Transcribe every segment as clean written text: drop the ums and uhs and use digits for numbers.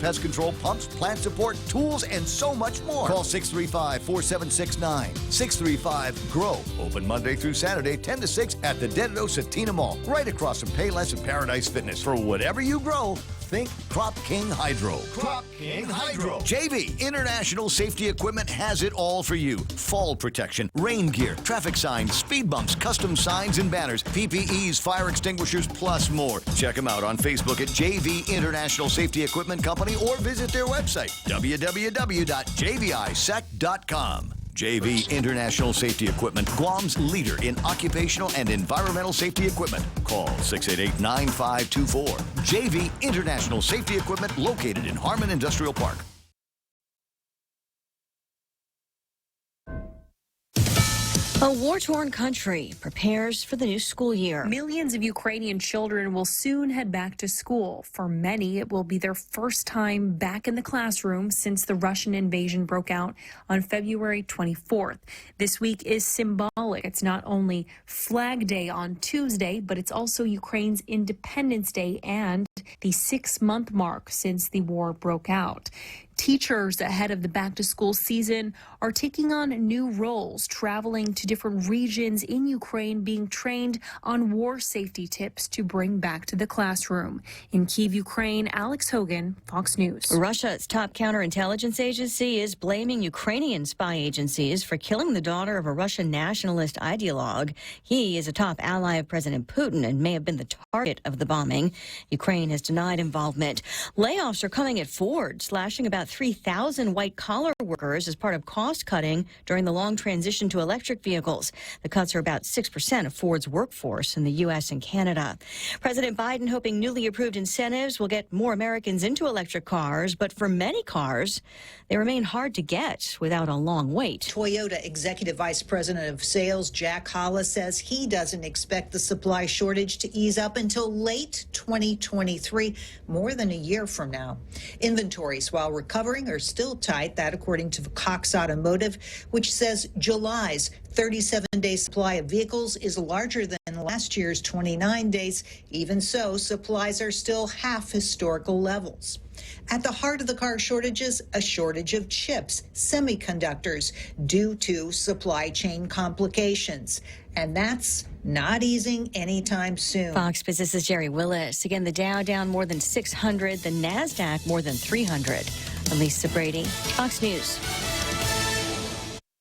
pest control, pumps, plant support, tools, and so much more. Call 635-4769. 635-GROW. Open Monday through Saturday, 10 to 6 at the Dededo Satina Mall, right across from Payless and Paradise Fitness. For whatever you grow, think Crop King Hydro. Crop King Hydro. JV International Safety Equipment has it all for you. Fall protection, rain gear, traffic signs, speed bumps, custom signs and banners, PPEs, fire extinguishers, plus more. Check them out on Facebook at JV International Safety Equipment Company or visit their website, www.jvisec.com. JV International Safety Equipment, Guam's leader in occupational and environmental safety equipment. Call 688-9524. JV International Safety Equipment, located in Harmon Industrial Park. A war-torn country prepares for the new school year. Millions of Ukrainian children will soon head back to school. For many, it will be their first time back in the classroom since the Russian invasion broke out on February 24th. This week is symbolic. It's not only Flag Day on Tuesday, but it's also Ukraine's Independence Day and the 6-month mark since the war broke out. Teachers ahead of the back-to-school season are taking on new roles, traveling to different regions in Ukraine, being trained on war safety tips to bring back to the classroom. In Kyiv, Ukraine, Alex Hogan, Fox News. Russia's top counterintelligence agency is blaming Ukrainian spy agencies for killing the daughter of a Russian nationalist ideologue. He is a top ally of President Putin and may have been the target of the bombing. Ukraine has denied involvement. Layoffs are coming at Ford, slashing about 3,000 white-collar workers as part of cost-cutting during the long transition to electric vehicles. The cuts are about 6% of Ford's workforce in the U.S. and Canada. President Biden hoping newly approved incentives will get more Americans into electric cars, but for many cars, they remain hard to get without a long wait. Toyota Executive Vice President of Sales Jack Hollis says he doesn't expect the supply shortage to ease up until late 2023, more than a year from now. Inventories, while recovering, are still tight. That according to Cox Automotive, which says July's 37-day supply of vehicles is larger than last year's 29 days. Even so, supplies are still half historical levels. At the heart of the car shortages, a shortage of chips, semiconductors, due to supply chain complications. And that's not easing anytime soon. Fox Business's Jerry Willis. Again, the Dow down more than 600, the NASDAQ more than 300. Lisa Brady, Fox News.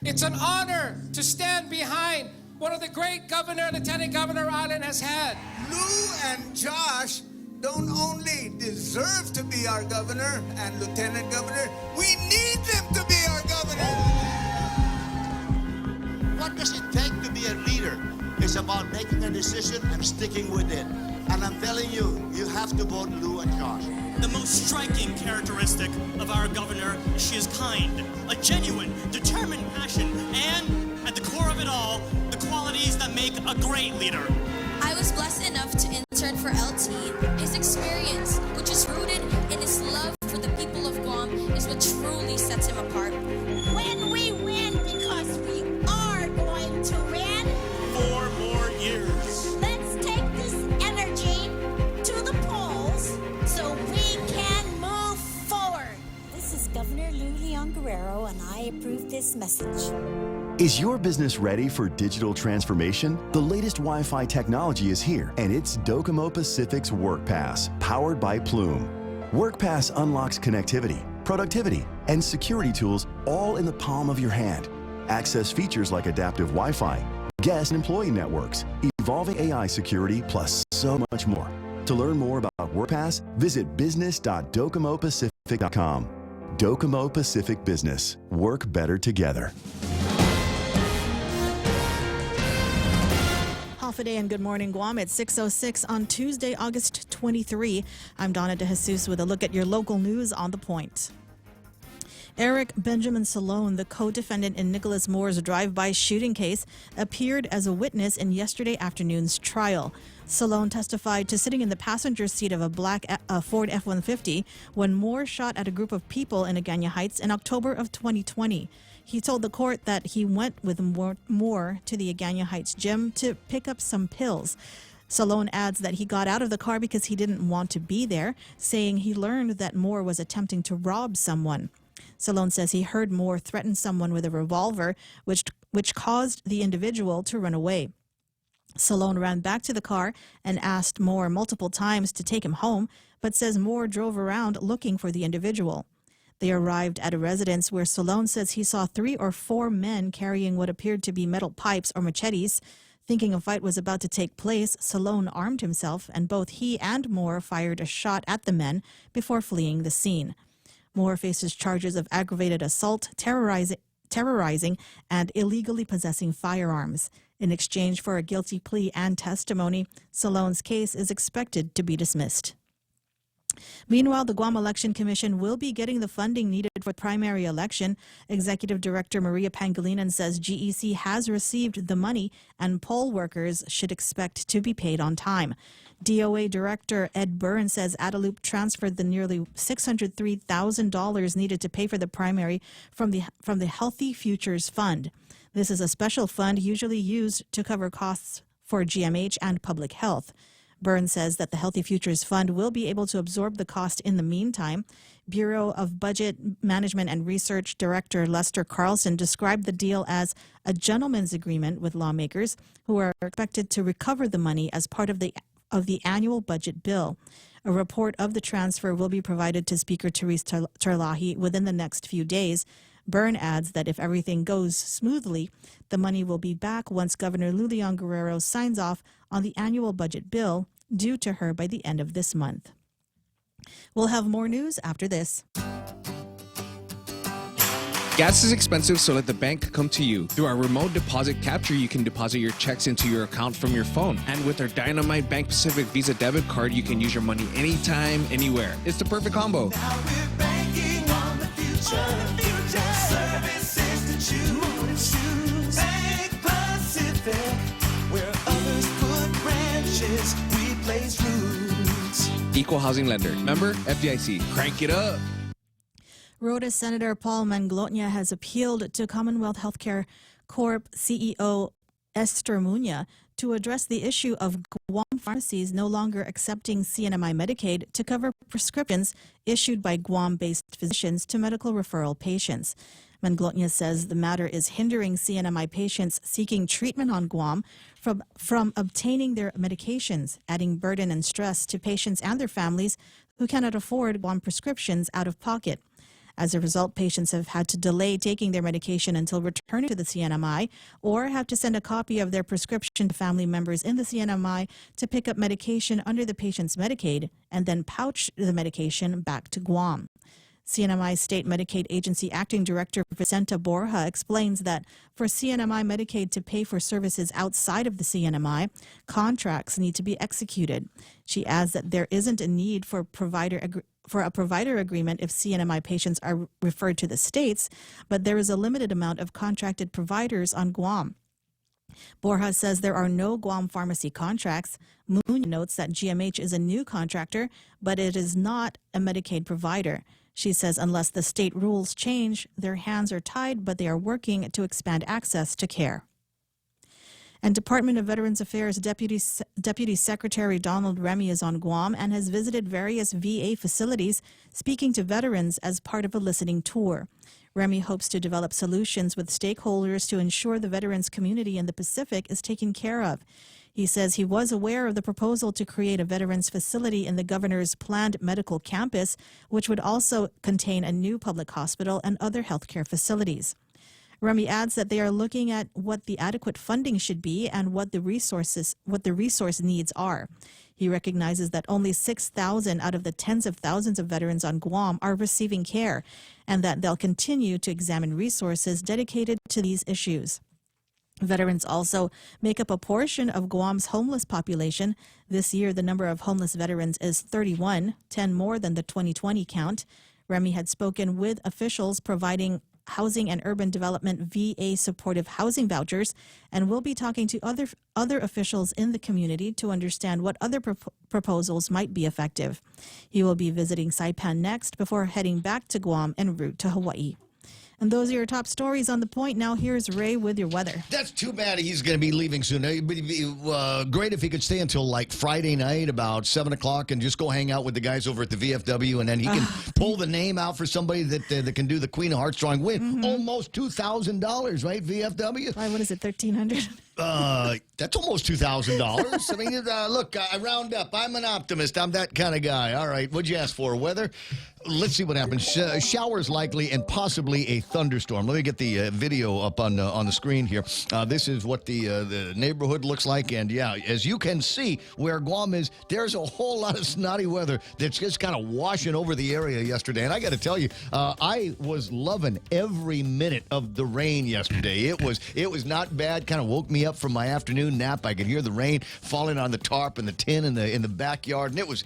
It's an honor to stand behind one of the great governor, Lieutenant Governor Allen has had. Lou and Josh don't only deserve to be our governor and lieutenant governor, we need them to be our governor. What does it take to be a leader? It's about making a decision and sticking with it. And I'm telling you, you have to vote Lou and Josh. The most striking characteristic of our governor is she is kind, a genuine, determined passion, and at the core of it all, the qualities that make a great leader. I was blessed enough to intern for LT. His experience, which is rooted in his love for the people of Guam, is what truly sets him apart. When we win, because we are going to win. 4 more years. Let's take this energy to the polls so we can move forward. This is Governor Lou Leon Guerrero, and I approve this message. Is your business ready for digital transformation? The latest Wi-Fi technology is here, and it's Docomo Pacific's WorkPass, powered by Plume. WorkPass unlocks connectivity, productivity, and security tools all in the palm of your hand. Access features like adaptive Wi-Fi, guest and employee networks, evolving AI security, plus so much more. To learn more about WorkPass, visit business.docomopacific.com. Docomo Pacific Business. Work better together. Half a day and good morning, Guam. It's 6:06 on Tuesday, August 23. I'm Donna DeJesus with a look at your local news on the point. Eric Benjamin Salone, the co-defendant in Nicholas Moore's drive-by shooting case, appeared as a witness in yesterday afternoon's trial. Salone testified to sitting in the passenger seat of a black Ford F-150 when Moore shot at a group of people in Agana Heights in October of 2020. He told the court that he went with Moore to the Agana Heights gym to pick up some pills. Salone adds that he got out of the car because he didn't want to be there, saying he learned that Moore was attempting to rob someone. Salone says he heard Moore threaten someone with a revolver, which caused the individual to run away. Salone ran back to the car and asked Moore multiple times to take him home, but says Moore drove around looking for the individual. They arrived at a residence where Salone says he saw 3 or 4 men carrying what appeared to be metal pipes or machetes. Thinking a fight was about to take place, Salone armed himself, and both he and Moore fired a shot at the men before fleeing the scene. Moore faces charges of aggravated assault, terrorizing, and illegally possessing firearms. In exchange for a guilty plea and testimony, Salone's case is expected to be dismissed. Meanwhile, the Guam Election Commission will be getting the funding needed for the primary election. Executive Director Maria Pangilinan says GEC has received the money and poll workers should expect to be paid on time. DOA Director Ed Byrne says Adelup transferred the nearly $603,000 needed to pay for the primary from the Healthy Futures Fund. This is a special fund usually used to cover costs for GMH and public health. Byrne says that the Healthy Futures Fund will be able to absorb the cost in the meantime. Bureau of Budget Management and Research Director Lester Carlson described the deal as a gentleman's agreement with lawmakers who are expected to recover the money as part of the annual budget bill. A report of the transfer will be provided to Speaker Therese Terlahi within the next few days. Byrne adds that if everything goes smoothly, the money will be back once Governor Lulian Guerrero signs off on the annual budget bill due to her by the end of this month. We'll have more news after this. Gas is expensive, so let the bank come to you. Through our remote deposit capture, you can deposit your checks into your account from your phone. And with our Dynamite Bank Pacific Visa debit card, you can use your money anytime, anywhere. It's the perfect combo. Now we're banking on the future. Services to choose. Bank Pacific, where others put branches, we place roots. Equal housing lender. Member FDIC. Crank it up. Rhoda Senator Paul Manglotnya has appealed to Commonwealth Healthcare Corp. CEO Esther Muña to address the issue of Guam pharmacies no longer accepting CNMI Medicaid to cover prescriptions issued by Guam-based physicians to medical referral patients. Manglotnya says the matter is hindering CNMI patients seeking treatment on Guam from obtaining their medications, adding burden and stress to patients and their families who cannot afford Guam prescriptions out of pocket. As a result, patients have had to delay taking their medication until returning to the CNMI or have to send a copy of their prescription to family members in the CNMI to pick up medication under the patient's Medicaid and then pouch the medication back to Guam. CNMI State Medicaid Agency Acting Director Vicenta Borja explains that for CNMI Medicaid to pay for services outside of the CNMI, contracts need to be executed. She adds that there isn't a need for a provider agreement if CNMI patients are referred to the states, but there is a limited amount of contracted providers on Guam. Borja says there are no Guam pharmacy contracts. Moon notes that GMH is a new contractor, but it is not a Medicaid provider. She says unless the state rules change, their hands are tied, but they are working to expand access to care. And Department of Veterans Affairs Deputy Secretary Donald Remy is on Guam and has visited various VA facilities, speaking to veterans as part of a listening tour. Remy hopes to develop solutions with stakeholders to ensure the veterans community in the Pacific is taken care of. He says he was aware of the proposal to create a veterans facility in the governor's planned medical campus, which would also contain a new public hospital and other healthcare facilities. Remy adds that they are looking at what the adequate funding should be and what the resource needs are. He recognizes that only 6,000 out of the tens of thousands of veterans on Guam are receiving care, and that they'll continue to examine resources dedicated to these issues. Veterans also make up a portion of Guam's homeless population. This year, the number of homeless veterans is 31, 10 more than the 2020 count. Remy had spoken with officials providing Housing and Urban Development VA supportive housing vouchers and will be talking to other officials in the community to understand what other proposals might be effective. He will be visiting Saipan next before heading back to Guam en route to Hawaii. And those are your top stories on the point. Now here's Ray with your weather. That's too bad he's going to be leaving soon. It'd be great if he could stay until like Friday night about 7 o'clock and just go hang out with the guys over at the VFW, and then he can pull the name out for somebody that can do the Queen of Hearts drawing. Win almost $2,000, right, VFW? Why, what is it, $1,300? That's almost $2,000. I mean, look, I round up. I'm an optimist. I'm that kind of guy. All right, what'd you ask for? Weather? Let's see what happens. Showers likely and possibly a thunderstorm. Let me get the video up on the screen here. This is what the neighborhood looks like. And, yeah, as you can see where Guam is, there's a whole lot of snotty weather that's just kind of washing over the area yesterday. And I got to tell you, I was loving every minute of the rain yesterday. It was not bad. Kind of woke me up from my afternoon nap. I could hear the rain falling on the tarp and the tin in the backyard. And it was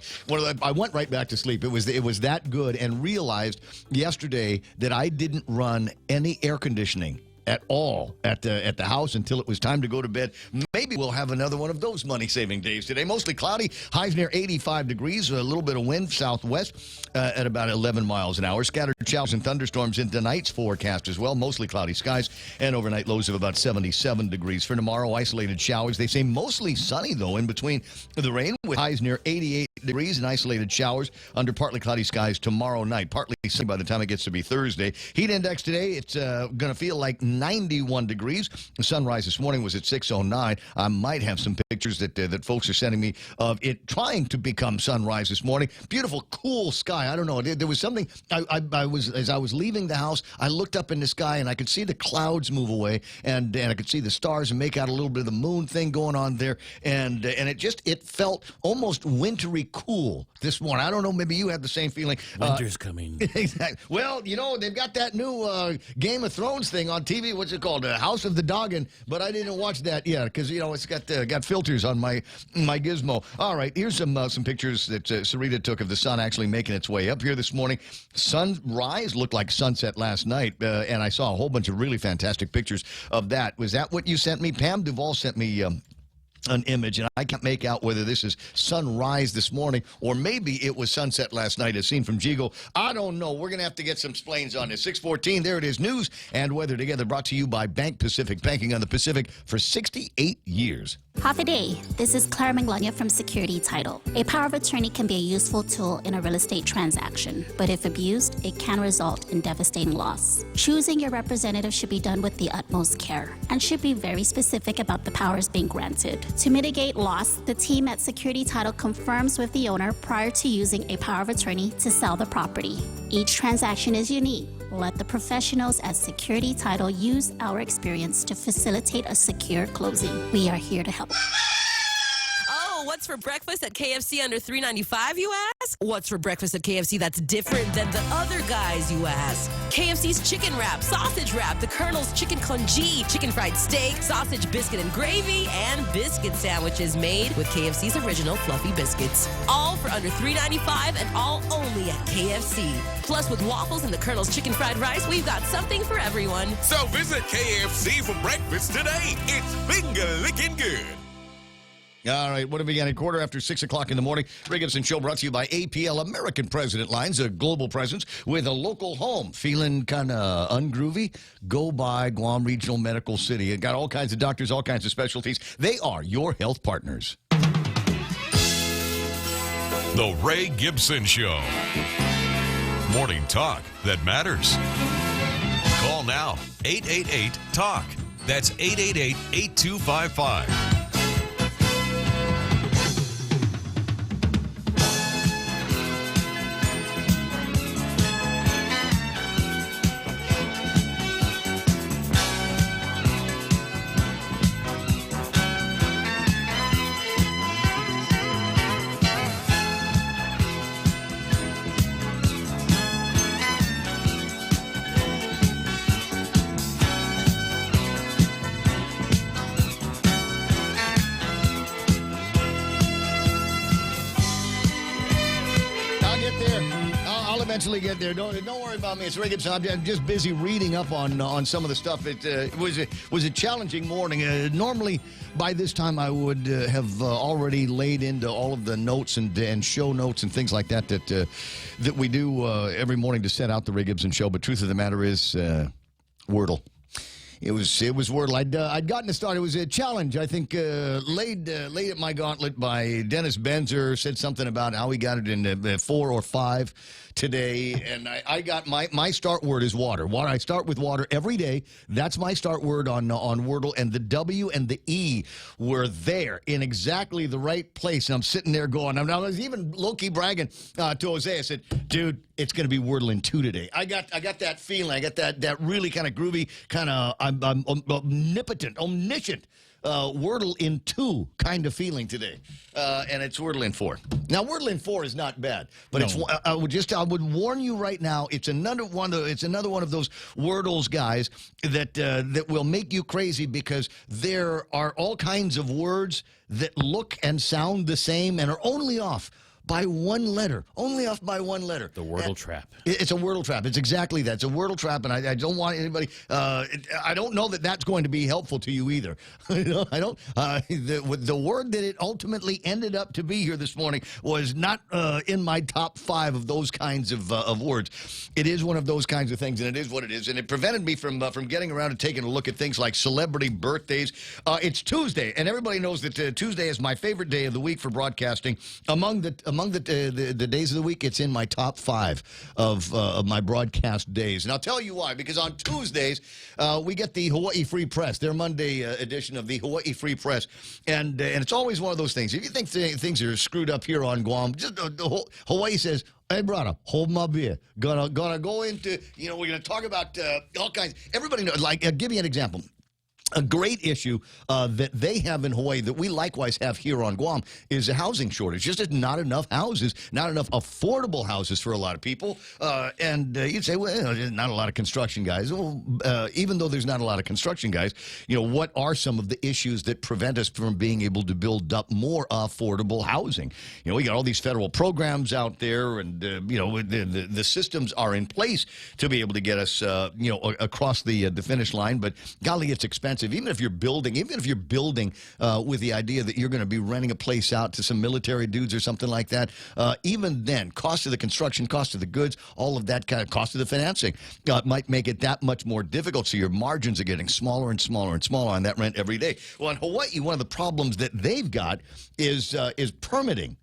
I went right back to sleep. It was that good. And realized yesterday that I didn't run any air conditioning at all at the house until it was time to go to bed. Maybe we'll have another one of those money-saving days today. Mostly cloudy, highs near 85 degrees, a little bit of wind southwest at about 11 miles an hour. Scattered showers and thunderstorms in tonight's forecast as well. Mostly cloudy skies and overnight lows of about 77 degrees. For tomorrow, isolated showers. They say mostly sunny, though, in between the rain, with highs near 88 degrees and isolated showers under partly cloudy skies tomorrow night. Partly sunny by the time it gets to be Thursday. Heat index today, it's going to feel like 91 degrees. The sunrise this morning was at 6:09. I might have some pictures that folks are sending me of it trying to become sunrise this morning. Beautiful, cool sky. I don't know. There was something. As I was leaving the house, I looked up in the sky and I could see the clouds move away, and I could see the stars and make out a little bit of the moon thing going on there, and it felt almost wintry cool this morning. I don't know. Maybe you had the same feeling. Winter's coming. Exactly. Well, they've got that new Game of Thrones thing on TV. What's it called? House of the Doggin. But I didn't watch that yet because it's got filters on my gizmo. All right, here's some pictures that Sarita took of the sun actually making its way up here this morning. Sunrise looked like sunset last night, and I saw a whole bunch of really fantastic pictures of that. Was that what you sent me? Pam Duvall sent me an image, and I can't make out whether this is sunrise this morning or maybe it was sunset last night as seen from Jigo. I don't know. We're going to have to get some splains on this. 6:14, there it is. News and weather together, brought to you by Bank Pacific, banking on the Pacific for 68 years. Half a day. This is Clara Manglona from Security Title. A power of attorney can be a useful tool in a real estate transaction, but if abused, it can result in devastating loss. Choosing your representative should be done with the utmost care and should be very specific about the powers being granted. To mitigate loss, the team at Security Title confirms with the owner prior to using a power of attorney to sell the property. Each transaction is unique. Let the professionals at Security Title use our experience to facilitate a secure closing. We are here to help. Oh, what's for breakfast at KFC under $3.95, you ask? What's for breakfast at KFC that's different than the other guys, you ask? KFC's chicken wrap, sausage wrap, the Colonel's chicken congee, chicken fried steak, sausage biscuit and gravy, and biscuit sandwiches made with KFC's original fluffy biscuits. All for under $3.95 and all only at KFC. Plus, with waffles and the Colonel's chicken fried rice, we've got something for everyone. So visit KFC for breakfast today. It's finger-licking good. All right, what have we got? At 6:15 in the morning, Ray Gibson Show brought to you by APL American President Lines, a global presence with a local home. Feeling kind of ungroovy? Go by Guam Regional Medical City. It got all kinds of doctors, all kinds of specialties. They are your health partners. The Ray Gibson Show. Morning talk that matters. Call now, 888-TALK. That's 888-8255. Eventually get there. Don't worry about me. It's Ray Gibson. I'm just busy reading up on some of the stuff. It was a challenging morning. Normally, by this time, I would have already laid into all of the notes and show notes and things like that we do every morning to set out the Ray Gibson Show. But truth of the matter is, Wordle. It was Wordle. I'd gotten to start. It was a challenge, I think, laid at my gauntlet by Dennis Benzer. Said something about how he got it in 4 or 5 today, and I got my start word is water. Water. I start with water every day. That's my start word on Wordle, and the W and the E were there in exactly the right place. And I'm sitting there going, I was even low-key bragging to Jose. I said, dude, it's going to be Wordle in 2 today. I got that feeling. I got that really kind of groovy, kind of I'm omnipotent, omniscient Wordle in 2 kind of feeling today, and it's Wordle in 4. Now, Wordle in 4 is not bad, but it's. I would warn you right now. It's another one of those Wordles, guys, that will make you crazy because there are all kinds of words that look and sound the same and are only off by 1 letter, only off by 1 letter. The Wordle trap. It's a Wordle trap. It's exactly that. It's a Wordle trap, and I don't want anybody. I don't know that that's going to be helpful to you either. I don't. The word that it ultimately ended up to be here this morning was not in my top 5 of those kinds of words. It is one of those kinds of things, and it is what it is, and it prevented me from getting around and taking a look at things like celebrity birthdays. It's Tuesday, and everybody knows that Tuesday is my favorite day of the week for broadcasting. Among the days of the week, it's in my top 5 of my broadcast days. And I'll tell you why. Because on Tuesdays, we get the Hawaii Free Press, their Monday edition of the Hawaii Free Press. And it's always one of those things. If you think things are screwed up here on Guam, just Hawaii says, hey, brother, hold my beer. Gonna go into, we're going to talk about all kinds. Everybody knows, like, give me an example. A great issue that they have in Hawaii that we likewise have here on Guam is a housing shortage. Just not enough houses, not enough affordable houses for a lot of people. And you'd say, well, there's not a lot of construction guys. Well, even though there's not a lot of construction guys, what are some of the issues that prevent us from being able to build up more affordable housing? We got all these federal programs out there, and the systems are in place to be able to get us across the finish line. But golly, it's expensive. Even if you're building with the idea that you're going to be renting a place out to some military dudes or something like that, even then, cost of the construction, cost of the goods, all of that kind of cost of the financing might make it that much more difficult. So your margins are getting smaller and smaller and smaller on that rent every day. Well, in Hawaii, one of the problems that they've got is permitting.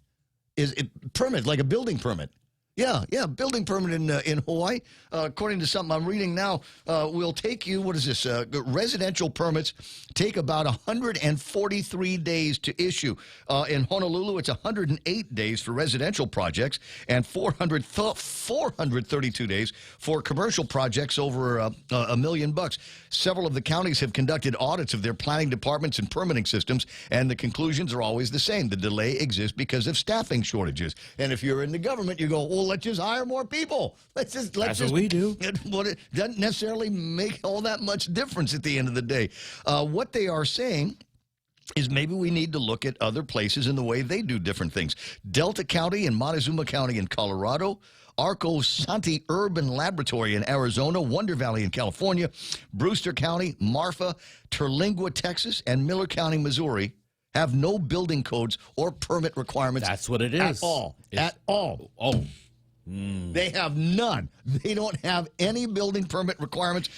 Permit, like a building permit. Yeah, building permit in Hawaii, according to something I'm reading now, will take you, what is this, residential permits take about 143 days to issue. In Honolulu, it's 108 days for residential projects and 432 days for commercial projects over $1 million. Several of the counties have conducted audits of their planning departments and permitting systems, and the conclusions are always the same. The delay exists because of staffing shortages. And if you're in the government, you go, well, let's just hire more people. That's what we do. It doesn't necessarily make all that much difference at the end of the day. What they are saying is maybe we need to look at other places in the way they do different things. Delta County and Montezuma County in Colorado, Arco Santi Urban Laboratory in Arizona, Wonder Valley in California, Brewster County, Marfa, Terlingua, Texas, and Miller County, Missouri have no building codes or permit requirements. That's what it is. At all. At all. Oh. They have none. They don't have any building permit requirements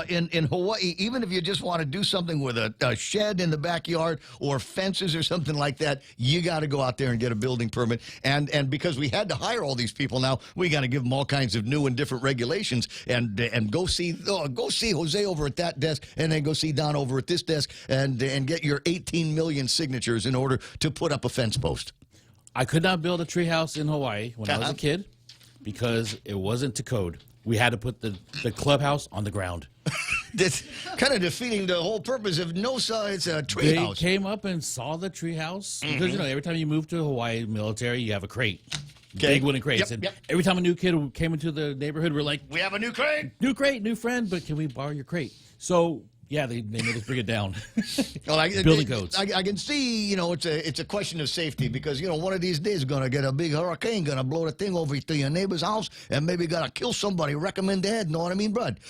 in Hawaii. Even if you just want to do something with a shed in the backyard or fences or something like that, you got to go out there and get a building permit. And because we had to hire all these people now, we got to give them all kinds of new and different regulations. And go see Jose over at that desk, and then go see Don over at this desk, and get your 18 million signatures in order to put up a fence post. I could not build a treehouse in Hawaii when I was a kid, because it wasn't to code. We had to put the clubhouse on the ground. That's kind of defeating the whole purpose of it's a treehouse. They came up and saw the treehouse. Because, every time you move to Hawaii military, you have a crate. Okay. Big wooden crates. Yep. Every time a new kid came into the neighborhood, we're like, we have a new crate. New crate, new friend, but can we borrow your crate? So, yeah, they made us bring it down. Building codes. I can see, it's a question of safety because, one of these days going to get a big hurricane, going to blow the thing over to your neighbor's house and maybe going to kill somebody, wreck them in the head, know what I mean, bud?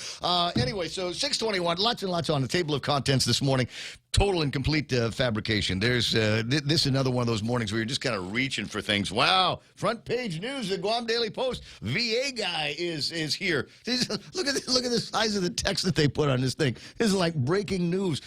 Anyway, so 621, lots and lots on the table of contents this morning. total and complete fabrication. There's this is another one of those mornings where you're just kind of reaching for things. Wow, front page news, the Guam Daily Post. VA guy is here. Look at the size of the text that they put on this thing. This is like breaking news.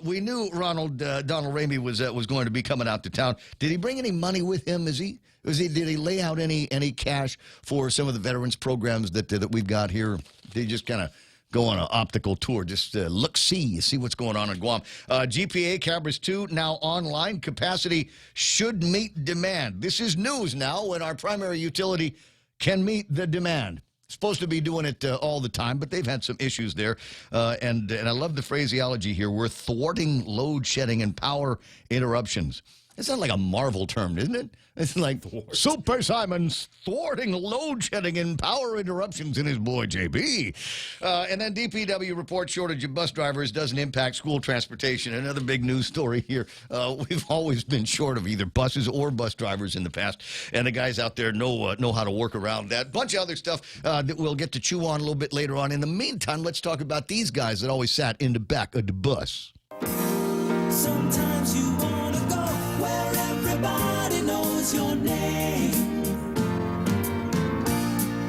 We knew Donald Ramey was going to be coming out to town. Did he bring any money with him? Did he lay out any cash for some of the veterans programs that we've got here? They just kind of go on an optical tour. Just see what's going on in Guam. GPA cameras 2 now online. Capacity should meet demand. This is news now when our primary utility can meet the demand. Supposed to be doing it all the time, but they've had some issues there. And I love the phraseology here. We're thwarting load shedding and power interruptions. It sounds like a Marvel term, isn't it? It's like Super Simon's thwarting load shedding and power interruptions in his boy JB. And then DPW reports shortage of bus drivers doesn't impact school transportation. Another big news story here. We've always been short of either buses or bus drivers in the past, and the guys out there know how to work around that. Bunch of other stuff that we'll get to chew on a little bit later on. In the meantime, let's talk about these guys that always sat in the back of the bus. Sometimes you want to go where everybody knows your name,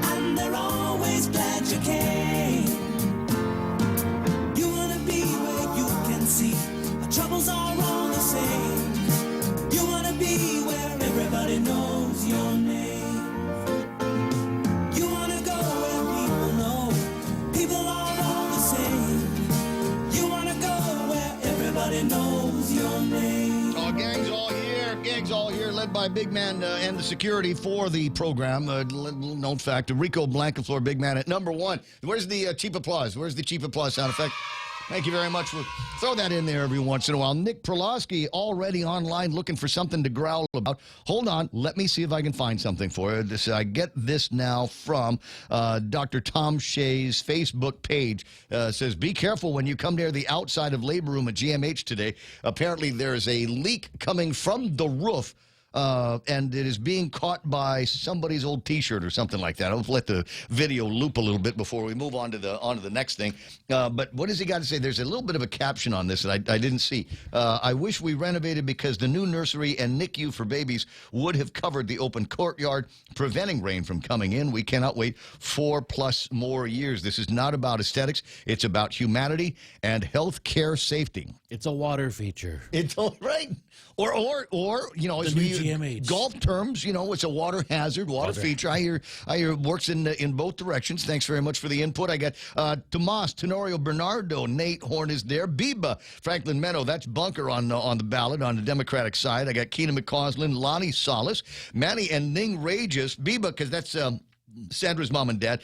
and they're always glad you came. You want to be where you can see our troubles are all the same. You want to be where everybody knows your name. You want to go where people know people are all the same. You want to go where everybody knows your name. Oh, gang's all here, led by Big Man and the security for the program. Little known fact, Rico Blancaflor, Big Man at number 1. Where's the cheap applause? Where's the cheap applause sound effect? Thank you very much. We'll throw that in there every once in a while. Nick Prolosky already online looking for something to growl about. Hold on. Let me see if I can find something for you. I get this now from Dr. Tom Shea's Facebook page. Says, be careful when you come near the outside of labor room at GMH today. Apparently there's a leak coming from the roof. And it is being caught by somebody's old T-shirt or something like that. I'll let the video loop a little bit before we move on to the next thing. But what has he got to say? There's a little bit of a caption on this that I didn't see. I wish we renovated because the new nursery and NICU for babies would have covered the open courtyard, preventing rain from coming in. We cannot wait 4+ more years. This is not about aesthetics. It's about humanity and health care safety. It's a water feature. It's all right. Or you know, as we GMH. Golf terms, you know, it's a water hazard, water feature. I hear it works in both directions. Thanks very much for the input. I got Tomas, Tenorio Bernardo, Nate Horn is there, Biba, Franklin Meno, that's Bunker on the ballot on the Democratic side. I got Keena McCausland, Lonnie Solis, Manny and Ning Rages, Biba, because that's Sandra's mom and dad,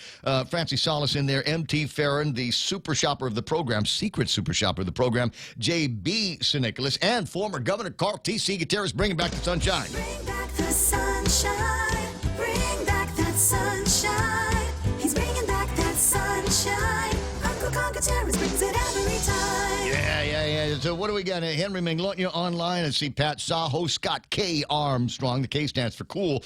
Francie Solis in there, M.T. Farron, the super shopper of the program, secret super shopper of the program, J.B. St. Nicholas, and former Governor Carl T.C. Gutierrez bringing back the sunshine. Bring back the sunshine. Bring back that sunshine. He's bringing back that sunshine. Uncle Carl Gutierrez brings it every time. Yeah. So what do we got? Henry Manglonia online. I see Pat Saho, Scott K. Armstrong. The K stands for cool.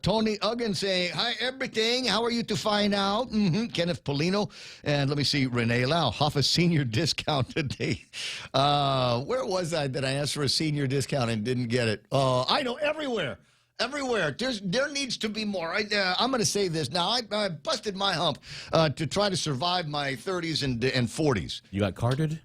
Tony Uggan saying, hi, everything. How are you to find out? Kenneth Polino. And let me see, Renee Lau. Half a senior discount today. Where was I that I asked for a senior discount and didn't get it? I know, everywhere. Everywhere. There needs to be more. I'm going to say this. Now, I busted my hump to try to survive my 30s and 40s. You got carded?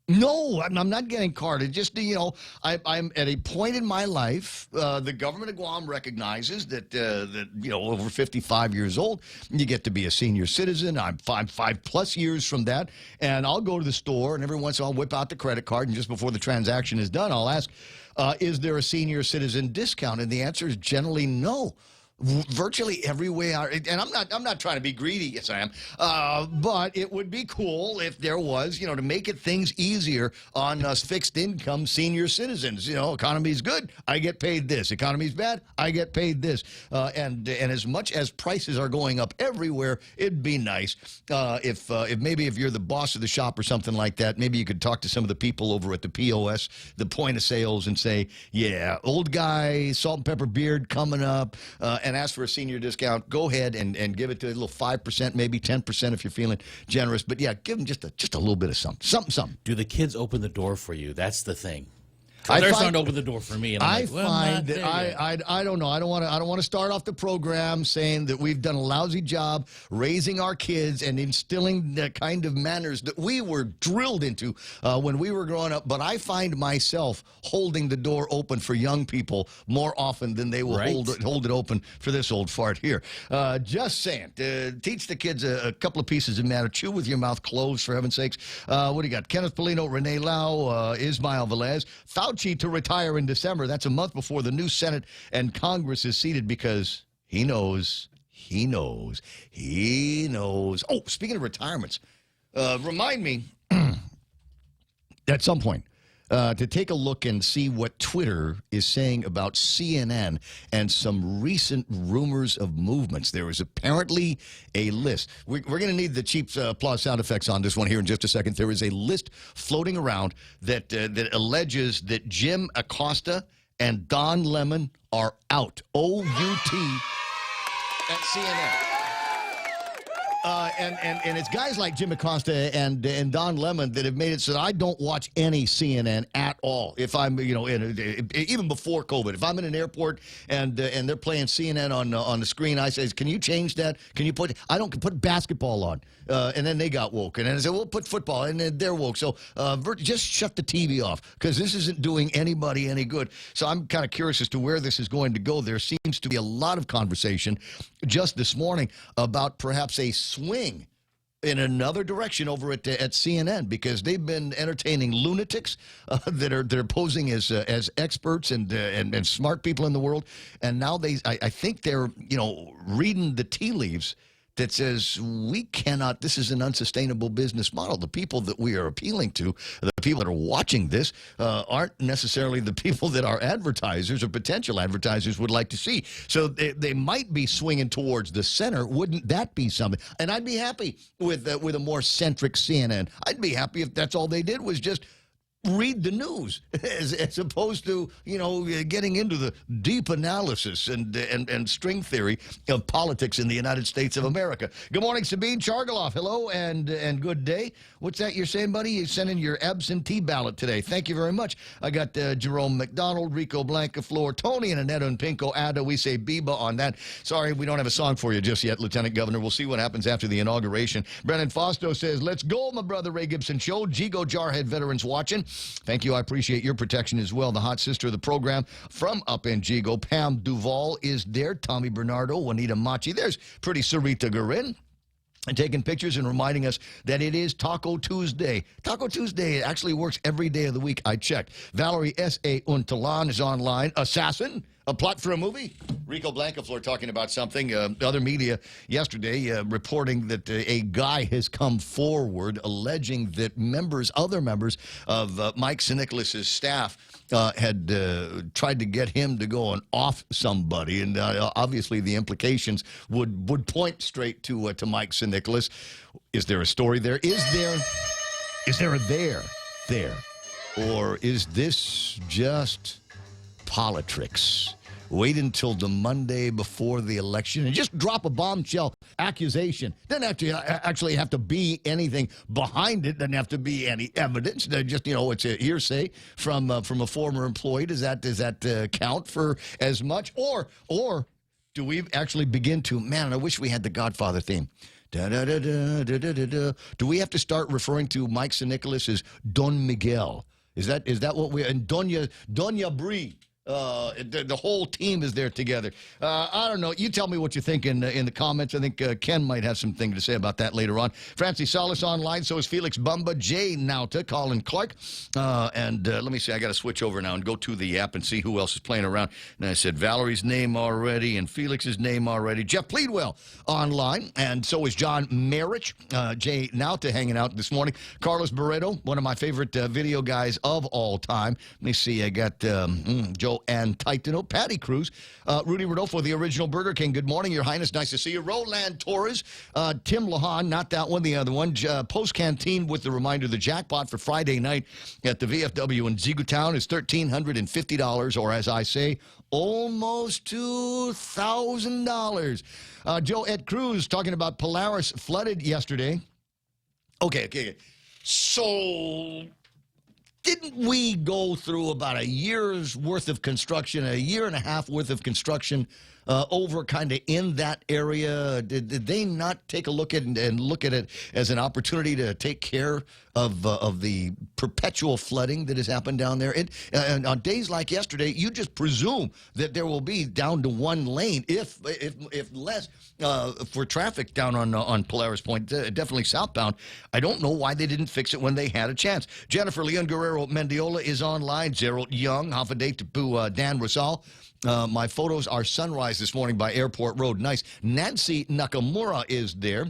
No, I'm not getting carded. Just, you know, I'm at a point in my life, the government of Guam recognizes that, you know, over 55 years old, you get to be a senior citizen. I'm 5+ years from that, and I'll go to the store, and every once in a while I'll whip out the credit card, and just before the transaction is done, I'll ask, is there a senior citizen discount? And the answer is generally no. Virtually everywhere, and I'm not trying to be greedy. Yes, I am. But it would be cool if there was, you know, to make things easier on us fixed income senior citizens. You know, economy's good, I get paid this. Economy's bad, I get paid this. And as much as prices are going up everywhere, it'd be nice if maybe if you're the boss of the shop or something like that, maybe you could talk to some of the people over at the POS, the point of sales, and say, yeah, old guy, salt and pepper beard coming up, and and ask for a senior discount, go ahead and give it to a little 5%, maybe 10% if you're feeling generous. But yeah, give them just a little bit of something. Do the kids open the door for you? That's the thing. They're starting to open the door for me, and I'm find that I don't know. I don't want to start off the program saying that we've done a lousy job raising our kids and instilling the kind of manners that we were drilled into when we were growing up. But I find myself holding the door open for young people more often than they will hold it open for this old fart here. Just saying. Teach the kids a couple of pieces of manner. Chew with your mouth closed, for heaven's sakes. What do you got? Kenneth Polino, Renee Lau, Ismail Velez. Fauci to retire in December. That's a month before the new Senate and Congress is seated because he knows. Oh, speaking of retirements, remind me at some point to take a look and see what Twitter is saying about CNN and some recent rumors of movements. There is apparently a list. We're going to need the cheap applause sound effects on this one here in just a second. There is a list floating around that alleges that Jim Acosta and Don Lemon are out. O-U-T at CNN. And it's guys like Jim Acosta and Don Lemon that have made it so that I don't watch any CNN at all. If I'm, even before COVID, if I'm in an airport and they're playing CNN on the screen, I say, can you change that? Can you I don't put basketball on. And then they got woke. And then I said, we'll put football. And then they're woke. So just shut the TV off because this isn't doing anybody any good. So I'm kind of curious as to where this is going to go. There seems to be a lot of conversation just this morning about perhaps a swing in another direction over at CNN because they've been entertaining lunatics that are posing as experts and smart people in the world. And now I think they're reading the tea leaves that says we cannot, this is an unsustainable business model. The people that we are appealing to, the people that are watching this, aren't necessarily the people that our advertisers or potential advertisers would like to see. So they might be swinging towards the center. Wouldn't that be something? And I'd be happy with a more centric CNN. I'd be happy if that's all they did was just read the news as opposed to, getting into the deep analysis and string theory of politics in the United States of America. Good morning, Sabine Chargaloff. Hello and good day. What's that you're saying, buddy? You sent in your absentee ballot today. Thank you very much. I got Jerome McDonald, Rico Blancaflor, Tony, and Annette and Pinko. Ada, we say Biba on that. Sorry, we don't have a song for you just yet, Lieutenant Governor. We'll see what happens after the inauguration. Brennan Fausto says, let's go, my brother Ray Gibson Show. Jigo Jarhead veterans watching. Thank you. I appreciate your protection as well. The hot sister of the program from up in Jigo, Pam Duval, is there. Tommy Bernardo, Juanita Machi. There's pretty Sarita Garin. And taking pictures and reminding us that it is Taco Tuesday. Taco Tuesday actually works every day of the week. I checked. Valerie S.A. Untalan is online. Assassin? A plot for a movie? Rico Blancaflor talking about something. Other media yesterday reporting that a guy has come forward alleging that other members of Mike Sinicholas' staff had tried to get him to go and off somebody. And obviously the implications would point straight to Mike Sinicholas. Is there a story there? Is there a there? Or is this just politics? Wait until the Monday before the election and just drop a bombshell accusation. Doesn't have to actually have to be anything behind it. Doesn't have to be any evidence. Just it's a hearsay from a former employee. Does that count for as much? Or do we actually begin to? Man, I wish we had the Godfather theme. Da, da, da, da, da, da, da. Do we have to start referring to Mike Sinicholas as Don Miguel? Is that what we and Doña Brie? The whole team is there together. I don't know. You tell me what you think in the comments. I think Ken might have something to say about that later on. Francie Salas online. So is Felix Bumba, Jay Nauta, Colin Clark. And let me see. I got to switch over now and go to the app and see who else is playing around. And I said Valerie's name already and Felix's name already. Jeff Pleadwell online. And so is John Merrick. Jay Nauta hanging out this morning. Carlos Barreto, one of my favorite video guys of all time. Let me see. I got Joe Rancho and Titano. Patty Cruz, Rudy Rodolfo, the original Burger King. Good morning, Your Highness. Nice to see you. Roland Torres, Tim Lahan, not that one, the other one. Post Canteen with the reminder the jackpot for Friday night at the VFW in Town is $1,350, or as I say, almost $2,000. Joe Ed Cruz talking about Polaris flooded yesterday. Okay. So didn't we go through about a year's worth of construction, a year and a half worth of construction over kind of in that area? Did they not take a look at and look at it as an opportunity to take care of the perpetual flooding that has happened down there? And on days like yesterday, you just presume that there will be down to one lane, if less, for traffic down on Polaris Point, definitely southbound. I don't know why they didn't fix it when they had a chance. Jennifer Leon Guerrero Mendiola is online. Gerald Young, half a day to Dan Rosal. My photos are sunrise this morning by Airport Road. Nice. Nancy Nakamura is there.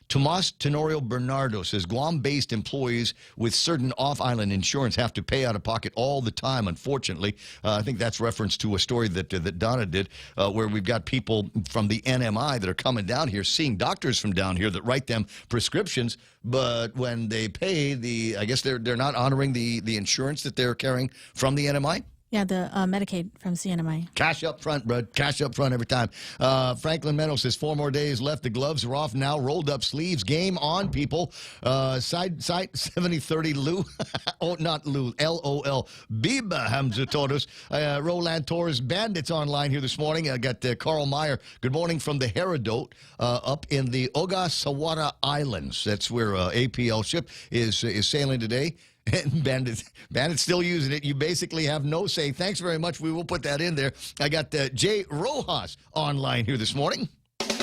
Tomas Tenorio Bernardo says Guam-based employees with certain off-island insurance have to pay out of pocket all the time, unfortunately. I think that's reference to a story that Donna did where we've got people from the NMI that are coming down here, seeing doctors from down here that write them prescriptions, but when they pay, I guess they're not honoring the insurance that they're carrying from the NMI. Yeah, the Medicaid from CNMI. Cash up front, bud. Cash up front every time. Franklin Meadows says 4 more days left. The gloves are off now. Rolled up sleeves. Game on, people. Side 7030 Lou. Oh, not Lou. LOL. Biba Hamza Todos. Roland Torres Bandits online here this morning. I got Carl Meyer. Good morning from the Herodot up in the Ogasawara Islands. That's where APL ship is sailing today. And Bandit's still using it. You basically have no say. Thanks very much. We will put that in there. I got Jay Rojas online here this morning. Happy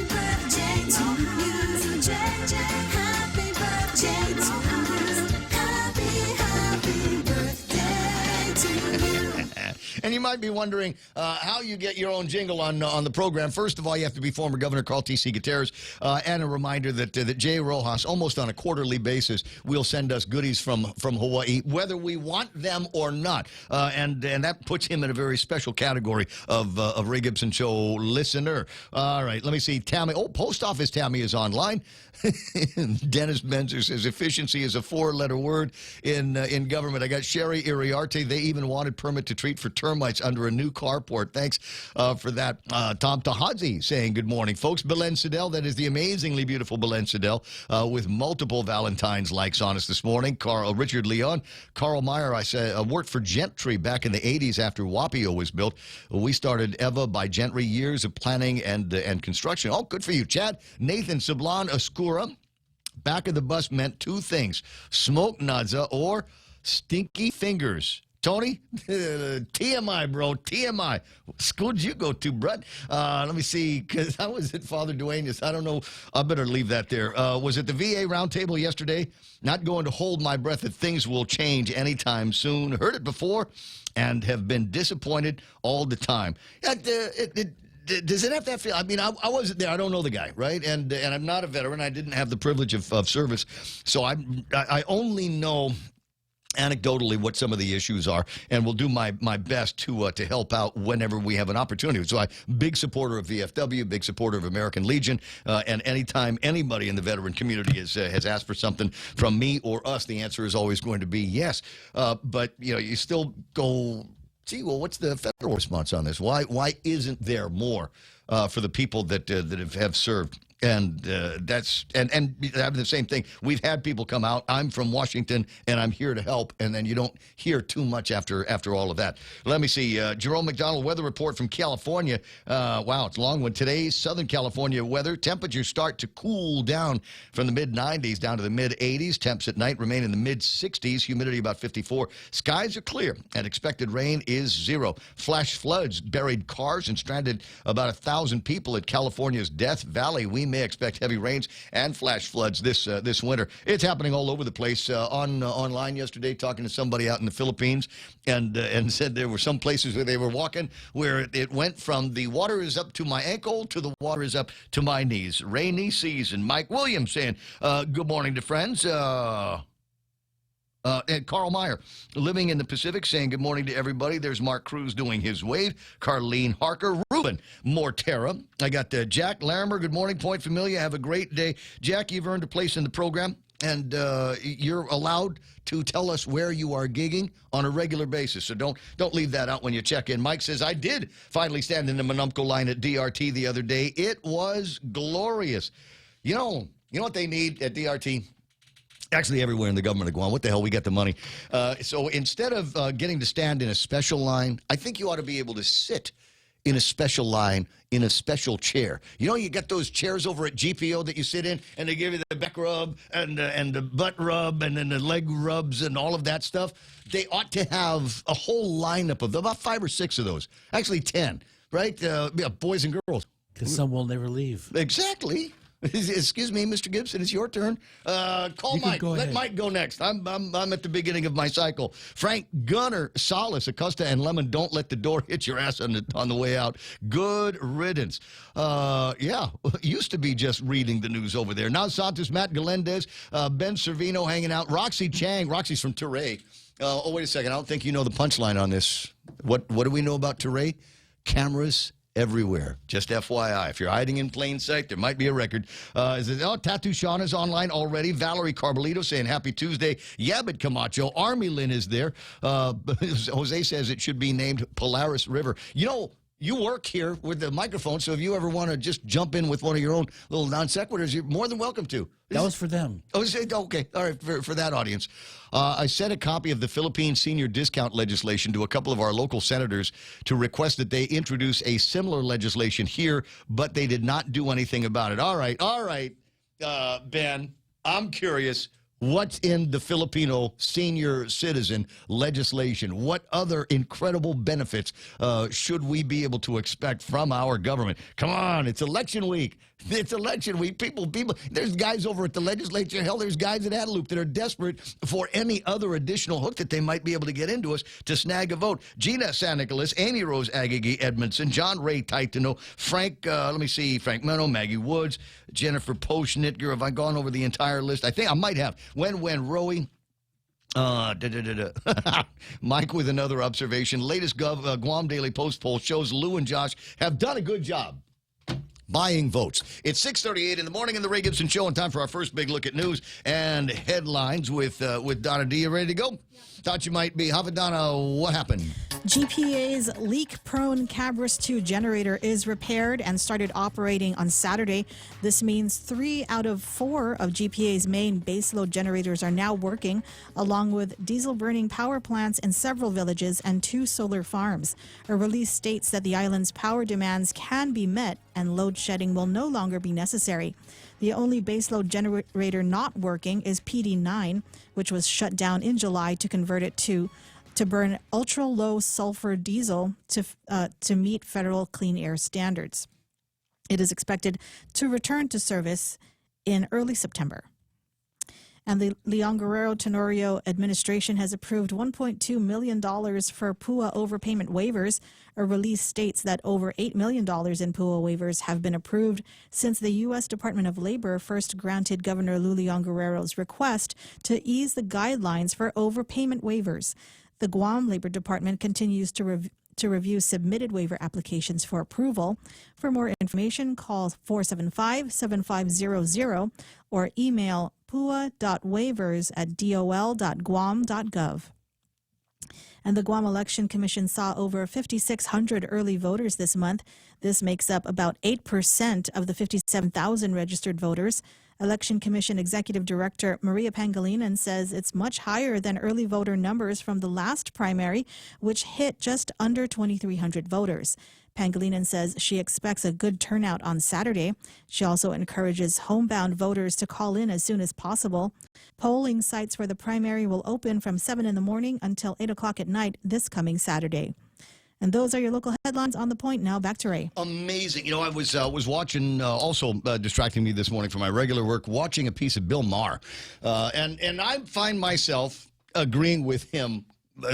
birthday to you. Happy birthday to you. Happy birthday to you. And you might be wondering how you get your own jingle on the program. First of all, you have to be former Governor Carl T.C. Gutierrez. And a reminder that Jay Rojas, almost on a quarterly basis, will send us goodies from Hawaii, whether we want them or not. And that puts him in a very special category of Ray Gibson Show listener. All right, let me see. Tammy. Oh, Post Office Tammy is online. Dennis Benzer says efficiency is a 4-letter word in government. I got Sherry Iriarte. They even wanted permit to treat for termites under a new carport. Thanks for that. Tom Tahadzi saying good morning, folks. Belen Sidell, that is the amazingly beautiful Belen Sidell with multiple Valentine's likes on us this morning. Richard Leon. Carl Meyer, I said, worked for Gentry back in the 80s after Wapio was built. We started Eva by Gentry, years of planning and construction. Oh, good for you, Chad. Nathan Sablan Escura. Back of the bus meant 2 things: smoke nadza or stinky fingers. Tony, TMI, bro, TMI. What school did you go to, Brett? Let me see, because I was at Father Duane's. I don't know. I better leave that there. Was it the VA roundtable yesterday? Not going to hold my breath that things will change anytime soon. Heard it before and have been disappointed all the time. Does it have that feel? I mean, I wasn't there. I don't know the guy, right? And I'm not a veteran. I didn't have the privilege of service. So I only know anecdotally what some of the issues are, and will do my best to help out whenever we have an opportunity. So I'm big supporter of VFW, big supporter of American Legion, and anytime anybody in the veteran community has asked for something from me or us, the answer is always going to be yes. But, you still go, gee, well, what's the federal response on this? Why isn't there more for the people that have served? And that's the same thing. We've had people come out. I'm from Washington, and I'm here to help. And then you don't hear too much after all of that. Let me see. Jerome McDonald weather report from California. Wow, it's a long one. Today, Southern California weather. Temperatures start to cool down from the mid-90s down to the mid-80s. Temps at night remain in the mid-60s. Humidity about 54. Skies are clear, and expected rain is 0. Flash floods buried cars and stranded about 1,000 people at California's Death Valley. We may expect heavy rains and flash floods this winter. It's happening all over the place. Online yesterday, talking to somebody out in the Philippines, and said there were some places where they were walking where it went from the water is up to my ankle to the water is up to my knees. Rainy season. Mike Williams saying good morning to friends. And Carl Meyer, living in the Pacific, saying good morning to everybody. There's Mark Cruz doing his wave. Carlene Harker. Ruben Mortera. I got Jack Larimer. Good morning, Point Familia. Have a great day. Jack, you've earned a place in the program, and you're allowed to tell us where you are gigging on a regular basis. So don't leave that out when you check in. Mike says, I did finally stand in the Manumco line at DRT the other day. It was glorious. You know what they need at DRT? Actually, everywhere in the government of Guam. What the hell? We got the money. So instead of getting to stand in a special line, I think you ought to be able to sit in a special line, in a special chair. You know, you got those chairs over at GPO that you sit in, and they give you the back rub and the butt rub and then the leg rubs and all of that stuff. They ought to have a whole lineup of them, about 5 or 6 of those. Actually, 10, right? Boys and girls. Because some will never leave. Exactly. Excuse me, Mr. Gibson, it's your turn. Call Mike. Let Mike go next. I'm at the beginning of my cycle. Frank Gunner, Solace, Acosta, and Lemon, don't let the door hit your ass on the way out. Good riddance. Yeah, used to be just reading the news over there. Now Santos, Matt Galendez, Ben Servino hanging out. Roxy Chang. Roxy's from Turay. Oh, wait a second. I don't think you know the punchline on this. What do we know about Turay? Cameras everywhere. Just FYI. If you're hiding in plain sight, there might be a record. Tattoo Sean is online already. Valerie Carbolito saying happy Tuesday. Yabit Camacho. Army Lynn is there. Jose says it should be named Polaris River. You know, you work here with the microphone, so if you ever want to just jump in with one of your own little non sequiturs, you're more than welcome to. That was for them. Oh, okay. All right, for that audience. I sent a copy of the Philippine senior discount legislation to a couple of our local senators to request that they introduce a similar legislation here, but they did not do anything about it. All right, Ben, I'm curious. What's in the Filipino senior citizen legislation? What other incredible benefits should we be able to expect from our government? Come on, it's election week. It's election week. People, there's guys over at the legislature. Hell, there's guys at Adelup that are desperate for any other additional hook that they might be able to get into us to snag a vote. Gina San Nicolas, Amy Rose Agagi Edmondson, John Ray Titano, Frank Meno, Maggie Woods, Jennifer Poshnitger. Have I gone over the entire list? I think I might have. When Roey. Mike with another observation. Latest Guam Daily Post poll shows Lou and Josh have done a good job buying votes. It's 6:38 in the morning in the Ray Gibson Show, and time for our first big look at news and headlines with Donna D. You ready to go? Yeah. Thought you might be. Havadana, what happened? GPA's leak-prone Cabris 2 generator is repaired and started operating on Saturday. This means 3 out of 4 of GPA's main baseload generators are now working, along with diesel-burning power plants in several villages and 2 solar farms. A release states that the island's power demands can be met and load shedding will no longer be necessary. The only baseload generator not working is PD9, which was shut down in July to convert it to burn ultra-low sulfur diesel to meet federal clean air standards. It is expected to return to service in early September. And the Leon Guerrero Tenorio administration has approved $1.2 million for PUA overpayment waivers. A release states that over $8 million in PUA waivers have been approved since the U.S. Department of Labor first granted Governor Lou Leon Guerrero's request to ease the guidelines for overpayment waivers. The Guam Labor Department continues to review submitted waiver applications for approval. For more information, call 475-7500 or email pua.waivers@dol.guam.gov. And the Guam Election Commission saw over 5,600 early voters this month. This makes up about 8% of the 57,000 registered voters. Election Commission Executive Director Maria Pangilinan says it's much higher than early voter numbers from the last primary, which hit just under 2,300 voters. Pangilinan says she expects a good turnout on Saturday. She also encourages homebound voters to call in as soon as possible. Polling sites for the primary will open from 7 in the morning until 8 o'clock at night this coming Saturday. And those are your local headlines on the point. Now back to Ray. Amazing. You know, I was watching, also distracting me this morning from my regular work, watching a piece of Bill Maher. And I find myself agreeing with him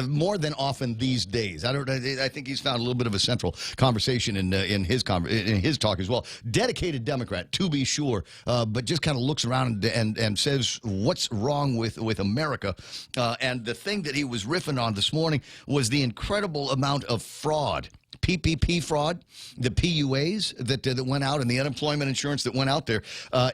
more than often these days. I think he's found a little bit of a central conversation in his talk as well. Dedicated Democrat, to be sure, but just kind of looks around and says what's wrong with America. And the thing that he was riffing on this morning was the incredible amount of fraud. PPP fraud, the PUAs that went out, and the unemployment insurance that went out there,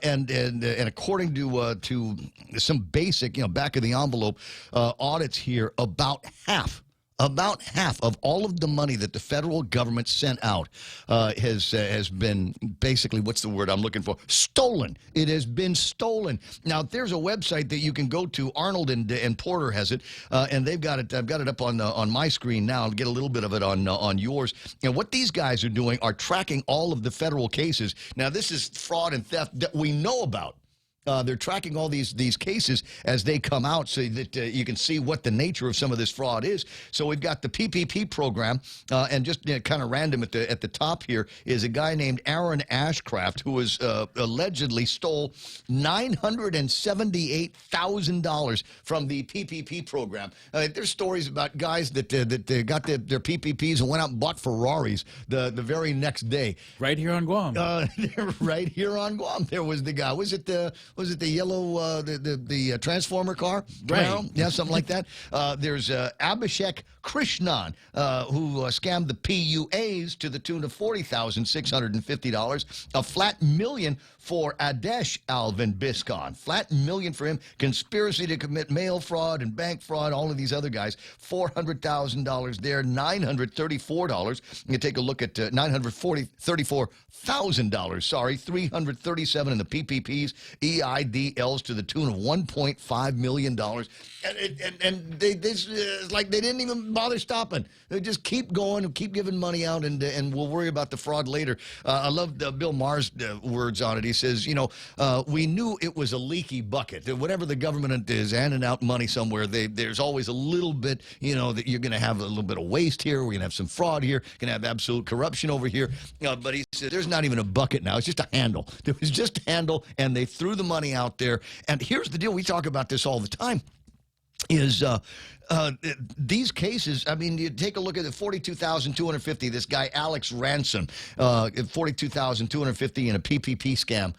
and according to some basic, back of the envelope audits here, about half of all of the money that the federal government sent out has been basically, what's the word I'm looking for? Stolen. It has been stolen. Now, there's a website that you can go to. Arnold and Porter has it, and they've got it. I've got it up on my screen now. I'll get a little bit of it on yours. And what these guys are doing are tracking all of the federal cases. Now, this is fraud and theft that we know about. They're tracking all these cases as they come out so that you can see what the nature of some of this fraud is. So we've got the PPP program, and just kind of random at the top here is a guy named Aaron Ashcraft who was allegedly stole $978,000 from the PPP program. There's stories about guys that got their PPPs and went out and bought Ferraris the very next day. Right here on Guam. Right here on Guam. There was the guy. Was it the yellow, the Transformer car? Right. Camaro? Yeah, something like that. There's Abhishek Krishnan, who scammed the PUAs to the tune of $40,650. A flat million for Adesh Alvin Biscon. Flat million for him. Conspiracy to commit mail fraud and bank fraud, all of these other guys. $400,000 there. $934. You take a look at $34,000, sorry. $337 in the PPPs, EIDLs to the tune of $1.5 million. And they like they didn't even bother stopping. They just keep going and keep giving money out, and we'll worry about the fraud later. I love Bill Maher's words on it. He says, we knew it was a leaky bucket. Whenever the government is handing out money somewhere, there's always a little bit, that you're going to have a little bit of waste here. We're going to have some fraud here. Going to have absolute corruption over here. But he said there's not even a bucket now. It's just a handle. There was just a handle, and they threw the money out there. And here's the deal. We talk about this all the time. Is these cases, I mean, you take a look at the $42,250, this guy Alex Ransom, $42,250 in a PPP scam.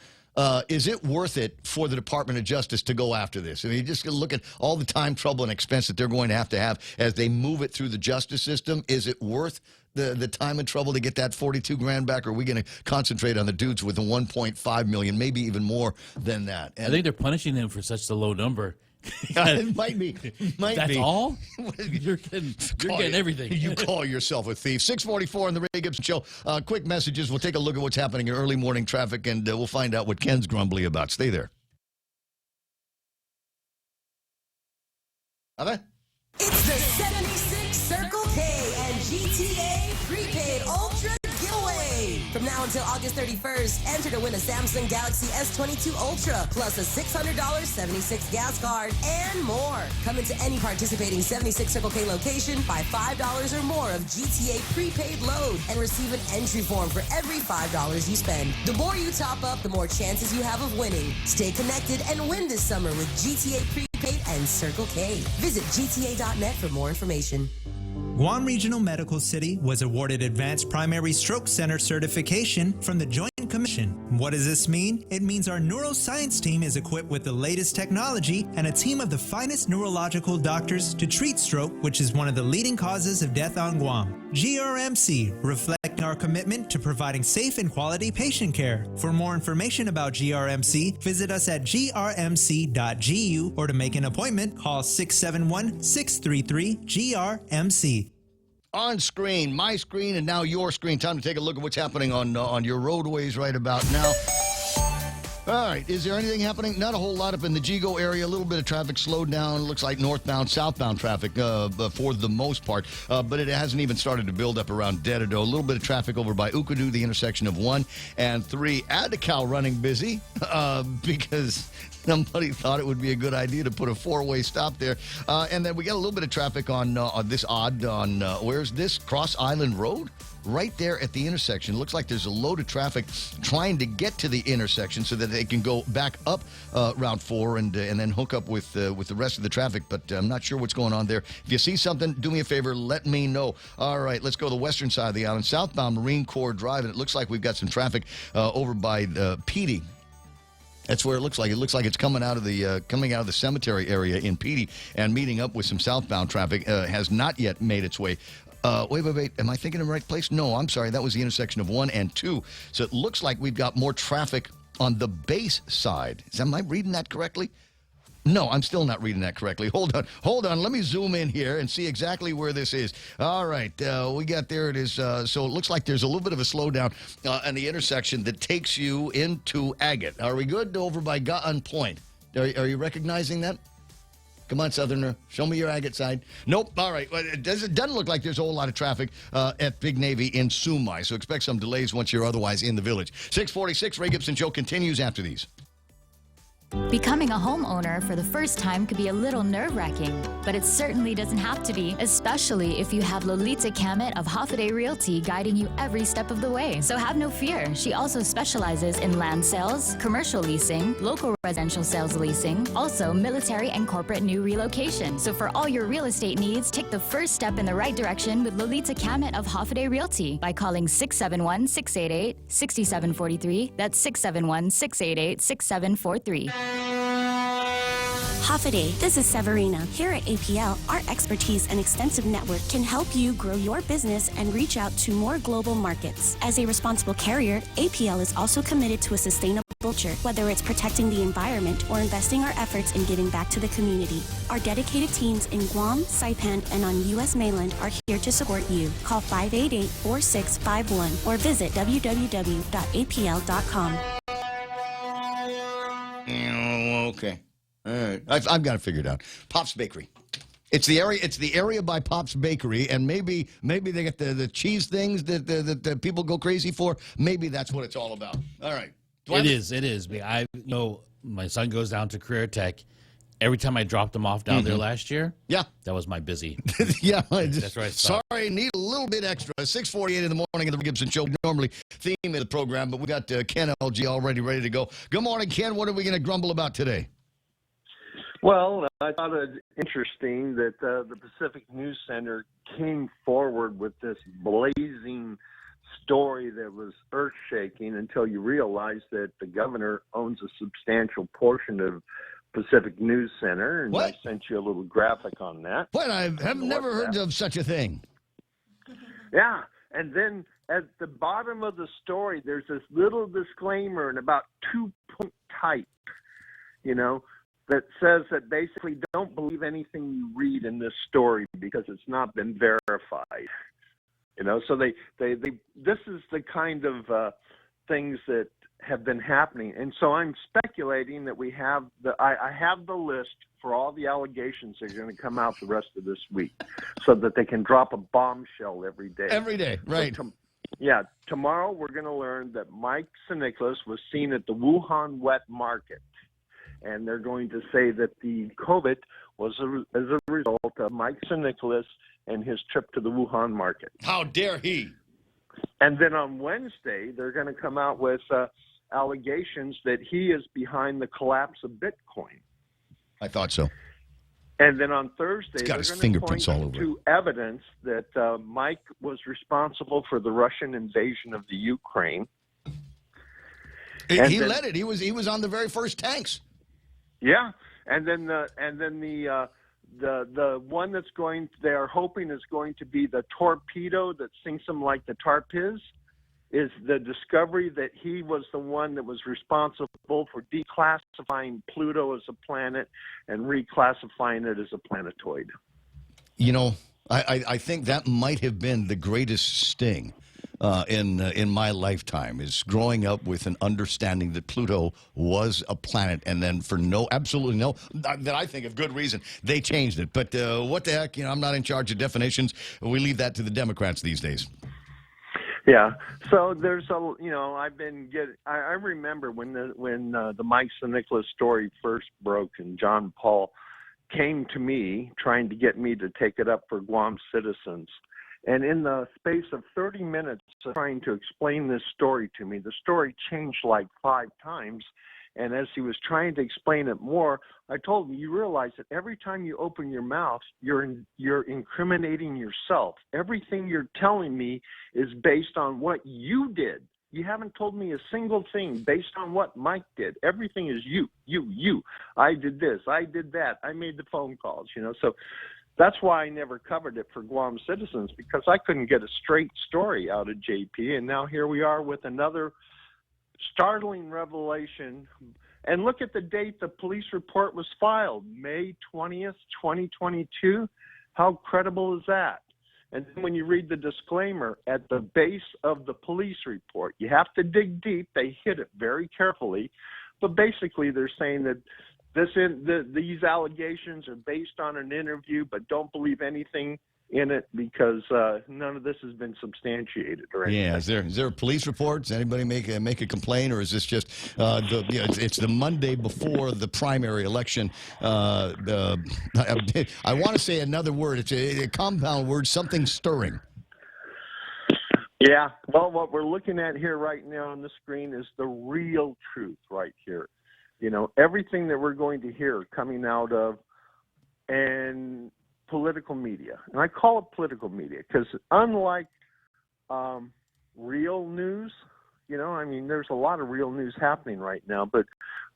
Is it worth it for the Department of Justice to go after this? I mean, you just look at all the time, trouble, and expense that they're going to have as they move it through the justice system. Is it worth the time and trouble to get that 42 grand back, or are we going to concentrate on the dudes with the 1.5 million, maybe even more than that? And I think they're punishing them for such a low number. It might be. That's all? You're getting everything. You call yourself a thief. 644 on the Ray Gibson Show. Quick messages. We'll take a look at what's happening in early morning traffic, and we'll find out what Ken's grumbly about. Stay there. It's the 76 Circle K and GTA Prepaid Ultra Giveaway. From now until August 31st, enter to win a Samsung Galaxy S22 Ultra plus a $600 76 gas card and more. Come into any participating 76 Circle K location, buy $5 or more of GTA Prepaid Load, and receive an entry form for every $5 you spend. The more you top up, the more chances you have of winning. Stay connected and win this summer with GTA Prepaid and Circle K. Visit GTA.net for more information. Guam Regional Medical City was awarded Advanced Primary Stroke Center certification from the Joint Commission. What does this mean? It means our neuroscience team is equipped with the latest technology and a team of the finest neurological doctors to treat stroke, which is one of the leading causes of death on Guam. GRMC, reflecting our commitment to providing safe and quality patient care. For more information about GRMC, visit us at grmc.gu, or to make an appointment, call 671-633-GRMC. On screen, my screen, and now your screen. Time to take a look at what's happening on your roadways right about now. All right, is there anything happening? Not a whole lot up in the Jigo area. A little bit of traffic slowed down. Looks like northbound, southbound traffic for the most part. But it hasn't even started to build up around Dededo. A little bit of traffic over by Ukadu, the intersection of 1 and 3. Adakal running busy because somebody thought it would be a good idea to put a 4-way stop there. And then we got a little bit of traffic on this where's this? Cross Island Road? right there at the intersection. Looks like there's a load of traffic trying to get to the intersection so that they can go back up Route 4 and then hook up with the rest of the traffic. But I'm not sure what's going on there. If you see something, do me a favor, let me know. All right, let's go to the western side of the island, southbound Marine Corps Drive, and it looks like we've got some traffic over by Petey. That's where it looks like. It looks like it's coming out of the cemetery area in Petey and meeting up with some southbound traffic. Has not yet made its way. Wait. Am I thinking of the right place? No, I'm sorry. That was the intersection of 1 and 2. So it looks like we've got more traffic on the base side. Am I reading that correctly? No, I'm still not reading that correctly. Hold on. Let me zoom in here and see exactly where this is. All right, we got there. It is. So it looks like there's a little bit of a slowdown on the intersection that takes you into Agate. Are we good over by Gun Point? Are you recognizing that? Come on, Southerner. Show me your Agate side. Nope. All right. Well, it doesn't look like there's a whole lot of traffic at Big Navy in Sumai, so expect some delays once you're otherwise in the village. 646, Ray Gibson Show continues after these. Becoming a homeowner for the first time could be a little nerve-wracking, but it certainly doesn't have to be, especially if you have Lolita Kamet of Hoffaday Realty guiding you every step of the way. So have no fear. She also specializes in land sales, commercial leasing, local residential sales leasing, also military and corporate new relocation. So for all your real estate needs, take the first step in the right direction with Lolita Kamet of Hoffaday Realty by calling 671-688-6743. That's 671-688-6743. Hoffaday, this is Severina. Here at APL, our expertise and extensive network can help you grow your business and reach out to more global markets. As a responsible carrier, APL is also committed to a sustainable culture, whether it's protecting the environment or investing our efforts in giving back to the community. Our dedicated teams in Guam, Saipan, and on U.S. mainland are here to support you. Call 588-4651 or visit www.apl.com. Okay. All right. I've got it figured out. Pop's Bakery. It's the area by Pop's Bakery, and maybe they get the cheese things that people go crazy for. Maybe that's what it's all about. All right. It is. I know my son goes down to Career Tech. Every time I dropped him off down there last year, that was my busy. That's right. Sorry, need a little bit extra. 6:48 in the morning of the Gibson Show. Normally theme of the program, but we got Ken LG already ready to go. Good morning, Ken. What are we going to grumble about today? Well, I thought it interesting that the Pacific News Center came forward with this blazing story that was earth-shaking until you realize that the governor owns a substantial portion of Pacific News Center, and I sent you a little graphic on that. What? I have never heard of such a thing. Yeah, and then at the bottom of the story, there's this little disclaimer in about 2-point type, that says that basically don't believe anything you read in this story because it's not been verified. So they this is the kind of things that have been happening. And so I'm speculating that we have I have the list for all the allegations that are going to come out the rest of this week so that they can drop a bombshell every day. Every day, right. So tomorrow we're going to learn that Mike Nicholas was seen at the Wuhan wet market. And they're going to say that the COVID was as a result of Mike Nicholas and his trip to the Wuhan market. How dare he? And then on Wednesday, they're going to come out with allegations that he is behind the collapse of Bitcoin. I thought so. And then on Thursday, they're going to point to evidence that Mike was responsible for the Russian invasion of the Ukraine. He led it. He was on the very first tanks. Yeah, and then the one that's they are hoping is going to be the torpedo that sinks them like the Tarpiz, is the discovery that he was the one that was responsible for declassifying Pluto as a planet and reclassifying it as a planetoid. I think that might have been the greatest sting in my lifetime, is growing up with an understanding that Pluto was a planet, and then for absolutely no, that I think of good reason, they changed it. But what the heck, I'm not in charge of definitions. We leave that to the Democrats these days. Yeah. So there's I've been I remember when the Mike Nicholas story first broke, and John Paul came to me trying to get me to take it up for Guam citizens. And in the space of 30 minutes of trying to explain this story to me, the story changed like 5 times. And as he was trying to explain it more, I told him, you realize that every time you open your mouth, you're incriminating yourself. Everything you're telling me is based on what you did. You haven't told me a single thing based on what Mike did. Everything is you. I did this. I did that. I made the phone calls, So that's why I never covered it for Guam citizens, because I couldn't get a straight story out of JP. And now here we are with another startling revelation. And look at the date the police report was filed, May 20th, 2022. How credible is that? And then when you read the disclaimer at the base of the police report, you have to dig deep. They hit it very carefully. But basically they're saying that these allegations are based on an interview, but don't believe anything in it because none of this has been substantiated or anything. Yeah, is there police reports? Anybody make a complaint, or is this just it's the Monday before the primary election? I want to say another word. It's a compound word, something stirring. Yeah. Well, what we're looking at here right now on the screen is the real truth right here. Everything that we're going to hear coming out of and political media. And I call it political media because unlike real news, there's a lot of real news happening right now, but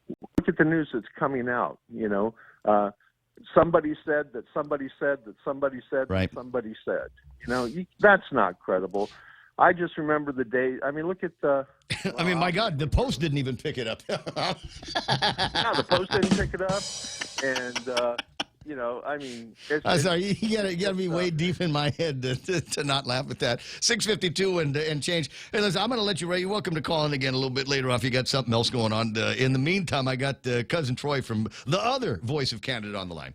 look at the news that's coming out. Somebody said that somebody said that somebody said right. that somebody said. That's not credible. I just remember the day. Look at the. My God, the Post didn't even pick it up. No, the Post didn't pick it up, and I'm sorry, you gotta be way deep in my head to not laugh at that. 6:52 and change. Hey, listen, I'm gonna let you, Ray. You're welcome to call in again a little bit later on if you got something else going on. In the meantime, I got cousin Troy from the other Voice of Canada on the line.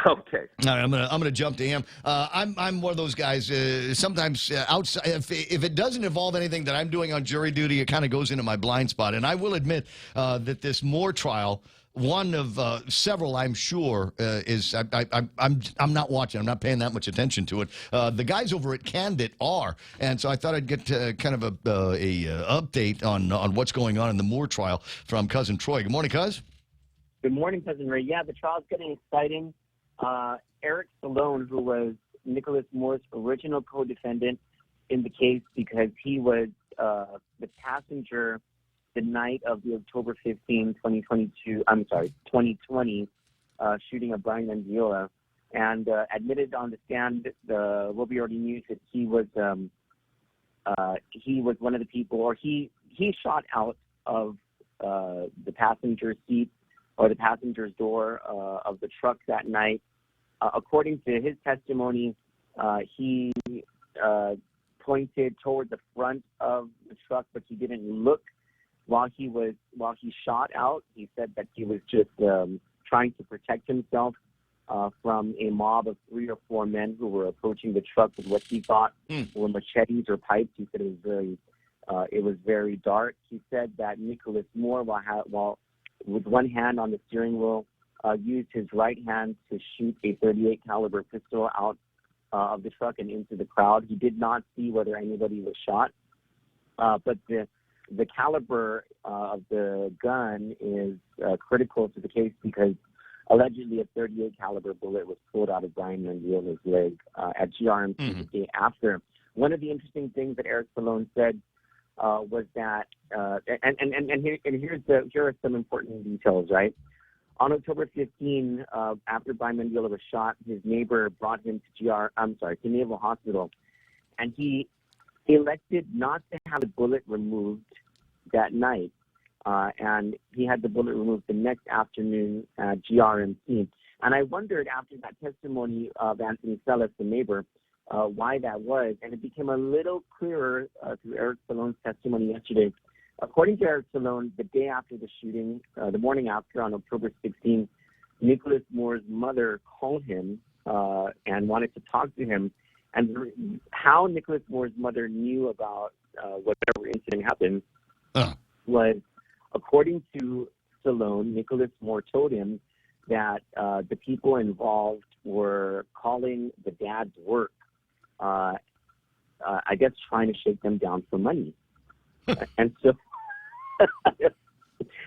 Okay. All right, I'm gonna jump to him. I'm one of those guys. Sometimes outside, if it doesn't involve anything that I'm doing on jury duty, it kind of goes into my blind spot. And I will admit that this Moore trial, one of several, I'm sure, is I'm not watching. I'm not paying that much attention to it. The guys over at Candid are, and so I thought I'd get kind of a update on what's going on in the Moore trial from cousin Troy. Good morning, cuz. Good morning, cousin Ray. Yeah, the trial's getting exciting. Eric Stallone, who was Nicholas Moore's original co-defendant in the case because he was the passenger the night of the October 15, 2020 shooting of Brian Mendiola, and admitted on the stand what we already knew, that he was one of the people, or he shot out of the passenger seat or the passenger's door of the truck that night. According to his testimony, he pointed toward the front of the truck, but he didn't look while he shot out. He said that he was just trying to protect himself from a mob of 3 or 4 men who were approaching the truck with what he thought were machetes or pipes. He said it was very dark. He said that Nicholas Moore, while with one hand on the steering wheel, used his right hand to shoot a .38 caliber pistol out of the truck and into the crowd. He did not see whether anybody was shot, but the caliber of the gun is critical to the case because allegedly a .38 caliber bullet was pulled out of Brian Mendiola's leg at GRMC the day after. One of the interesting things that Eric Stallone said was that, here are some important details, right? On October 15, after Brian Mendiola was shot, his neighbor brought him to Naval Hospital, and he elected not to have the bullet removed that night, and he had the bullet removed the next afternoon at GRMC. And I wondered after that testimony of Anthony Sellis, the neighbor, why that was, and it became a little clearer through Eric Stallone's testimony yesterday. According to Eric Stallone, the day after the shooting, the morning after, on October 16, Nicholas Moore's mother called him and wanted to talk to him. And how Nicholas Moore's mother knew about whatever incident happened was, according to Stallone, Nicholas Moore told him that the people involved were calling the dad's work I guess, trying to shake them down for money. And so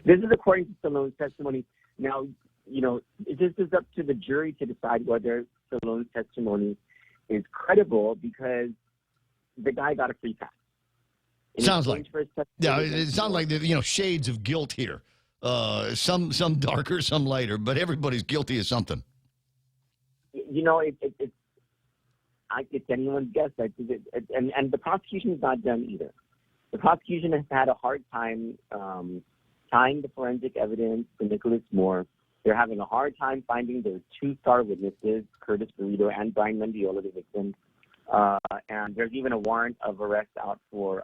this is according to Stallone's testimony. Now, this is up to the jury to decide whether Stallone's testimony is credible, because the guy got a free pass. Sounds like, it sounds like shades of guilt here. Some darker, some lighter, but everybody's guilty of something. It's anyone's guess. And the prosecution is not done either. The prosecution has had a hard time tying the forensic evidence to Nicholas Moore. They're having a hard time finding their two star witnesses, Curtis Garrido and Brian Mendiola, the victim. And there's even a warrant of arrest out for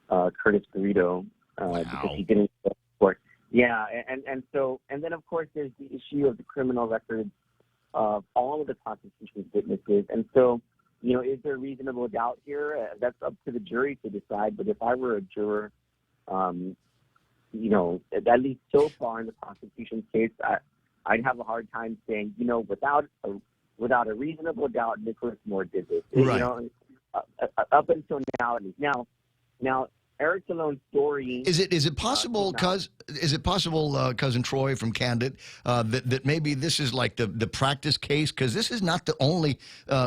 Curtis Garrido because he didn't go to court. Yeah, and then of course there's the issue of the criminal records of all of the prosecution's witnesses. And so, is there reasonable doubt here? That's up to the jury to decide. But if I were a juror, at least so far in the prosecution's case, I'd have a hard time saying, without a reasonable doubt, Nicholas Moore did this. Right. Up until now, at least. Now, Eric Stallone's story. Is it possible, Cousin Troy from Candid, that maybe this is like the practice case? Because this is not the only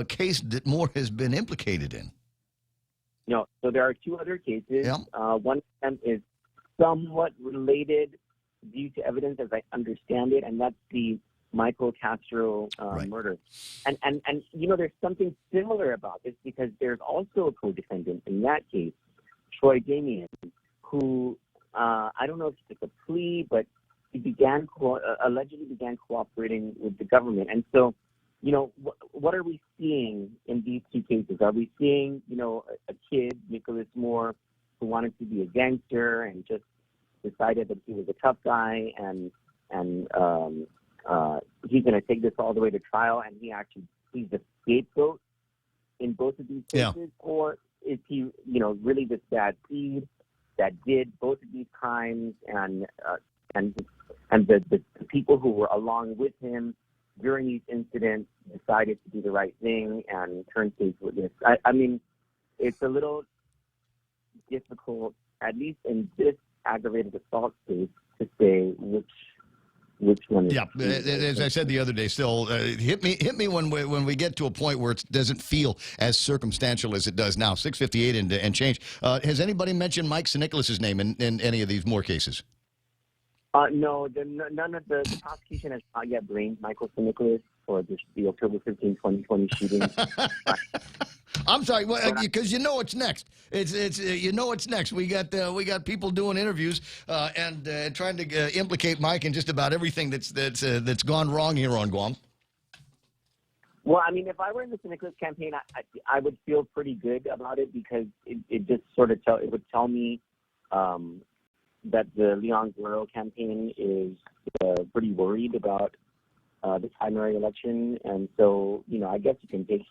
case that Moore has been implicated in. No, so there are two other cases. Yeah. One of them is somewhat related due to evidence, as I understand it, and that's the Michael Castro murder. And there's something similar about this, because there's also a co-defendant in that case, Troy Damien, who I don't know if he took a plea, but he allegedly began cooperating with the government. And so, what are we seeing in these two cases? Are we seeing, a kid, Nicholas Moore, who wanted to be a gangster and just decided that he was a tough guy and he's going to take this all the way to trial, and he's the scapegoat in both of these cases? Yeah. Or is he, really this bad seed that did both of these crimes, and the people who were along with him during these incidents decided to do the right thing and turn state's witness? I mean, it's a little difficult, at least in this aggravated assault case, to say which one is. Yeah, as I said the other day, still hit me when we get to a point where it doesn't feel as circumstantial as it does now. 6:58 and change. Has anybody mentioned Mike Nicholas's name in any of these Moore cases? No, none of the prosecution has not yet blamed Michael Nicholas for the October 15, 2020 shooting. I'm sorry, because it's next. It's it's next. We got people doing interviews and trying to implicate Mike in just about everything that's gone wrong here on Guam. Well, I mean, if I were in the Nicholas campaign, I would feel pretty good about it, because it just sort of would tell me that the Leon Guerrero campaign is pretty worried about the primary election, and so I guess you can take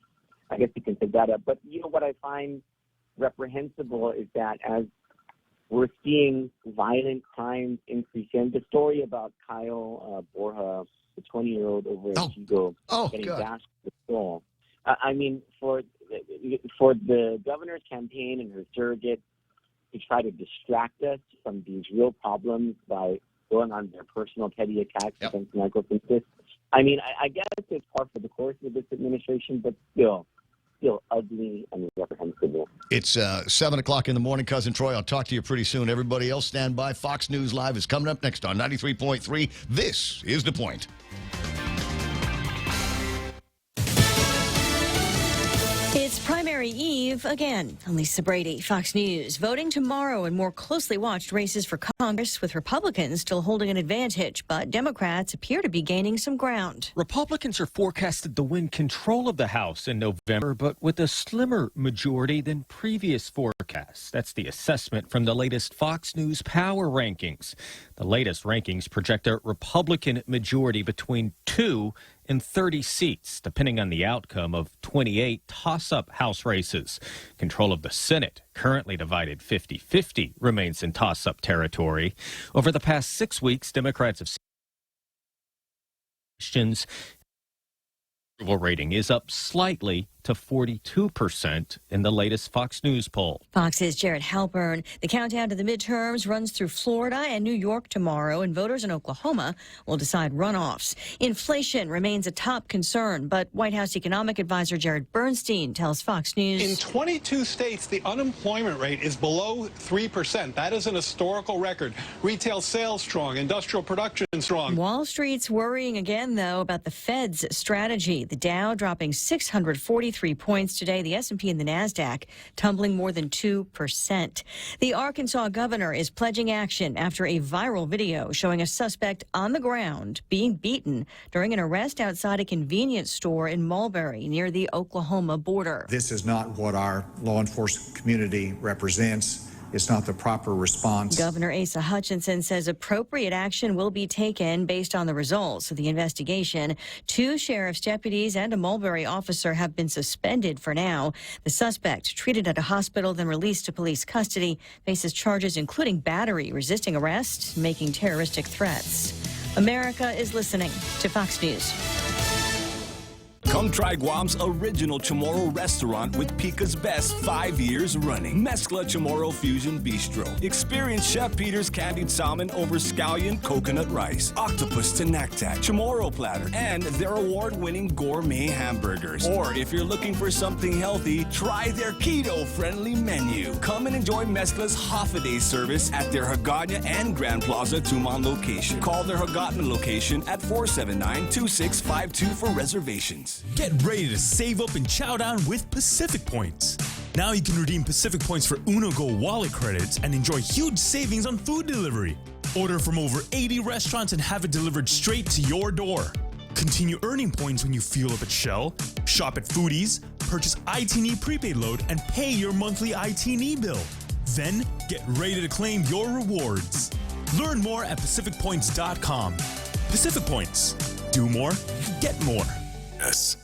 that up. But what I find reprehensible is that as we're seeing violent crimes increase, and the story about Kyle Borja, the 20-year-old over in Chico, getting dashed with the skull. I mean, for the governor's campaign and her surrogate to try to distract us from these real problems by going on their personal petty attacks against Michael Nicholas. I mean, I guess it's par for the course of this administration, but still ugly and reprehensible. It's 7 o'clock in the morning, Cousin Troy. I'll talk to you pretty soon. Everybody else, stand by. Fox News Live is coming up next on 93.3. This is The Point. It's primary eve again. I'm Lisa Brady, Fox News. Voting tomorrow in more closely watched races for Congress, with Republicans still holding an advantage, but Democrats appear to be gaining some ground. Republicans are forecasted to win control of the House in November, but with a slimmer majority than previous forecasts. That's the assessment from the latest Fox News Power Rankings. The latest rankings project a Republican majority between 2 and 30 seats, depending on the outcome of 28 toss-up House races. Control of the Senate, currently divided 50-50, remains in toss-up territory. Over the past 6 weeks, Democrats have seen questions. Approval rating is up slightly to to 42% in the latest Fox News poll. Fox's Jared Halpern. The countdown to the midterms runs through Florida and New York tomorrow, and voters in Oklahoma will decide runoffs. Inflation remains a top concern, but White House economic advisor Jared Bernstein tells Fox News. In 22 states, the unemployment rate is below 3%. That is an historical record. Retail sales strong, industrial production strong. Wall Street's worrying again, though, about the Fed's strategy. The Dow dropping 643 points today. The S&P and the NASDAQ tumbling more than 2%. The Arkansas governor is pledging action after a viral video showing a suspect on the ground being beaten during an arrest outside a convenience store in Mulberry near the Oklahoma border. This is not what our law enforcement community represents. It's not the proper response. Governor Asa Hutchinson says appropriate action will be taken based on the results of the investigation. 2 sheriff's deputies and a Mulberry officer have been suspended for now. The suspect, treated at a hospital, then released to police custody, faces charges including battery, resisting arrest, making terroristic threats. America is listening to Fox News. Come try Guam's original Chamorro restaurant with Pica's best 5 years running. Mezcla Chamorro Fusion Bistro. Experience Chef Peter's candied salmon over scallion coconut rice, octopus to naktak, Chamorro platter, and their award-winning gourmet hamburgers. Or if you're looking for something healthy, try their keto-friendly menu. Come and enjoy Mezcla's half-a-day service at their Hagåtña and Grand Plaza Tuman location. Call their Hagåtña location at 479-2652 for reservations. Get ready to save up and chow down with Pacific Points. Now you can redeem Pacific Points for Uno Go wallet credits and enjoy huge savings on food delivery. Order from over 80 restaurants and have it delivered straight to your door. Continue earning points when you fuel up at Shell, shop at Foodies, purchase ITNE prepaid load, and pay your monthly ITNE bill. Then get ready to claim your rewards. Learn more at PacificPoints.com. Pacific Points. Do more, get more. Yes.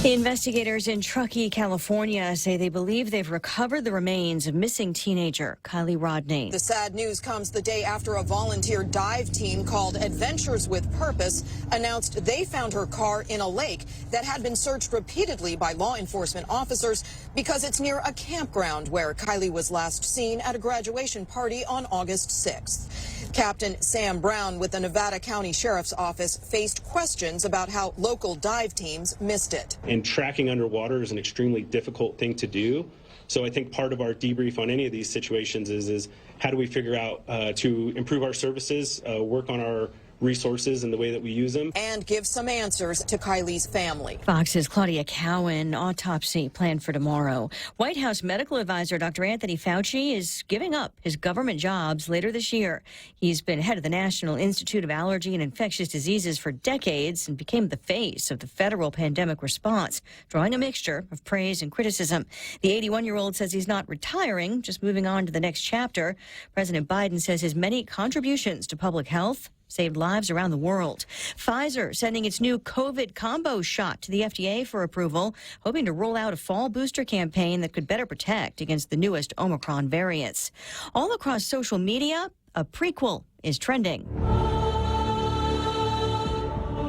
Investigators in Truckee, California say they believe they've recovered the remains of missing teenager Kylie Rodney. The sad news comes the day after a volunteer dive team called Adventures with Purpose announced they found her car in a lake that had been searched repeatedly by law enforcement officers because it's near a campground where Kylie was last seen at a graduation party on August 6th. Captain Sam Brown with the Nevada County Sheriff's Office faced questions about how local dive teams missed it. And tracking underwater is an extremely difficult thing to do. So I think part of our debrief on any of these situations is how do we figure out to improve our services, work on our resources and the way that we use them. And give some answers to Kylie's family. Fox's Claudia Cowan, autopsy planned for tomorrow. White House medical advisor Dr. Anthony Fauci is giving up his government jobs later this year. He's been head of the National Institute of Allergy and Infectious Diseases for decades and became the face of the federal pandemic response, drawing a mixture of praise and criticism. The 81-year-old says he's not retiring, just moving on to the next chapter. President Biden says his many contributions to public health saved lives around the world. Pfizer sending its new COVID combo shot to the FDA for approval, hoping to roll out a fall booster campaign that could better protect against the newest Omicron variants. All across social media, a prequel is trending.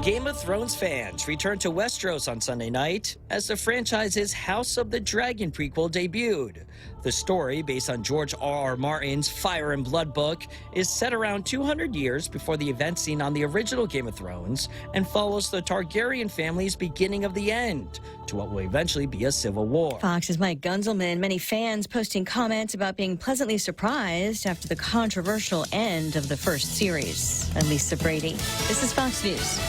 Game of Thrones fans returned to Westeros on Sunday night as the franchise's House of the Dragon prequel debuted. The story, based on George R.R. Martin's Fire and Blood book, is set around 200 years before the events seen on the original Game of Thrones and follows the Targaryen family's beginning of the end to what will eventually be a civil war. Fox's Mike Gunzelman, many fans posting comments about being pleasantly surprised after the controversial end of the first series. I'm Lisa Brady. This is Fox News.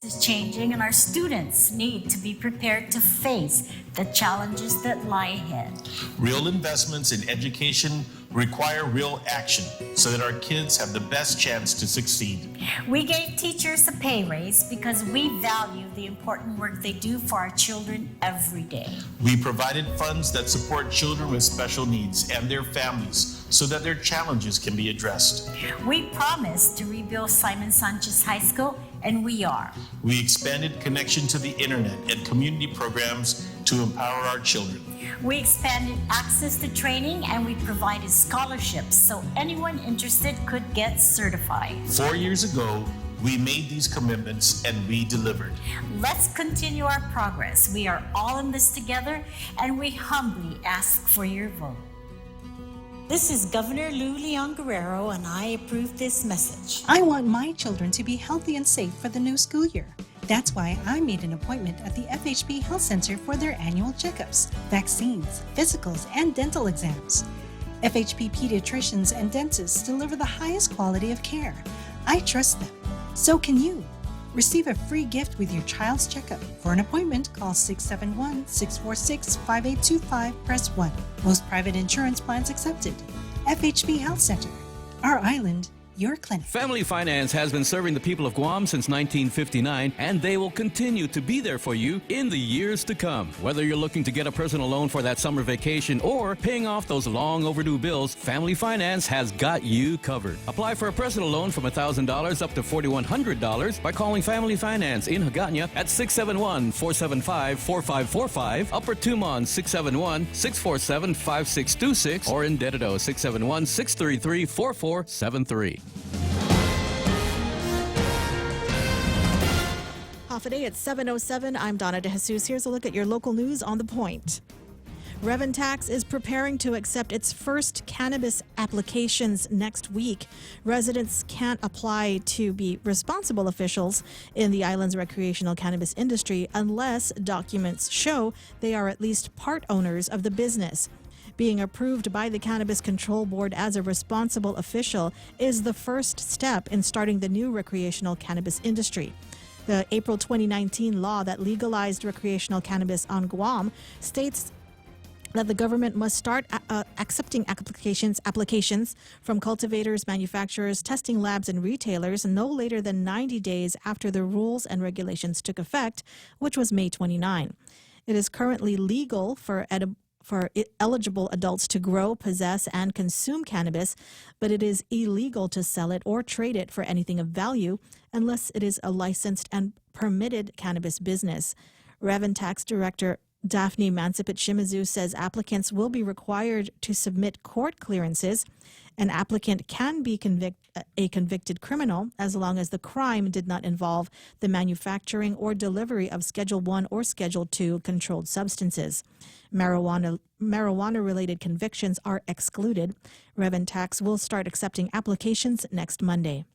Is changing, and our students need to be prepared to face the challenges that lie ahead. Real investments in education require real action so that our kids have the best chance to succeed. We gave teachers a pay raise because we value the important work they do for our children every day. We provided funds that support children with special needs and their families so that their challenges can be addressed. We promised to rebuild Simon Sanchez High School, and we are. We expanded connection to the internet and community programs to empower our children. We expanded access to training, and we provided scholarships so anyone interested could get certified. 4 years ago, We made these commitments and we delivered. Let's continue our progress. We are all in this together, and we humbly ask for your vote. This is Governor Lou Leon Guerrero, and I approve this message. I want my children to be healthy and safe for the new school year. That's why I made an appointment at the FHB Health Center for their annual checkups, vaccines, physicals, and dental exams. FHB pediatricians and dentists deliver the highest quality of care. I trust them. So can you. Receive a free gift with your child's checkup. For an appointment, call 671-646-5825, press 1. Most private insurance plans accepted. FHB Health Center. Our island, your clinic. Family Finance has been serving the people of Guam since 1959, and they will continue to be there for you in the years to come. Whether you're looking to get a personal loan for that summer vacation or paying off those long overdue bills, Family Finance has got you covered. Apply for a personal loan from $1,000 up to $4,100 by calling Family Finance in Hagåtña at 671-475-4545, Upper Tumon 671-647-5626, or in Dededo 671-633-4473. Off a day at 7:07. I'm Donna De Jesus. Here's a look at your local news on the point. Reventax is preparing to accept its first cannabis applications next week. Residents can't apply to be responsible officials in the island's recreational cannabis industry unless documents show they are at least part owners of the business. Being approved by the Cannabis Control Board as a responsible official is the first step in starting the new recreational cannabis industry. The April 2019 law that legalized recreational cannabis on Guam states that the government must start accepting applications from cultivators, manufacturers, testing labs, and retailers no later than 90 days after the rules and regulations took effect, which was May 29. It is currently legal for eligible adults to grow, possess, and consume cannabis, but it is illegal to sell it or trade it for anything of value unless it is a licensed and permitted cannabis business. Reventax Director Daphne Mancipit Shimizu says applicants will be required to submit court clearances. An applicant can be a convicted criminal as long as the crime did not involve the manufacturing or delivery of Schedule 1 or Schedule 2 controlled substances. Marijuana-related convictions are excluded. Reventax will start accepting applications next Monday.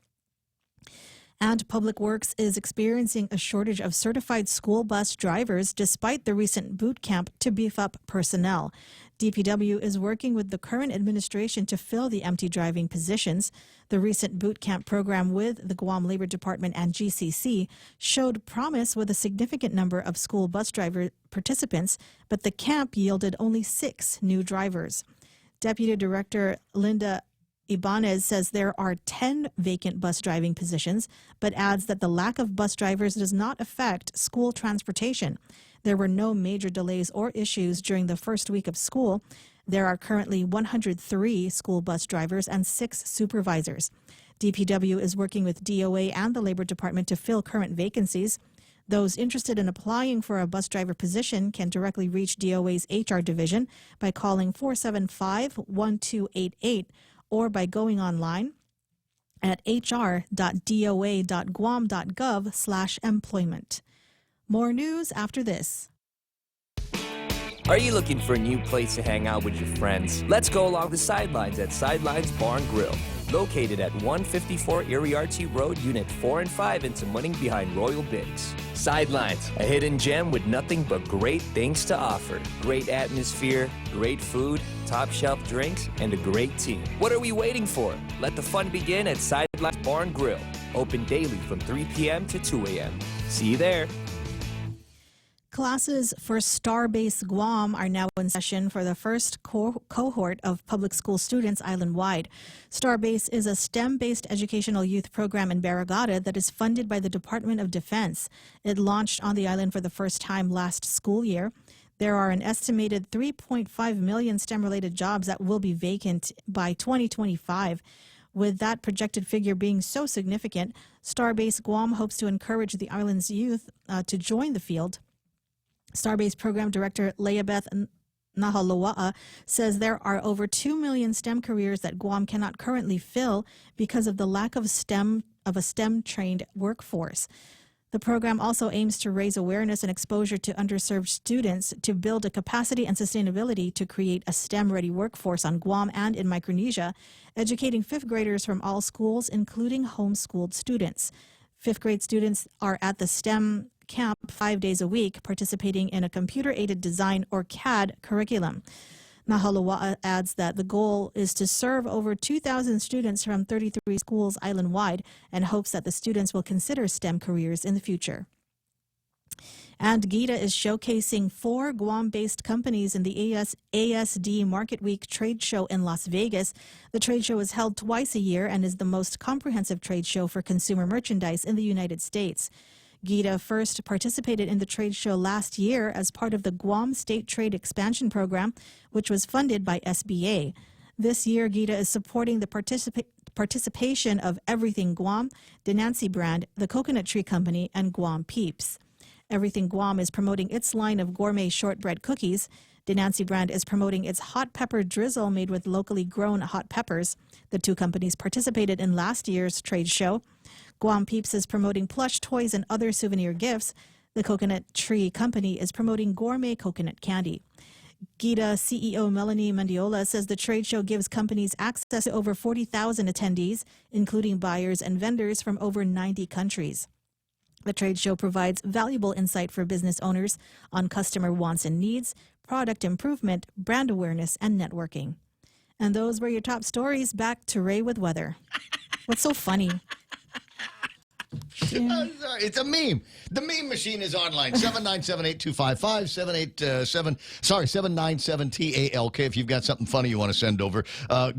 And Public Works is experiencing a shortage of certified school bus drivers despite the recent boot camp to beef up personnel. DPW is working with the current administration to fill the empty driving positions. The recent boot camp program with the Guam Labor Department and GCC showed promise with a significant number of school bus driver participants, but the camp yielded only 6 new drivers. Deputy Director Linda Ibanez says there are 10 vacant bus driving positions, but adds that the lack of bus drivers does not affect school transportation. There were no major delays or issues during the first week of school. There are currently 103 school bus drivers and 6 supervisors. DPW is working with DOA and the Labor Department to fill current vacancies. Those interested in applying for a bus driver position can directly reach DOA's HR division by calling 475-1288 or by going online at hr.doa.guam.gov/employment. More news after this. Are you looking for a new place to hang out with your friends? Let's go along the sidelines at Sidelines Bar and Grill. Located at 154 Iriarte Road, Unit 4 and 5 in Tamuning behind Royal Bigs. Sidelines, a hidden gem with nothing but great things to offer. Great atmosphere, great food, top shelf drinks, and a great team. What are we waiting for? Let the fun begin at Sidelines Bar and Grill. Open daily from 3 p.m. to 2 a.m. See you there. Classes for Starbase Guam are now in session for the first cohort of public school students island-wide. Starbase is a STEM-based educational youth program in Barrigada that is funded by the Department of Defense. It launched on the island for the first time last school year. There are an estimated 3.5 million STEM-related jobs that will be vacant by 2025. With that projected figure being so significant, Starbase Guam hopes to encourage the island's youth to join the field. Starbase Program Director Leabeth Nahaloa'a says there are over 2 million STEM careers that Guam cannot currently fill because of the lack of STEM of a STEM-trained workforce. The program also aims to raise awareness and exposure to underserved students to build a capacity and sustainability to create a STEM-ready workforce on Guam and in Micronesia, educating fifth graders from all schools, including homeschooled students. Fifth grade students are at the STEM camp 5 days a week, participating in a computer-aided design or CAD curriculum. Nahalawa'a adds that the goal is to serve over 2,000 students from 33 schools island-wide and hopes that the students will consider STEM careers in the future. And GITA is showcasing 4 Guam-based companies in the ASD Market Week trade show in Las Vegas. The trade show is held twice a year and is the most comprehensive trade show for consumer merchandise in the United States. GITA first participated in the trade show last year as part of the Guam State Trade Expansion Program, which was funded by SBA. This year, GITA is supporting the participation of Everything Guam, Denancy Brand, the Coconut Tree Company, and Guam Peeps. Everything Guam is promoting its line of gourmet shortbread cookies. Denancy Brand is promoting its hot pepper drizzle made with locally grown hot peppers. The two companies participated in last year's trade show. Guam Peeps is promoting plush toys and other souvenir gifts. The Coconut Tree Company is promoting gourmet coconut candy. GITA CEO Melanie Mendiola says the trade show gives companies access to over 40,000 attendees, including buyers and vendors from over 90 countries. The trade show provides valuable insight for business owners on customer wants and needs, product improvement, brand awareness, and networking. And those were your top stories. Back to Ray with weather. What's so funny? Yeah. It's a meme. The meme machine is online. 797-8255, 797-TALK if you've got something funny you want to send over.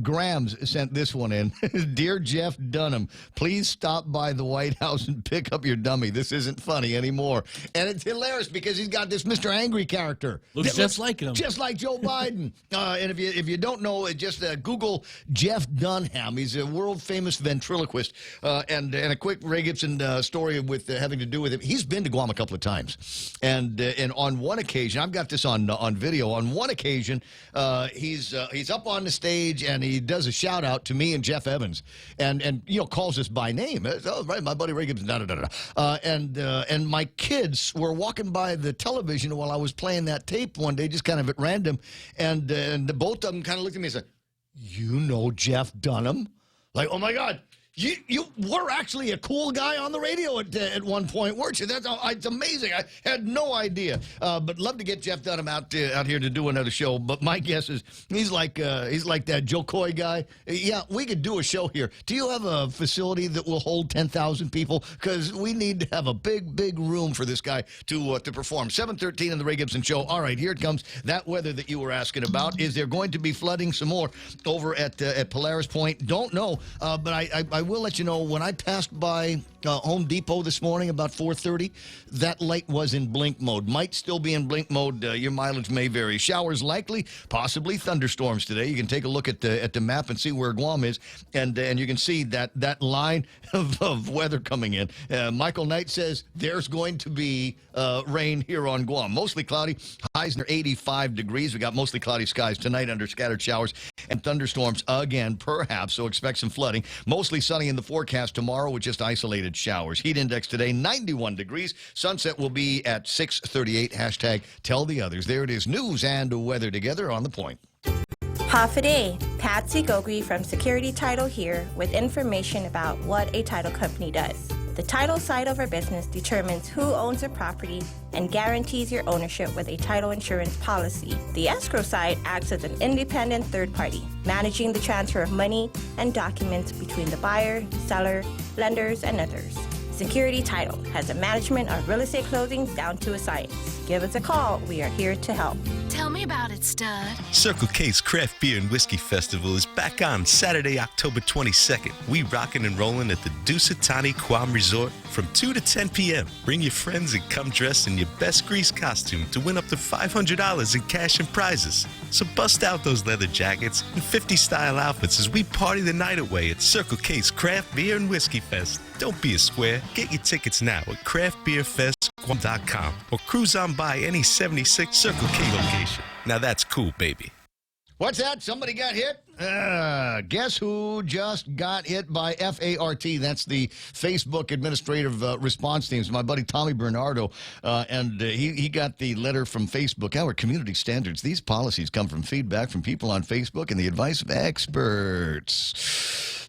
Grams sent this one in. Dear Jeff Dunham, please stop by the White House and pick up your dummy. This isn't funny anymore. And it's hilarious because he's got this Mr. Angry character. Looks just like him. Just like Joe Biden. And if you don't know, just Google Jeff Dunham. He's a world-famous ventriloquist. And a quick Ray Gibson story with having to do with him. He's been to Guam a couple of times, and on one occasion, I've got this on video. On one occasion, he's up on the stage and he does a shout out to me and Jeff Evans, and calls us by name. Oh, right, my buddy Ray Gibson. And my kids were walking by the television while I was playing that tape one day, just kind of at random, and the both of them kind of looked at me and said, "You know Jeff Dunham?" Like, oh my God. You were actually a cool guy on the radio at one point, weren't you? It's amazing. I had no idea. But love to get Jeff Dunham out here to do another show. But my guess is he's like that Joe Coy guy. Yeah, we could do a show here. Do you have a facility that will hold 10,000 people? Because we need to have a big room for this guy to perform. 7:13 on the Ray Gibson Show. All right, here it comes. That weather that you were asking about. Is there going to be flooding some more over at Polaris Point? Don't know. But I will let you know, when I passed by Home Depot this morning about 4:30, that light was in blink mode. Might still be in blink mode. Your mileage may vary. Showers likely, possibly thunderstorms today. You can take a look at the map and see where Guam is, and you can see that line of weather coming in. Michael Knight says there's going to be rain here on Guam. Mostly cloudy, highs near 85 degrees. We got mostly cloudy skies tonight under scattered showers and thunderstorms again, perhaps, so expect some flooding. Mostly sunny in the forecast tomorrow with just isolated showers. Heat index today, 91 degrees. Sunset will be at 6:38. Hashtag tell the others. There it is. News and weather together on the point. Half a day. Patsy Gogri from Security Title here with information about what a title company does. The title side of our business determines who owns a property and guarantees your ownership with a title insurance policy. The escrow side acts as an independent third party, managing the transfer of money and documents between the buyer, seller, lenders, and others. Security Title has a management of real estate closings down to a science. Give us a call. We are here to help. Tell me about it, stud. Circle K's Craft Beer and Whiskey Festival is back on Saturday, October 22nd. We rockin' and rollin' at the Dusatani Guam Resort from 2 to 10 p.m. Bring your friends and come dressed in your best grease costume to win up to $500 in cash and prizes. So bust out those leather jackets and 50-style outfits as we party the night away at Circle K's Craft Beer and Whiskey Fest. Don't be a square. Get your tickets now at craftbeerfestguam.com or cruise on by any 76 Circle K location. Now that's cool, baby. What's that? Somebody got hit? Guess who just got hit by FART? That's the Facebook Administrative Response Teams. My buddy Tommy Bernardo, and he got the letter from Facebook. Our community standards. These policies come from feedback from people on Facebook and the advice of experts.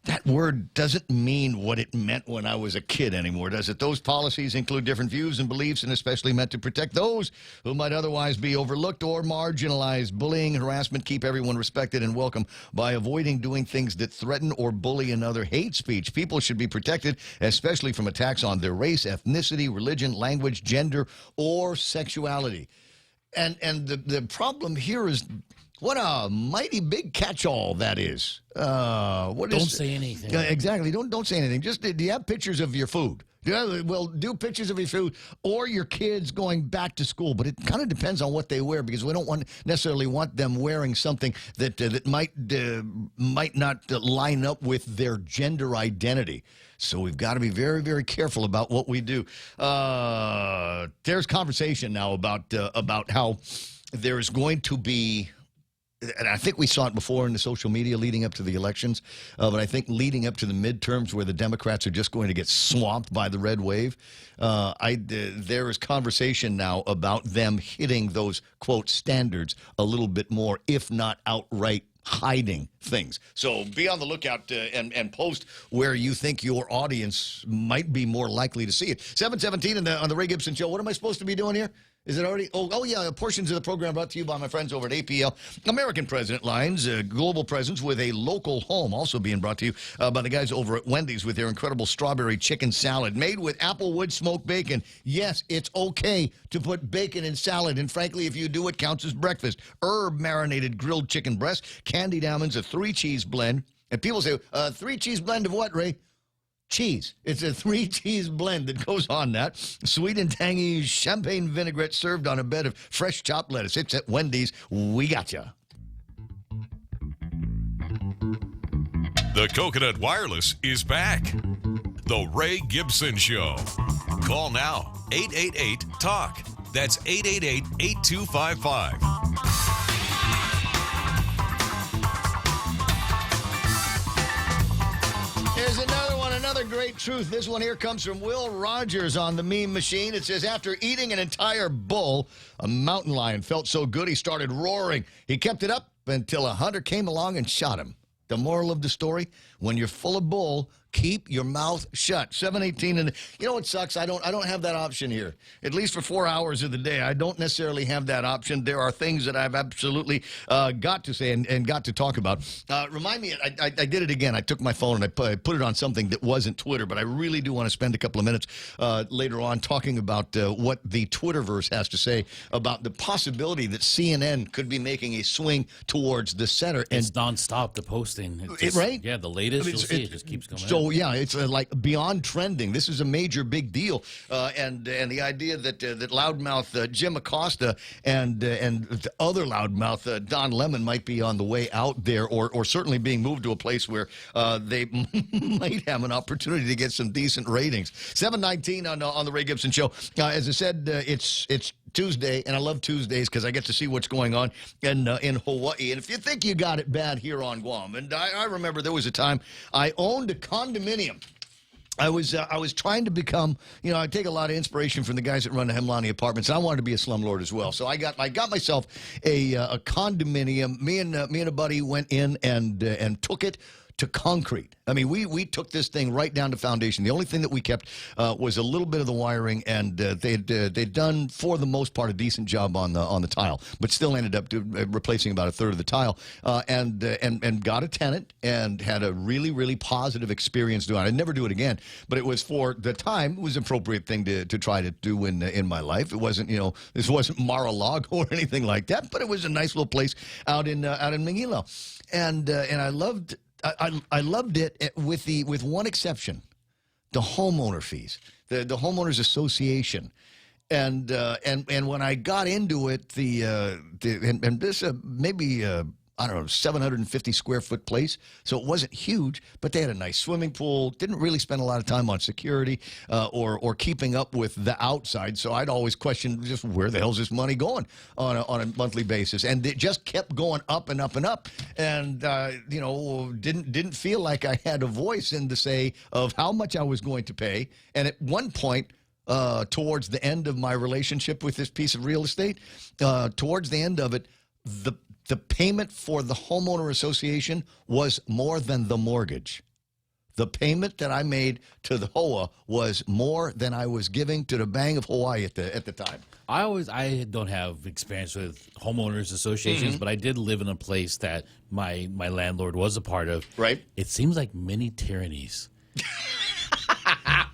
That word doesn't mean what it meant when I was a kid anymore, does it? Those policies include different views and beliefs and especially meant to protect those who might otherwise be overlooked or marginalized. Bullying, harassment, keep everyone respected and welcome by avoiding doing things that threaten or bully another. Hate speech. People should be protected, especially from attacks on their race, ethnicity, religion, language, gender, or sexuality. And the problem here is... what a mighty big catch-all that is. Don't say anything. Exactly. Don't say anything. Just, do you have pictures of your food? Well, do pictures of your food or your kids going back to school. But it kind of depends on what they wear, because we don't necessarily want them wearing something that might not line up with their gender identity. So we've got to be very, very careful about what we do. There's conversation now about how there's going to be... and I think we saw it before in the social media leading up to the elections, but I think leading up to the midterms where the Democrats are just going to get swamped by the red wave, there is conversation now about them hitting those, quote, standards a little bit more, if not outright hiding things. So be on the lookout and post where you think your audience might be more likely to see it. 7:17 on the Ray Gibson Show. What am I supposed to be doing here? Is it already? Oh, yeah. Portions of the program brought to you by my friends over at APL. American President Lines, global presence with a local home. Also being brought to you by the guys over at Wendy's with their incredible strawberry chicken salad made with applewood smoked bacon. Yes, it's okay to put bacon in salad. And frankly, if you do, it counts as breakfast. Herb marinated grilled chicken breast, candied almonds, a 3-cheese blend. And people say, 3-cheese blend of what, Ray? Cheese. It's a 3-cheese blend that goes on that. Sweet and tangy champagne vinaigrette served on a bed of fresh chopped lettuce. It's at Wendy's. We gotcha. The Coconut Wireless is back. The Ray Gibson Show. Call now. 888-TALK. That's 888-8255. Here's another one, another great truth. This one here comes from Will Rogers on the meme machine. It says, after eating an entire bull, a mountain lion felt so good he started roaring. He kept it up until a hunter came along and shot him. The moral of the story, when you're full of bull, keep your mouth shut. 7:18, and you know what sucks? I don't have that option here. At least for 4 hours of the day, I don't necessarily have that option. There are things that I've absolutely got to say and got to talk about. Remind me, I did it again. I took my phone and I put it on something that wasn't Twitter, but I really do want to spend a couple of minutes later on talking about what the Twitterverse has to say about the possibility that CNN could be making a swing towards the center. And it's nonstop, the posting. Just, right? Yeah, the latest, you'll see it just keeps going. So, yeah, it's like beyond trending. This is a major big deal. And the idea that loudmouth Jim Acosta and the other loudmouth Don Lemon might be on the way out there or certainly being moved to a place where they might have an opportunity to get some decent ratings. 7:19 on the Ray Gibson Show. As I said, it's Tuesday, and I love Tuesdays because I get to see what's going on in Hawaii. And if you think you got it bad here on Guam, and I remember there was a time I owned a condominium. I was trying to become, I take a lot of inspiration from the guys that run the Hemlani Apartments, and I wanted to be a slumlord as well. So I got myself a condominium. Me and a buddy went in and took it to concrete. I mean, we took this thing right down to foundation. The only thing that we kept was a little bit of the wiring, and they'd done for the most part a decent job on the tile, but still ended up replacing about a third of the tile, and got a tenant and had a really, really positive experience doing it. I'd never do it again, but it was for the time. It was an appropriate thing to try to do in my life. It wasn't this wasn't Mar-a-Lago or anything like that, but it was a nice little place out in Manila, and I loved. I loved it with one exception, the homeowner fees, the homeowners association, and when I got into it, and this maybe I don't know, 750 square foot place. So it wasn't huge, but they had a nice swimming pool. Didn't really spend a lot of time on security or keeping up with the outside. So I'd always question just where the hell's this money going on a monthly basis. And it just kept going up and up and up. And, didn't feel like I had a voice in the say of how much I was going to pay. And at one point, towards the end of my relationship with this piece of real estate, towards the end of it, the payment for the homeowner association was more than the mortgage. The payment that I made to the HOA was more than I was giving to the Bank of Hawaii at the time. I don't have experience with homeowners associations, but I did live in a place that my landlord was a part of. Right. It seems like mini tyrannies.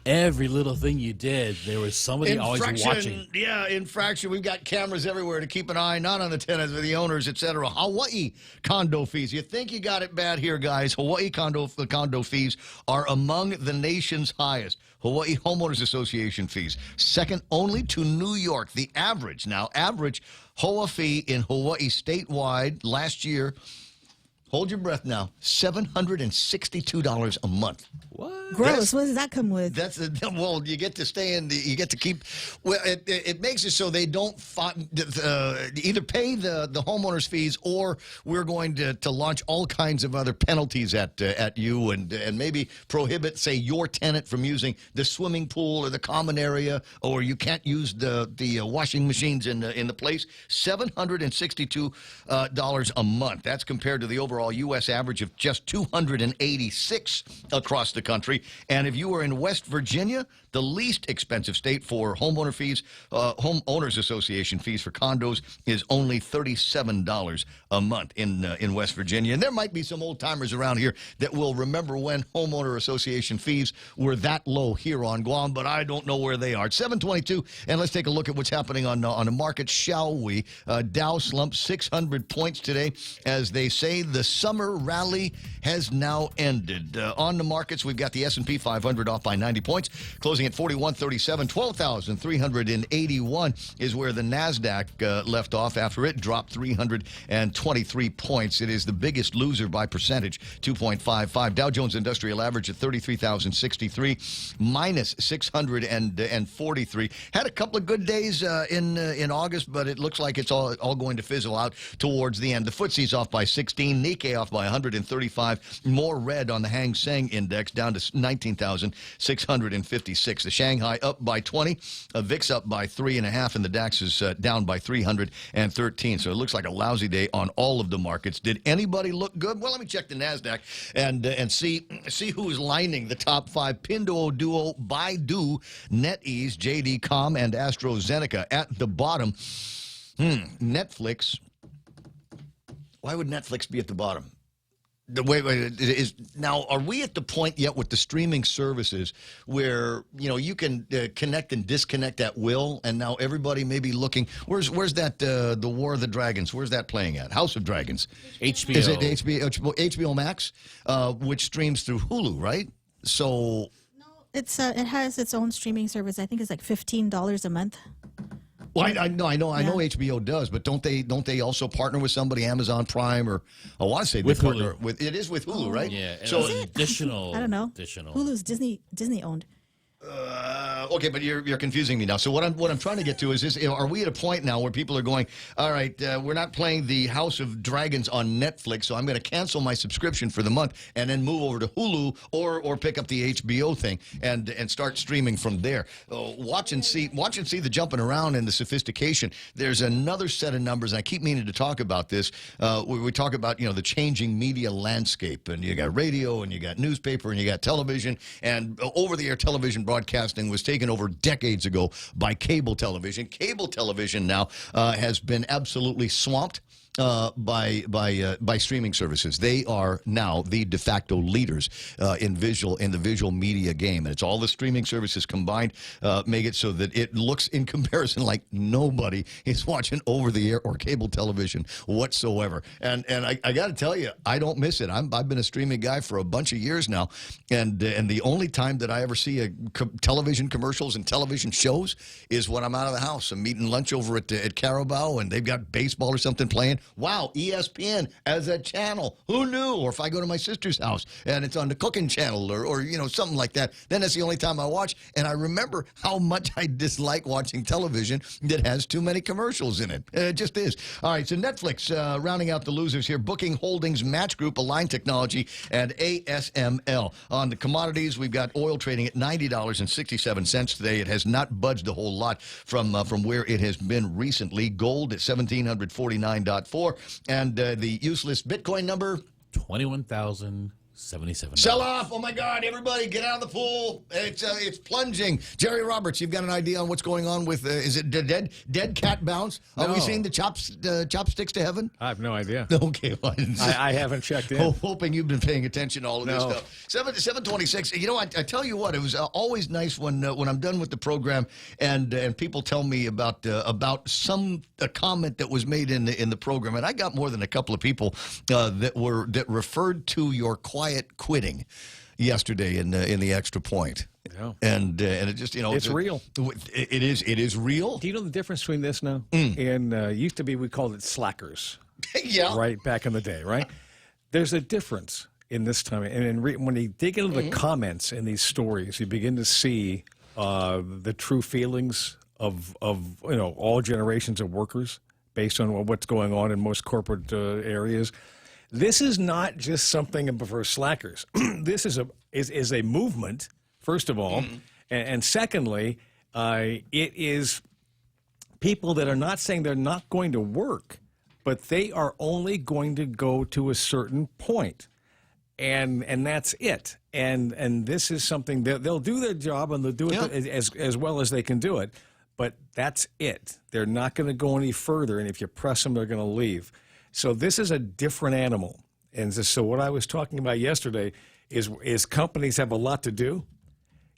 Every little thing you did, there was somebody always watching. Yeah, infraction. We've got cameras everywhere to keep an eye not on the tenants, but the owners, etc. Hawaii condo fees. You think you got it bad here, guys. Hawaii condo fees are among the nation's highest. Hawaii Homeowners Association fees, second only to New York. The average HOA fee in Hawaii statewide last year, hold your breath now, $762 a month. What? Gross. What does that come with? Well, you get to stay in. You get to keep. Well, it makes it so they don't either pay the homeowners fees, or we're going to launch all kinds of other penalties at you and maybe prohibit, say, your tenant from using the swimming pool or the common area, or you can't use the washing machines in the place. $762 a month. That's compared to the overall U.S. average of just $286 across the country. And if you are in West Virginia, the least expensive state for homeowner fees, homeowners association fees for condos is only $37 a month in West Virginia. And there might be some old timers around here that will remember when homeowner association fees were that low here on Guam, but I don't know where they are. It's 7:22, and let's take a look at what's happening on the market, shall we? Dow slumped 600 points today. As they say, the summer rally has now ended. On the markets, we've got the S&P 500 off by 90 points, closing at 4137. 12,381 is where the NASDAQ left off after it dropped 323 points. It is the biggest loser by percentage, 2.55. Dow Jones Industrial Average at 33,063, minus 643. Had a couple of good days in August, but it looks like it's all going to fizzle out towards the end. The FTSE's off by 16, Nikkei off by 135, more red on the Hang Seng Index, down to 19,656. The Shanghai up by 20, VIX up by 3.5, and the DAX is down by 313. So it looks like a lousy day on all of the markets. Did anybody look good? Well, let me check the NASDAQ and see who's lining the top five. Pinduoduo, Baidu, NetEase, JD.com, and AstraZeneca. At the bottom, Netflix. Why would Netflix be at the bottom? Now, are we at the point yet with the streaming services where you can connect and disconnect at will, and now everybody may be looking? Where's that the War of the Dragons? Where's that playing at? House of Dragons. HBO. Is it HBO Max, which streams through Hulu, right? So it has its own streaming service. I think it's like $15 a month. Well, I know HBO does, but don't they also partner with somebody, Amazon Prime, or I want to say they partner with it is with Hulu, right? Yeah, so additional. I don't know. Additional. Hulu's Disney owned. Okay, but you're confusing me now. So what I'm trying to get to is are we at a point now where people are going, all right, we're not playing the House of Dragons on Netflix, so I'm going to cancel my subscription for the month and then move over to Hulu or pick up the HBO thing and start streaming from there. Watch and see the jumping around and the sophistication. There's another set of numbers, and I keep meaning to talk about this. We talk about the changing media landscape, and you got radio, and you got newspaper, and you got television, and over-the-air television broadcasting was taken over decades ago by cable television. Cable television now has been absolutely swamped by streaming services. They are now the de facto leaders in the visual media game, and it's all the streaming services combined make it so that it looks, in comparison, like nobody is watching over the air or cable television whatsoever. And I got to tell you, I don't miss it. I've been a streaming guy for a bunch of years now, and the only time that I ever see television commercials and television shows is when I'm out of the house. I'm eating lunch over at Carabao, and they've got baseball or something playing. wow, ESPN as a channel. Who knew? Or if I go to my sister's house and it's on the cooking channel or something like that, then that's the only time I watch. And I remember how much I dislike watching television that has too many commercials in it. It just is. All right, so Netflix, rounding out the losers here, Booking Holdings, Match Group, Align Technology, and ASML. On the commodities, we've got oil trading at $90.67 today. It has not budged a whole lot from where it has been recently. Gold at $1,749.4. And the useless Bitcoin number? 21,077. Sell off. Oh, my God. Everybody get out of the pool. It's plunging. Jerry Roberts, you've got an idea on what's going on with, is it dead cat bounce? Are we seeing the chopsticks to heaven? I have no idea. Okay. Well, I haven't checked in. Hoping you've been paying attention to all of this stuff. 726. You know, I tell you what, it was always nice when I'm done with the program and people tell me about some comment that was made in the program. And I got more than a couple of people that referred to your quiet quitting yesterday in the Extra Point. Yeah. And it just, it's real. It is real. Do you know the difference between this now? And used to be, we called it slackers. Yeah. Right, back in the day, right? There's a difference in this time. And when you dig into the comments in these stories, you begin to see the true feelings of all generations of workers based on what's going on in most corporate areas. This is not just something for slackers. This is a movement, first of all, and secondly, it is people that are not saying they're not going to work, but they are only going to go to a certain point, and that's it. And this is something that they'll do their job and they'll do it as well as they can do it, but that's it. They're not going to go any further, and if you press them, they're going to leave. So this is a different animal. And so what I was talking about yesterday is companies have a lot to do.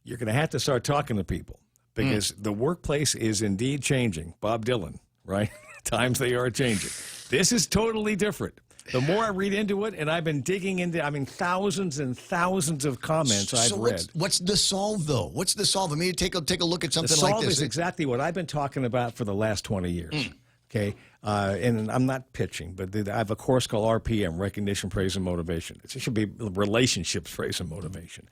You're going to have to start talking to people because the workplace is indeed changing. Bob Dylan, right? Times they are changing. This is totally different. The more I read into it, and I've been digging into, thousands and thousands of comments I've read. What's the solve, though? What's the solve? I mean, take a look at something like this. The solve is exactly what I've been talking about for the last 20 years. Okay, and I'm not pitching, but I have a course called RPM, Recognition, Praise, and Motivation. It should be Relationships, Praise, and Motivation.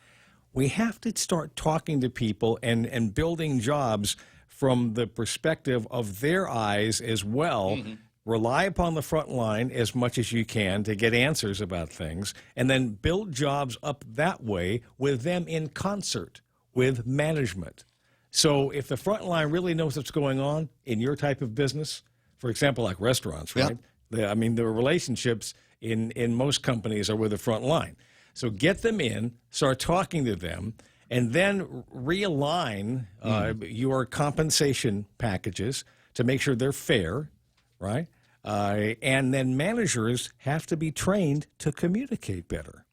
We have to start talking to people and building jobs from the perspective of their eyes as well. Rely upon the front line as much as you can to get answers about things, and then build jobs up that way with them in concert with management. So if the front line really knows what's going on in your type of business, for example, like restaurants, right? Yeah. The relationships in most companies are with the front line. So get them in, start talking to them, and then realign your compensation packages to make sure they're fair, right? And then managers have to be trained to communicate better.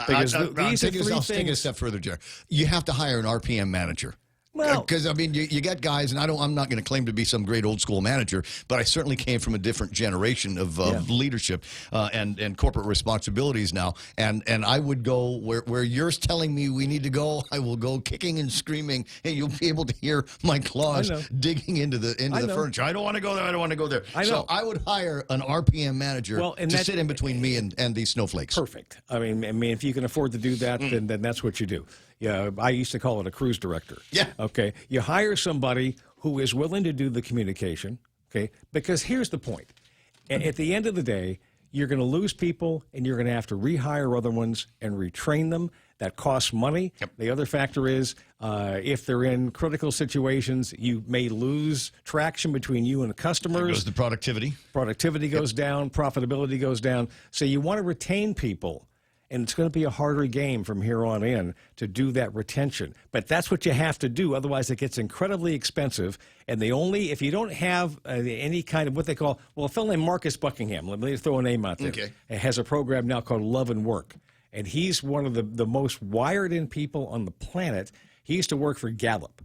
Because these are three things. I'll take it a step further, Jerry. You have to hire an RPM manager. Well, because you got guys, and I'm not going to claim to be some great old school manager, but I certainly came from a different generation of leadership and corporate responsibilities now. And I would go where you're telling me we need to go. I will go kicking and screaming, and you'll be able to hear my claws digging into the furniture. I don't want to go there. I don't want to go there. So I would hire an RPM manager to sit in between me and these snowflakes. Perfect. I mean, if you can afford to do that, then that's what you do. Yeah, I used to call it a cruise director. Yeah. Okay. You hire somebody who is willing to do the communication, okay? Because here's the point. At the end of the day, you're going to lose people, and you're going to have to rehire other ones and retrain them. That costs money. Yep. The other factor is if they're in critical situations, you may lose traction between you and the customers. There goes the productivity. Productivity goes down. Profitability goes down. So you want to retain people. And it's going to be a harder game from here on in to do that retention. But that's what you have to do. Otherwise, it gets incredibly expensive. And if you don't have any kind of what they call, a fellow named Marcus Buckingham, let me throw a name out there. Okay. It has a program now called Love and Work. And he's one of the most wired-in people on the planet. He used to work for Gallup.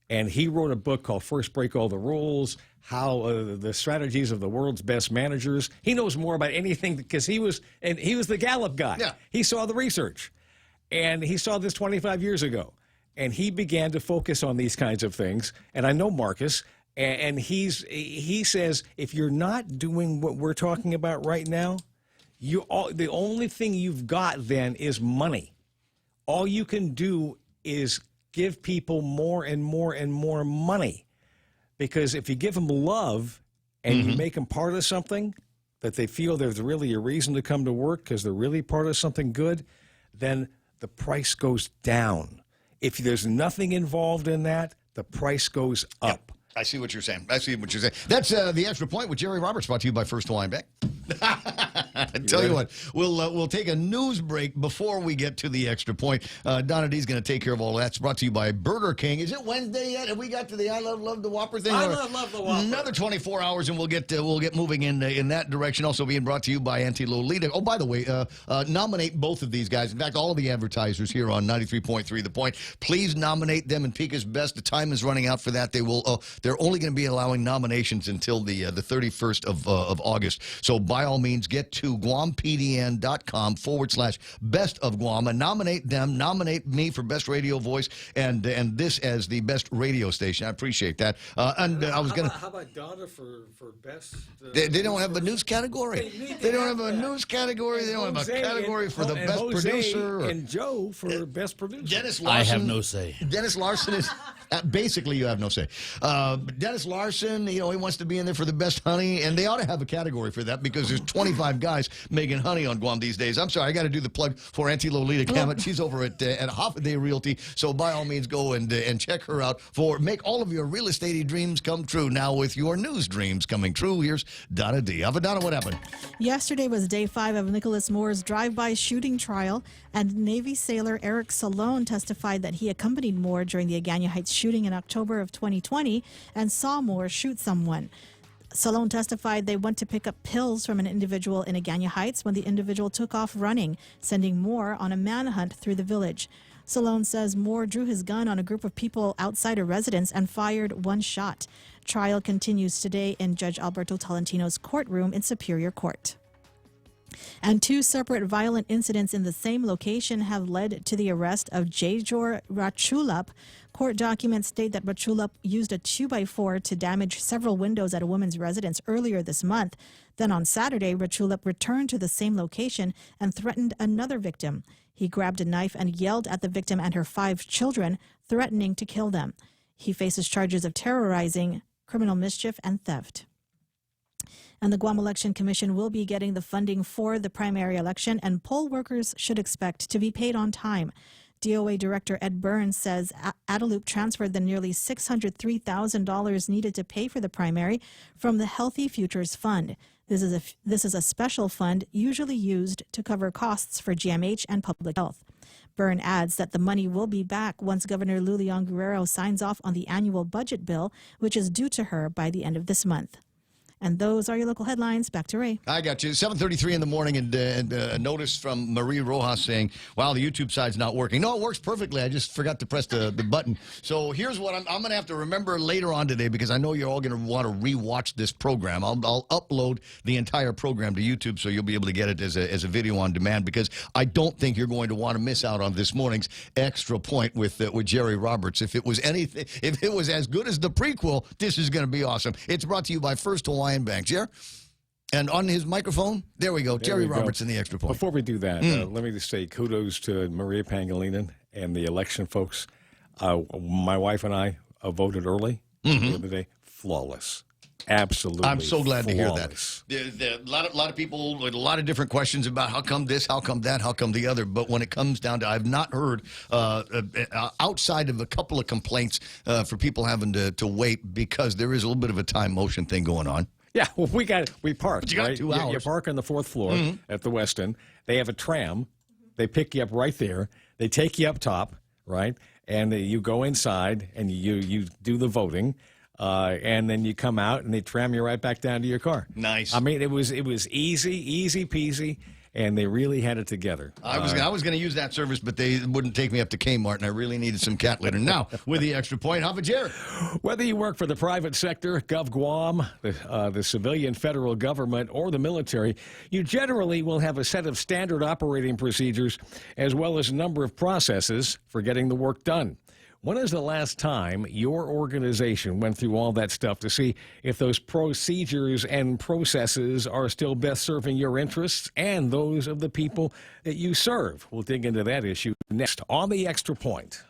And he wrote a book called First Break All the Rules, how the strategies of the world's best managers. He knows more about anything because he was the Gallup guy. Yeah. He saw the research. And he saw this 25 years ago. And he began to focus on these kinds of things. And I know Marcus, And he says, if you're not doing what we're talking about right now, the only thing you've got then is money. All you can do is give people more and more and more money. Because if you give them love and you make them part of something that they feel there's really a reason to come to work because they're really part of something good, then the price goes down. If there's nothing involved in that, the price goes up. Yep. I see what you're saying. That's The Extra Point with Jerry Roberts, brought to you by First Hawaiian Bank. Tell you what, we'll take a news break before we get to the Extra Point. Donna D's going to take care of all that. It's brought to you by Burger King. Is it Wednesday yet? Have we got to the I love the Whopper thing? I love the Whopper. Another 24 hours, and we'll get moving in that direction. Also being brought to you by Auntie Lolita. Oh, by the way, nominate both of these guys. In fact, all of the advertisers here on 93.3 The Point. Please nominate them in Pika's Best. The time is running out for that. They're only going to be allowing nominations until the 31st of August. So by all means, get to guampdn.com/best of Guam and nominate them. Nominate me for best radio voice and this as the best radio station. I appreciate that. How about Donna for best? They don't have a news category. They don't have a news category. They don't have a category for the best producer. And Joe for best producer. Dennis Larson. I have no say. Dennis Larson is basically you have no say. Dennis Larson, he wants to be in there for the best honey, and they ought to have a category for that because there's 25 guys making honey on Guam these days. I'm sorry, I got to do the plug for Auntie Lolita Camet. She's over at Half a Day Realty, so by all means go and check her out for make all of your real estate dreams come true. Now with your news dreams coming true, here's Donna D. Donna, what happened? Yesterday was day 5 of Nicholas Moore's drive-by shooting trial, and Navy sailor Eric Salone testified that he accompanied Moore during the Agana Heights shooting in October of 2020 and saw Moore shoot someone. Salone testified they went to pick up pills from an individual in Agana Heights when the individual took off running, sending Moore on a manhunt through the village. Salone says Moore drew his gun on a group of people outside a residence and fired one shot. Trial continues today in Judge Alberto Tolentino's courtroom in Superior Court. And 2 separate violent incidents in the same location have led to the arrest of Jajor Rachulap. Court documents state that Rachulap used a 2x4 to damage several windows at a woman's residence earlier this month. Then on Saturday, Rachulap returned to the same location and threatened another victim. He grabbed a knife and yelled at the victim and her 5 children, threatening to kill them. He faces charges of terrorizing, criminal mischief, and theft. And the Guam Election Commission will be getting the funding for the primary election, and poll workers should expect to be paid on time. DOA Director Ed Burns says Adelup transferred the nearly $603,000 needed to pay for the primary from the Healthy Futures Fund. This is a special fund usually used to cover costs for GMH and public health. Byrne adds that the money will be back once Governor Lou Leon Guerrero signs off on the annual budget bill, which is due to her by the end of this month. And those are your local headlines. Back to Ray. I got you. 7:33 in the morning, and a notice from Marie Rojas saying, wow, the YouTube side's not working. No, it works perfectly. I just forgot to press the button. So here's what I'm going to have to remember later on today, because I know you're all going to want to rewatch this program. I'll upload the entire program to YouTube, so you'll be able to get it as a video on demand, because I don't think you're going to want to miss out on this morning's Extra Point with Jerry Roberts. If it was anything, if it was as good as the prequel, this is going to be awesome. It's brought to you by First Hawaiian Bank. Yeah? And on his microphone, there we go. Jerry Roberts in the Extra Point. Before we do that, let me just say kudos to Maria Pangilinan and the election folks. My wife and I voted early the other day. Flawless. Absolutely. I'm so glad to hear flawless. that. There a lot of people with a lot of different questions about how come this, how come that, how come the other. But when it comes down to, I've not heard outside of a couple of complaints for people having to wait, because there is a little bit of a time motion thing going on. Yeah, well, we parked. You got right? 2 hours. You park on the 4th floor at the Westin. They have a tram. They pick you up right there. They take you up top, right? And you go inside and you do the voting. And then you come out and they tram you right back down to your car. Nice. I mean, it was easy peasy, and they really had it together. I was going to use that service, but they wouldn't take me up to Kmart, and I really needed some cat litter. Now, with the Extra Point, how about Jared? Whether you work for the private sector, Gov Guam, the civilian federal government, or the military, you generally will have a set of standard operating procedures as well as a number of processes for getting the work done. When is the last time your organization went through all that stuff to see if those procedures and processes are still best serving your interests and those of the people that you serve? We'll dig into that issue next on The Extra Point.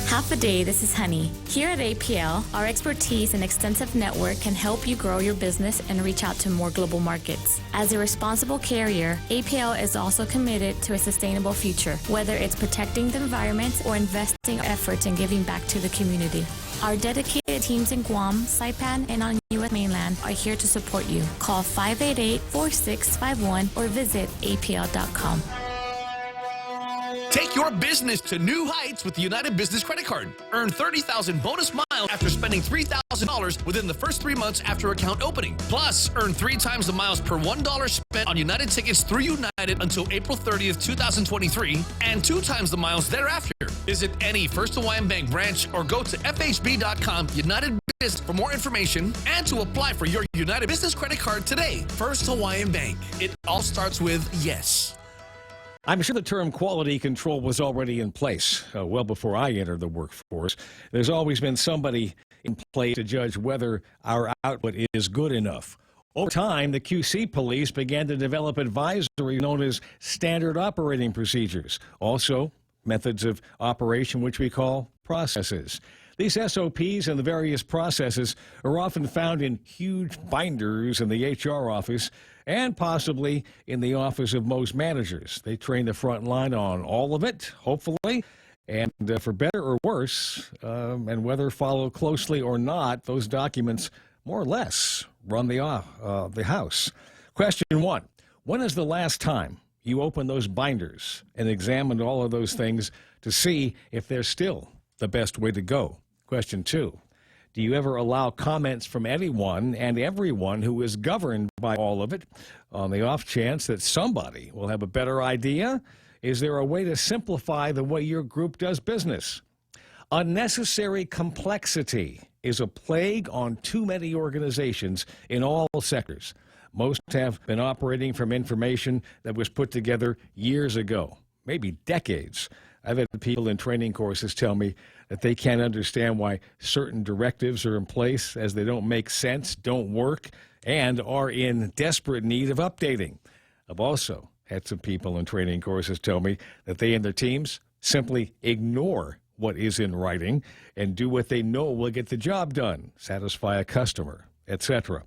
Half a day, this is Honey. Here at APL, our expertise and extensive network can help you grow your business and reach out to more global markets. As a responsible carrier, APL is also committed to a sustainable future, whether it's protecting the environment or investing efforts in giving back to the community. Our dedicated teams in Guam, Saipan, and on U.S. mainland are here to support you. Call 588-4651 or visit apl.com. Take your business to new heights with the United Business Credit Card. Earn 30,000 bonus miles after spending $3,000 within the first 3 months after account opening. Plus, earn 3 times the miles per $1 spent on United tickets through United until April 30th, 2023, and 2 times the miles thereafter. Visit any First Hawaiian Bank branch or go to FHB.com United Business for more information and to apply for your United Business Credit Card today. First Hawaiian Bank. It all starts with yes. I'm sure the term quality control was already in place well before I entered the workforce. There's always been somebody in place to judge whether our output is good enough. Over time, the QC police began to develop advisory known as standard operating procedures, also methods of operation which we call processes. These SOPs and the various processes are often found in huge binders in the HR office and possibly in the office of most managers. They train the front line on all of it, hopefully, and for better or worse, and whether followed closely or not, those documents more or less run the house. Question 1, when is the last time you opened those binders and examined all of those things to see if they're still the best way to go? Question 2, do you ever allow comments from anyone and everyone who is governed by all of it on the off chance that somebody will have a better idea? Is there a way to simplify the way your group does business? Unnecessary complexity is a plague on too many organizations in all sectors. Most have been operating from information that was put together years ago, maybe decades. I've had people in training courses tell me that they can't understand why certain directives are in place as they don't make sense, don't work, and are in desperate need of updating. I've also had some people in training courses tell me that they and their teams simply ignore what is in writing and do what they know will get the job done, satisfy a customer, etc.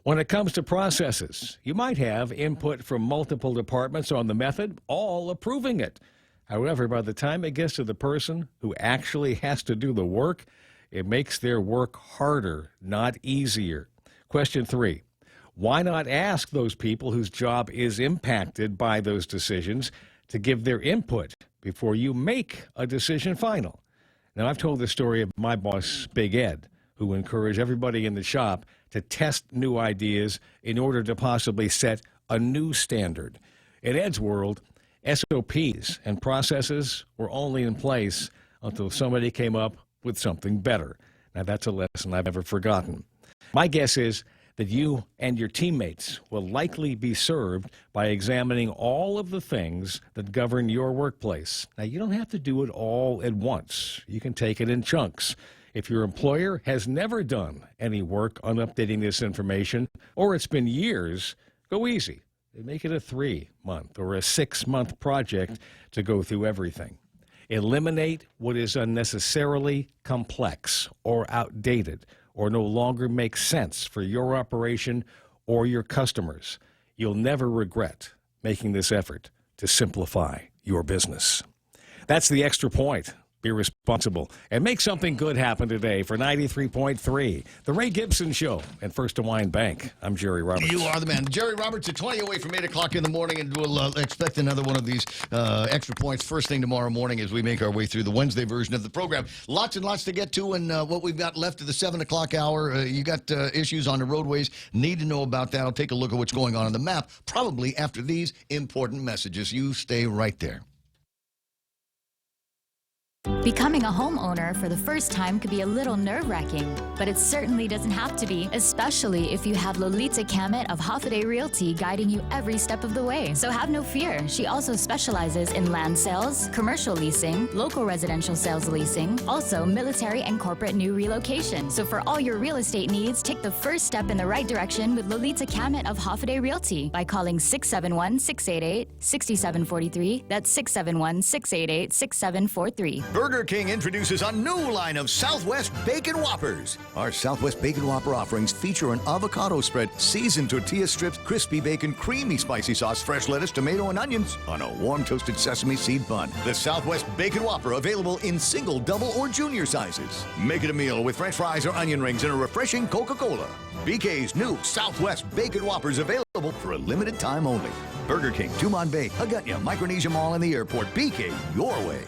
When it comes to processes, you might have input from multiple departments on the method, all approving it. However, by the time it gets to the person who actually has to do the work, it makes their work harder, not easier. Question 3, why not ask those people whose job is impacted by those decisions to give their input before you make a decision final? Now, I've told the story of my boss, Big Ed, who encouraged everybody in the shop to test new ideas in order to possibly set a new standard. In Ed's world, SOPs and processes were only in place until somebody came up with something better. Now, that's a lesson I've never forgotten. My guess is that you and your teammates will likely be served by examining all of the things that govern your workplace. Now, you don't have to do it all at once. You can take it in chunks. If your employer has never done any work on updating this information, or it's been years, go easy. Make it a 3-month or a 6-month project to go through everything. Eliminate what is unnecessarily complex or outdated or no longer makes sense for your operation or your customers. You'll never regret making this effort to simplify your business. That's The Extra Point. Be responsible and make something good happen today for 93.3, The Ray Gibson Show and First Hawaiian Bank. I'm Jerry Roberts. You are the man. Jerry Roberts at 20 away from 8 o'clock in the morning, and we'll expect another one of these extra points first thing tomorrow morning as we make our way through the Wednesday version of the program. Lots and lots to get to, and what we've got left of the 7 o'clock hour, you got issues on the roadways. Need to know about that. I'll take a look at what's going on the map, probably after these important messages. You stay right there. Becoming a homeowner for the first time could be a little nerve-wracking, but it certainly doesn't have to be, especially if you have Lolita Kamet of Hafaday Realty guiding you every step of the way. So have no fear. She also specializes in land sales, commercial leasing, local residential sales leasing, also military and corporate new relocation. So for all your real estate needs, take the first step in the right direction with Lolita Kamet of Hafaday Realty by calling 671-688-6743. That's 671-688-6743. Burger King introduces a new line of Southwest Bacon Whoppers. Our Southwest Bacon Whopper offerings feature an avocado spread, seasoned tortilla strips, crispy bacon, creamy spicy sauce, fresh lettuce, tomato, and onions on a warm toasted sesame seed bun. The Southwest Bacon Whopper available in single, double, or junior sizes. Make it a meal with french fries or onion rings and a refreshing Coca-Cola. BK's new Southwest Bacon Whoppers available for a limited time only. Burger King, Tumon Bay, Hagutnya, Micronesia Mall, and the airport. BK, your way.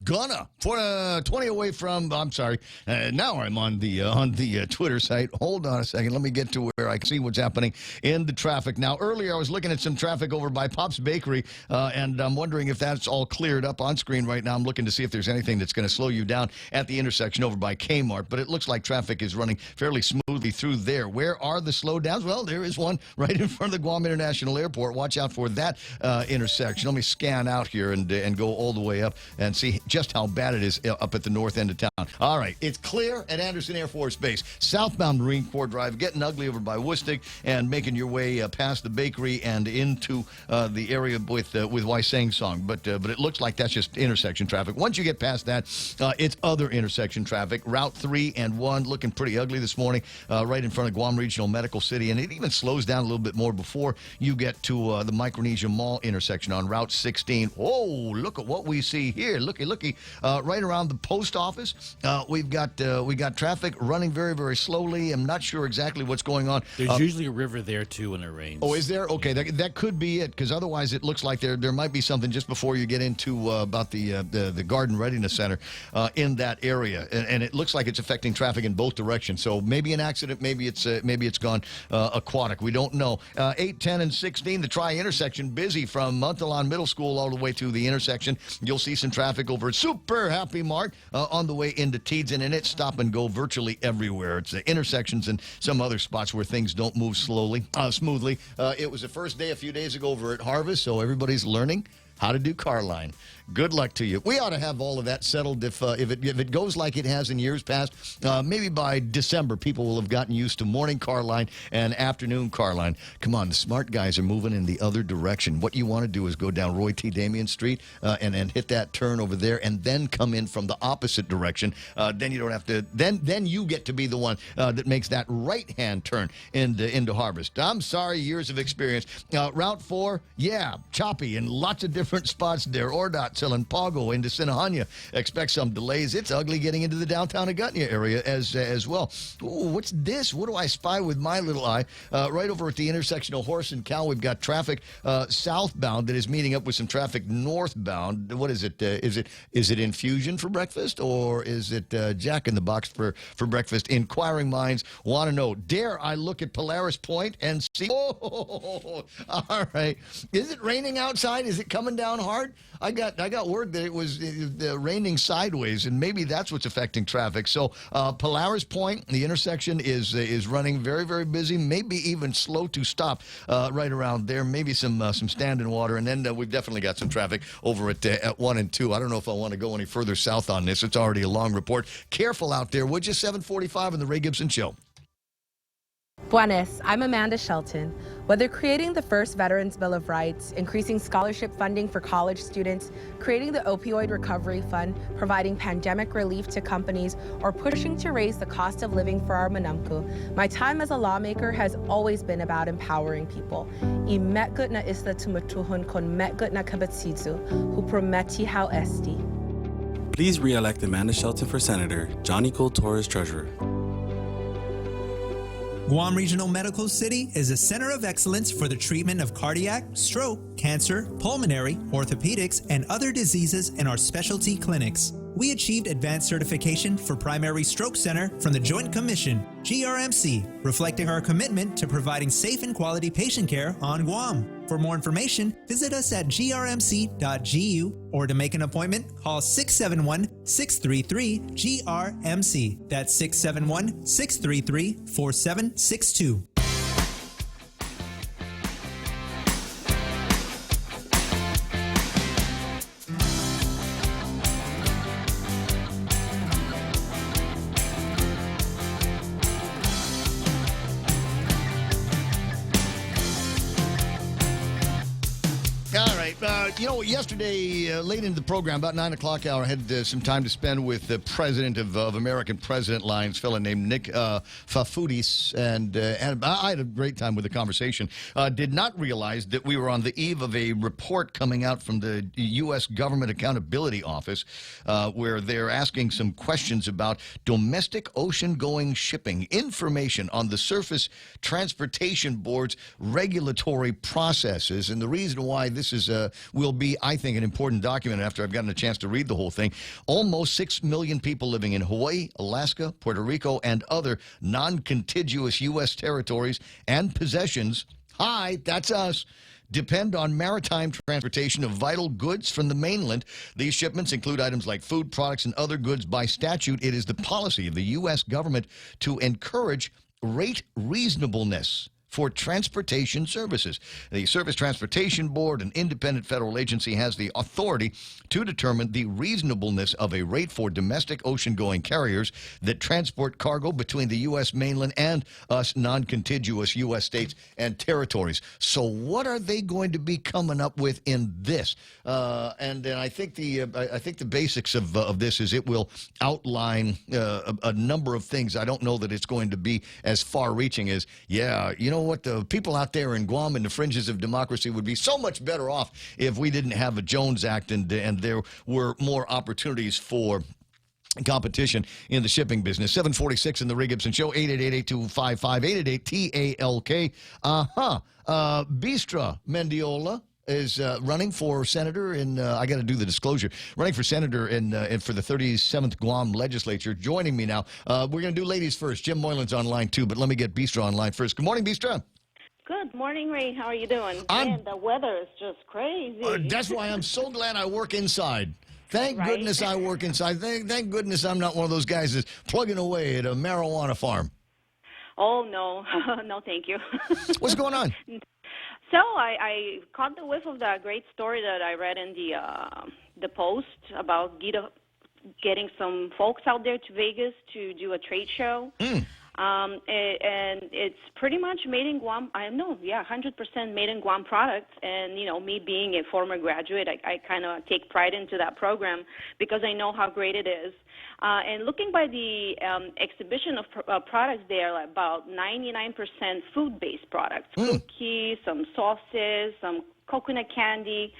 Gonna for 20 away from. I'm sorry. Now I'm on the Twitter site. Hold on a second. Let me get to where I can see what's happening in the traffic. Now, earlier I was looking at some traffic over by Pop's Bakery, and I'm wondering if that's all cleared up on screen right now. I'm looking to see if there's anything that's going to slow you down at the intersection over by Kmart. But it looks like traffic is running fairly smoothly through there. Where are the slowdowns? Well, there is one right in front of the Guam International Airport. Watch out for that intersection. Let me scan out here and go all the way up and see just how bad it is up at the north end of town. All right, it's clear at Anderson Air Force Base. Southbound Marine Corps Drive, getting ugly over by Woostig and making your way past the bakery and into the area with Waisang Song. But it looks like that's just intersection traffic. Once you get past that, it's other intersection traffic. Route 3 and 1 looking pretty ugly this morning right in front of Guam Regional Medical City, and it even slows down a little bit more before you get to the Micronesia Mall intersection on Route 16. Oh, look at what we see here. Looky. Right around the post office, we got traffic running very, very slowly. I'm not sure exactly what's going on. There's usually a river there too when it rains. Oh, is there? Okay, that could be it, because otherwise it looks like there might be something just before you get into about the Garden Readiness Center in that area, and it looks like it's affecting traffic in both directions. So maybe an accident, maybe it's gone aquatic. We don't know. 8, 10, and 16, the tri-intersection busy from Montalon Middle School all the way to the intersection. You'll see some traffic over at Super Happy Mart on the way into Teedson, and it's stop and go virtually everywhere. It's the intersections and some other spots where things don't move smoothly. It was the first day a few days ago over at Harvest, so everybody's learning how to do car line. Good luck to you. We ought to have all of that settled if it goes like it has in years past. Maybe by December, people will have gotten used to morning car line and afternoon car line. Come on, the smart guys are moving in the other direction. What you want to do is go down Roy T. Damien Street and hit that turn over there, and then come in from the opposite direction. Then you don't have to. Then you get to be the one that makes that right-hand turn into Harvest. I'm sorry, years of experience. Route 4, yeah, choppy in lots of different spots there. Ordot, Pago into Sinahanya. Expect some delays. It's ugly getting into the downtown Agutnya area as well. Ooh, what's this? What do I spy with my little eye? Right over at the intersection of Horse and Cow, we've got traffic southbound that is meeting up with some traffic northbound. What is it? Is it Infusion for breakfast, or is it Jack in the Box for breakfast? Inquiring minds want to know. Dare I look at Polaris Point and see? Oh, all right. Is it raining outside? Is it coming down hard? I got word that it was raining sideways, and maybe that's what's affecting traffic. So Polaris Point, the intersection is running very, very busy, maybe even slow to stop right around there. Maybe some standing water, and then we've definitely got some traffic over at 1 and 2. I don't know if I want to go any further south on this. It's already a long report. Careful out there, would you? 7:45 on the Ray Gibson Show. Buenas, I'm Amanda Shelton. Whether creating the first Veterans Bill of Rights, increasing scholarship funding for college students, creating the Opioid Recovery Fund, providing pandemic relief to companies, or pushing to raise the cost of living for our Manamku, my time as a lawmaker has always been about empowering people. I metgut na isla tumatuhun kon metgut na kabatsizu, hu prometi how esti. Please re-elect Amanda Shelton for Senator, Johnny Cole Torres, Treasurer. Guam Regional Medical City is a center of excellence for the treatment of cardiac, stroke, cancer, pulmonary, orthopedics, and other diseases in our specialty clinics. we achieved advanced certification for Primary Stroke Center from the Joint Commission, GRMC, reflecting our commitment to providing safe and quality patient care on Guam. For more information, visit us at grmc.gu or to make an appointment, call 671-633-GRMC. That's 671-633-4762. Yesterday, late into the program, about 9 o'clock hour, I had some time to spend with the president of American President Lines, a fellow named Nick Fafoudis, and I had a great time with the conversation. Did not realize that we were on the eve of a report coming out from the U.S. Government Accountability Office, where they're asking some questions about domestic ocean-going shipping, information on the Surface Transportation Board's regulatory processes, and the reason why this is will be, I think, an important document after I've gotten a chance to read the whole thing. Almost 6 million people living in Hawaii, Alaska, Puerto Rico, and other non-contiguous U.S. territories and possessions, hi, that's us, depend on maritime transportation of vital goods from the mainland. These shipments include items like food products and other goods. By statute, it is the policy of the U.S. government to encourage rate reasonableness for transportation services. The Surface Transportation Board, an independent federal agency, has the authority to determine the reasonableness of a rate for domestic ocean-going carriers that transport cargo between the U.S. mainland and us non-contiguous U.S. states and territories. So what are they going to be coming up with in this? And I think the basics of this is it will outline a number of things. I don't know that it's going to be as far-reaching as, what, the people out there in Guam and the fringes of democracy would be so much better off if we didn't have a Jones Act and there were more opportunities for competition in the shipping business. 746 in the Ray Gibson Show, 888-825-5888-TALK. Bistra Mendiola is running for senator in, I got to do the disclosure, running for senator in for the 37th Guam legislature. Joining me now. We're going to do ladies first. Jim Moylan's online too, but let me get Bistra online first. Good morning, Bistra. Good morning, Ray. How are you doing? Man, the weather is just crazy. That's why I'm so glad I work inside. Thank goodness I work inside. Thank goodness I'm not one of those guys that's plugging away at a marijuana farm. Oh, no. No, thank you. What's going on? So I caught the whiff of that great story that I read in the Post about getting some folks out there to Vegas to do a trade show. And it's pretty much made in Guam. 100% made in Guam products. And, me being a former graduate, I kind of take pride into that program because I know how great it is. And looking by the exhibition of products there, about 99% food-based products, cookies, some sauces, some coconut candy.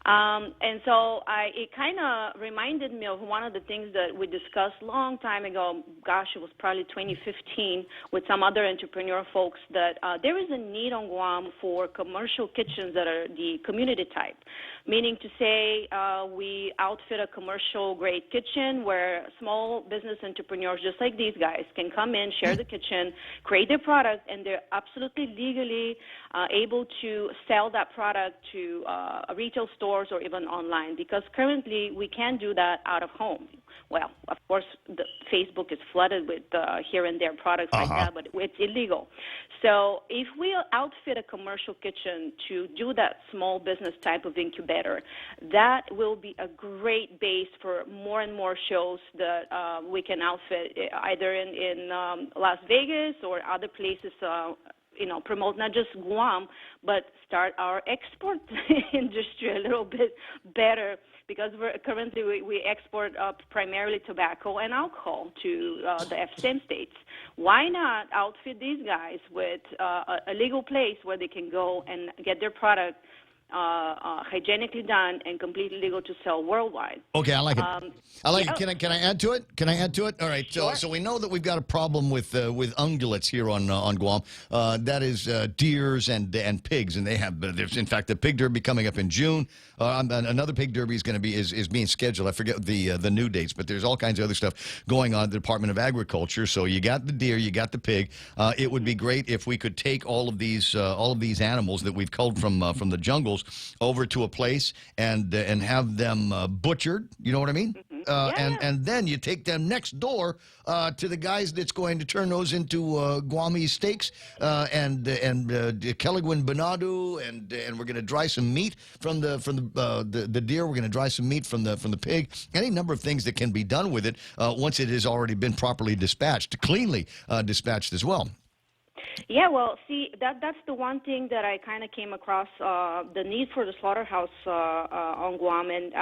And so it kind of reminded me of one of the things that we discussed a long time ago. Gosh, it was probably 2015 with some other entrepreneur folks that there is a need on Guam for commercial kitchens that are the community type, meaning to say we outfit a commercial-grade kitchen where small business entrepreneurs just like these guys can come in, share the kitchen, create their product, and they're absolutely legally able to sell that product to retail stores or even online, because currently we can't do that out of home. Well, of course, the Facebook is flooded with here and there products like that, but it's illegal. So if we outfit a commercial kitchen to do that small business type of incubator, that will be a great base for more and more shows that we can outfit either in Las Vegas or other places, promote not just Guam, but start our export industry a little bit better, because we export primarily tobacco and alcohol to the FSAM states. Why not outfit these guys with a legal place where they can go and get their product hygienically done, and completely legal to sell worldwide. Okay, I like it. I like yeah. it. Can I add to it? Can I add to it? All right. Sure. So we know that we've got a problem with ungulates here on Guam. That is deers and pigs, and they have. There's in fact the pig derby coming up in June. Another pig derby is going to be is being scheduled. I forget the new dates, but there's all kinds of other stuff going on at the Department of Agriculture. So you got the deer, you got the pig. It would be great if we could take all of these animals that we've culled from the jungles over to a place and have them butchered. You know what I mean? And then you take them next door to the guys that's going to turn those into Guamese steaks and Keligwin Banadu, and we're going to dry some meat from the deer. We're going to dry some meat from the pig. Any number of things that can be done with it once it has already been properly dispatched, cleanly dispatched as well. Yeah, well, see, that's the one thing that I kind of came across, the need for the slaughterhouse on Guam. And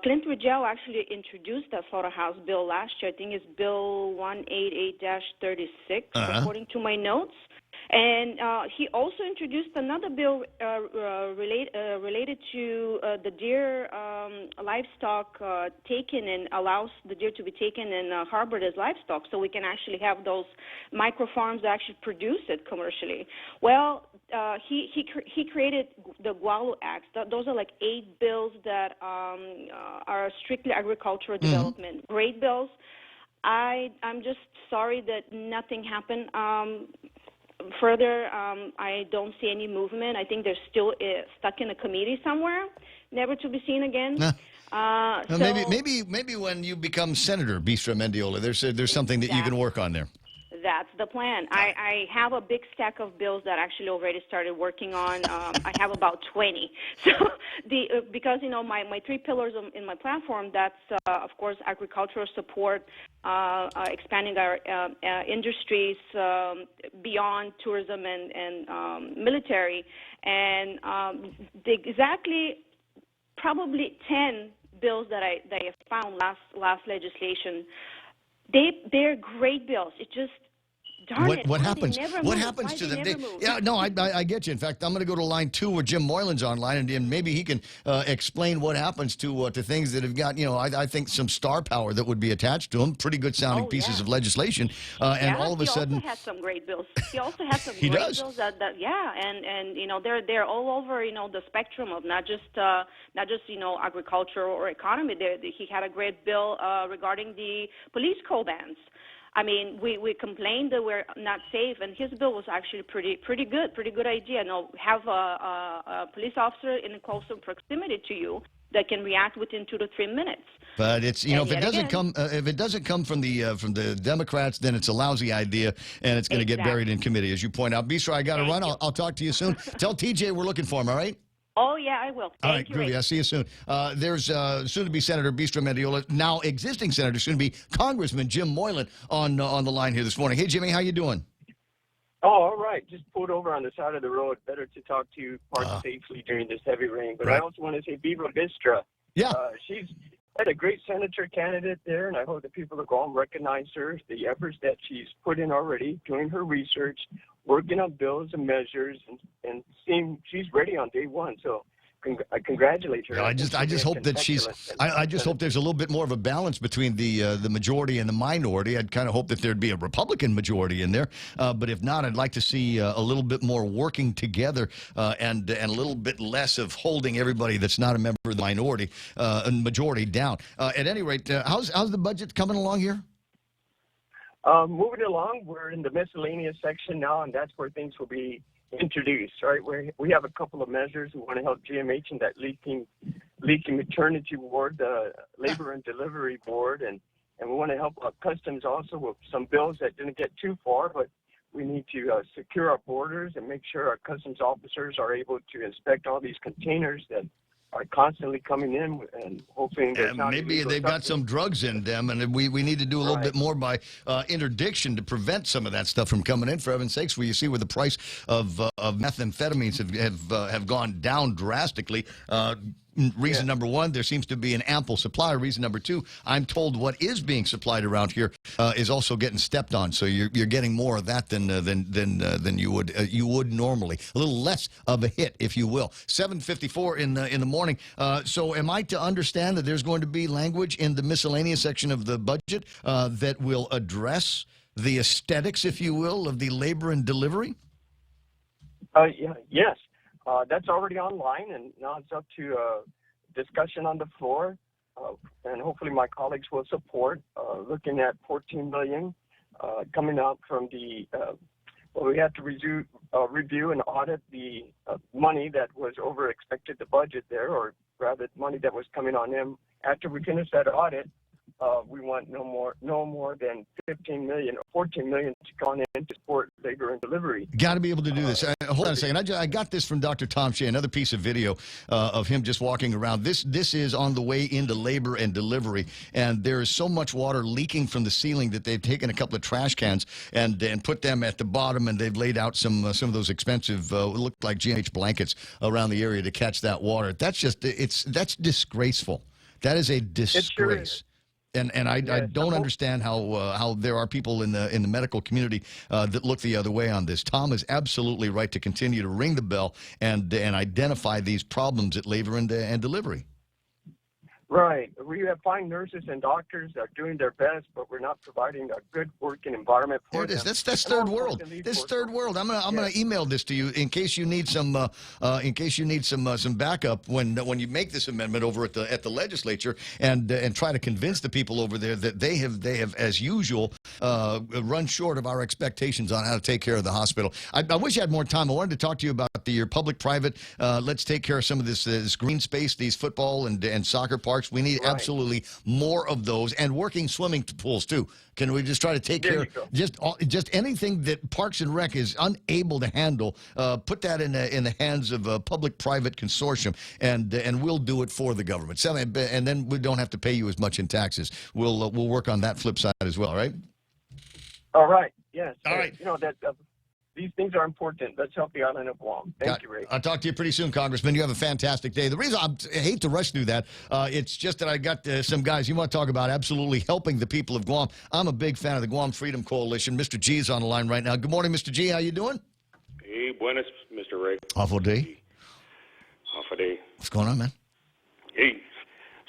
Clint Rigel actually introduced that slaughterhouse bill last year. I think it's Bill 188-36, according to my notes. And he also introduced another bill related to the deer livestock taken, and allows the deer to be taken and harbored as livestock, so we can actually have those micro farms that actually produce it commercially. Well, he created the Gualo Acts. Those are like 8 bills that are strictly agricultural development. Great bills. I'm just sorry that nothing happened. Further, I don't see any movement. I think they're still stuck in a committee somewhere, never to be seen again. So maybe when you become Senator, Bistra Mendiola, there's something that you can work on there. That's the plan. I have a big stack of bills that actually already started working on. I have about 20. So because my 3 pillars in my platform, that's of course agricultural support, expanding our industries beyond tourism and military, and exactly probably 10 bills that I found last legislation. They're great bills. It just what happens? What happens to them? I get you. In fact, I'm going to go to line 2 where Jim Moylan's online, and maybe he can explain what happens to things that have got, I think some star power that would be attached to them. Pretty good sounding pieces of legislation, and all of a sudden, he also has some great bills. He also has some great bills that they're all over the spectrum of not just agriculture or economy. He had a great bill regarding the police co-bans. I mean, we complained that we're not safe, and his bill was actually pretty good idea. Have a police officer in closer proximity to you that can react within 2 to 3 minutes. But it's if it doesn't come from the Democrats, then it's a lousy idea, and it's going to get buried in committee, as you point out. Bistra, I got to run. I'll talk to you soon. Tell TJ we're looking for him. All right. Oh, yeah, I will. Thank you, Groovy. I'll see you soon. There's soon-to-be Senator Bistra Mendiola, now existing Senator, soon-to-be Congressman Jim Moylan on the line here this morning. Hey, Jimmy, how you doing? Oh, all right. Just pulled over on the side of the road. Better to talk to you parked safely during this heavy rain. But I also want to say Viva Bistra. Yeah. She's had a great senator candidate there, and I hope the people of Guam recognize her, the efforts that she's put in already, doing her research, working on bills and measures, and seeing she's ready on day one. So I congratulate her. I just hope that I just hope there's a little bit more of a balance between the majority and the minority. I'd kind of hope that there'd be a Republican majority in there, but if not, I'd like to see a little bit more working together and a little bit less of holding everybody that's not a member of the minority and majority down. At any rate, how's the budget coming along here? Moving along, we're in the miscellaneous section now, and that's where things will be introduced, right? We have a couple of measures. We want to help GMH in that leaking maternity ward, the labor and delivery board, and we want to help customs also with some bills that didn't get too far, but we need to secure our borders and make sure our customs officers are able to inspect all these containers that are constantly coming in, and hoping maybe they've got some drugs in them, and we need to do a little bit more by interdiction to prevent some of that stuff from coming in. For heaven's sakes, where you see where the price of methamphetamines have gone down drastically. Reason number one, there seems to be an ample supply. Reason number two, I'm told what is being supplied around here is also getting stepped on. So you're getting more of that than you would normally. A little less of a hit, if you will. 7:54 in the morning. So am I to understand that there's going to be language in the miscellaneous section of the budget that will address the aesthetics, if you will, of the labor and delivery? Yes. That's already online, and now it's up to discussion on the floor. And hopefully my colleagues will support looking at $14 million coming out from the we have to review and audit the money that was over expected the budget there, or rather money that was coming on them. After we finish that audit, we want no more than $15 million or $14 million to go in to support labor and delivery. Got to be able to do this. Hold on a second. I got this from Dr. Tom Shea, another piece of video of him just walking around. This is on the way into labor and delivery, and there is so much water leaking from the ceiling that they've taken a couple of trash cans and put them at the bottom, and they've laid out some of those expensive, look like GH blankets around the area to catch that water. That's that's disgraceful. That is a disgrace. And I don't understand how there are people in the medical community that look the other way on this. Tom is absolutely right to continue to ring the bell and identify these problems at labor and delivery. Right. We have fine nurses and doctors that are doing their best, but we're not providing a good working environment for them. There it is. That's third world. This third world. I'm gonna email this to you in case you need some some backup when you make this amendment over at the legislature and try to convince the people over there that they have as usual run short of our expectations on how to take care of the hospital. I wish I had more time. I wanted to talk to you about your public-private. Let's take care of some of this green space, these football and soccer parks. We need absolutely more of those, and working swimming pools too. Can we just try to take care of just anything that Parks and Rec is unable to handle? Put that in the hands of a public-private consortium, and we'll do it for the government. And then we don't have to pay you as much in taxes. We'll work on that flip side as well, right? All right. Yes. All right. You know that. These things are important. Let's help the island of Guam. Thank you, Ray. I'll talk to you pretty soon, Congressman. You have a fantastic day. The reason I hate to rush through that, it's just that I got some guys you want to talk about absolutely helping the people of Guam. I'm a big fan of the Guam Freedom Coalition. Mr. G is on the line right now. Good morning, Mr. G. How you doing? Hey, buenas, Mr. Ray. Awful day. Awful day. What's going on, man? Hey,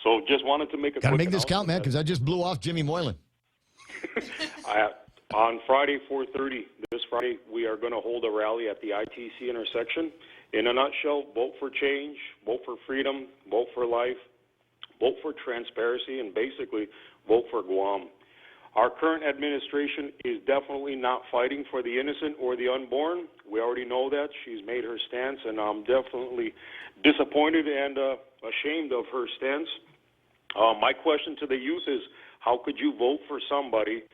so just wanted to make a Gotta quick make this count, man, because I just blew off Jimmy Moylan. On Friday, 4:30, this Friday, we are going to hold a rally at the ITC intersection. In a nutshell, vote for change, vote for freedom, vote for life, vote for transparency, and basically vote for Guam. Our current administration is definitely not fighting for the innocent or the unborn. We already know that. She's made her stance, and I'm definitely disappointed and ashamed of her stance. My question to the youth is, how could you vote for somebody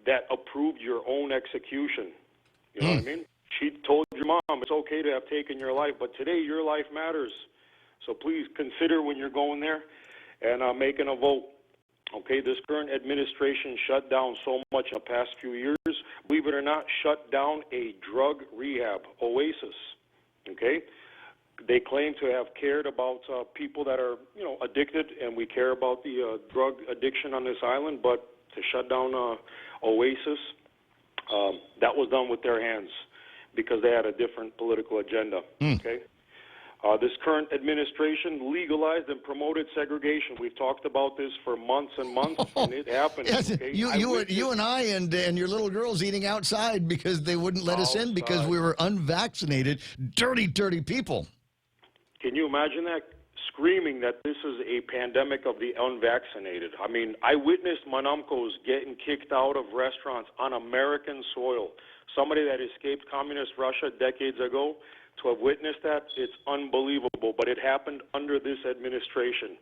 that approved your own execution? You know what I mean? She told your mom it's okay to have taken your life, but today your life matters. So please consider when you're going there and making a vote. Okay, this current administration shut down so much in the past few years. Believe it or not, shut down a drug rehab, Oasis. Okay? They claim to have cared about people that are, addicted, and we care about the drug addiction on this island, but to shut down Oasis, that was done with their hands because they had a different political agenda. Okay, this current administration legalized and promoted segregation. We've talked about this for months and months, and it happened. Yes, okay? you and I and your little girls eating outside because they wouldn't let us in because we were unvaccinated, dirty, dirty people. Can you imagine that? Screaming that this is a pandemic of the unvaccinated. I mean, I witnessed Manamcos getting kicked out of restaurants on American soil. Somebody that escaped communist Russia decades ago, to have witnessed that, it's unbelievable. But it happened under this administration.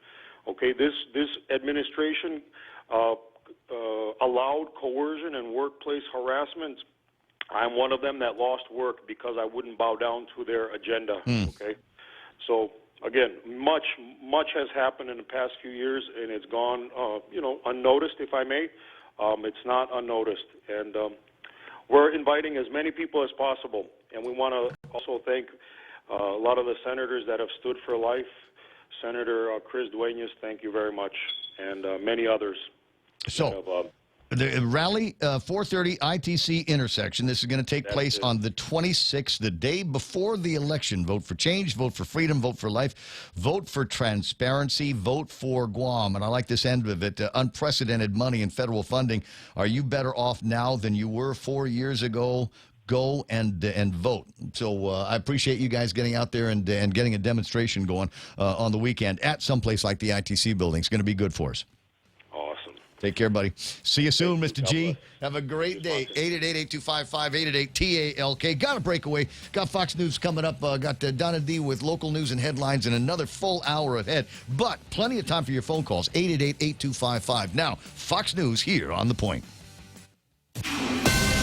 Okay, this administration allowed coercion and workplace harassment. I'm one of them that lost work because I wouldn't bow down to their agenda. Okay, so. Again, much has happened in the past few years, and it's gone, unnoticed, if I may. It's not unnoticed. And we're inviting as many people as possible. And we want to also thank a lot of the senators that have stood for life, Senator Chris Duenas, thank you very much, and many others. So, the rally, 4:30 ITC intersection. This is going to take place on the 26th, the day before the election. Vote for change, vote for freedom, vote for life, vote for transparency, vote for Guam. And I like this end of it, unprecedented money and federal funding. Are you better off now than you were 4 years ago? Go and vote. So I appreciate you guys getting out there and getting a demonstration going on the weekend at someplace like the ITC building. It's going to be good for us. Awesome. Take care, buddy. See you soon, Mr. G. Have a great day. 888-825-5880-TALK. Got a breakaway. Got Fox News coming up. Got Donna D with local news and headlines and another full hour ahead. But plenty of time for your phone calls. 888-8255. Now, Fox News here on The Point.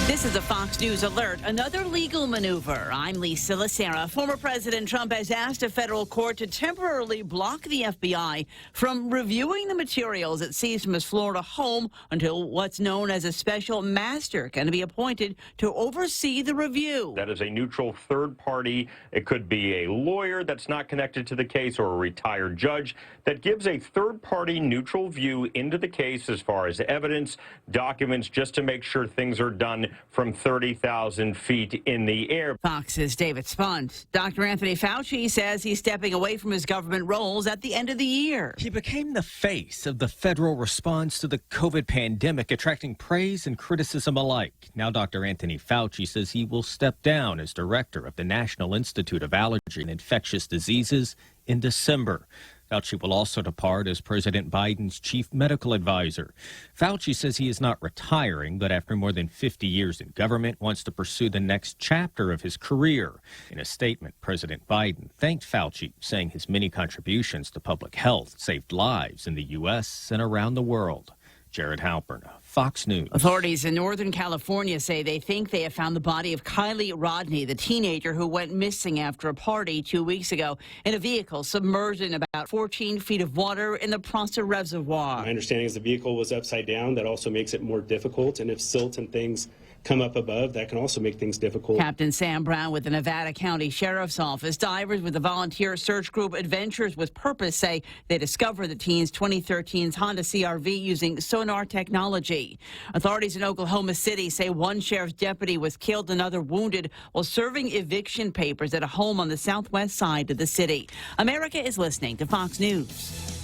This is a Fox News alert. Another legal maneuver. I'm Lisa Lacera. Former President Trump has asked a federal court to temporarily block the FBI from reviewing the materials it seized from his Florida home until what's known as a special master can be appointed to oversee the review. That is a neutral third party. It could be a lawyer that's not connected to the case or a retired judge that gives a third party neutral view into the case as far as evidence, documents, just to make sure things are done from 30,000 feet in the air. Fox's David Spunt. Dr. Anthony Fauci says he's stepping away from his government roles at the end of the year. He became the face of the federal response to the COVID pandemic, attracting praise and criticism alike. Now Dr. Anthony Fauci says he will step down as director of the National Institute of Allergy and Infectious Diseases in December. Fauci will also depart as President Biden's chief medical advisor. Fauci says he is not retiring, but after more than 50 years in government, wants to pursue the next chapter of his career. In a statement, President Biden thanked Fauci, saying his many contributions to public health saved lives in the U.S. and around the world. Jared Halpern, Fox News. Authorities in Northern California say they think they have found the body of Kylie Rodney, the teenager who went missing after a party 2 weeks ago in a vehicle submerged in about 14 feet of water in the Prosser Reservoir. My understanding is the vehicle was upside down. That also makes it more difficult. And if silt and things come up above, that can also make things difficult. Captain Sam Brown with the Nevada County Sheriff's Office. Divers with the volunteer search group Adventures with Purpose say they discovered the teen's 2013 Honda CRV using sonar technology. Authorities in Oklahoma City say one sheriff's deputy was killed, another wounded, while serving eviction papers at a home on the southwest side of the city. America is listening to Fox News.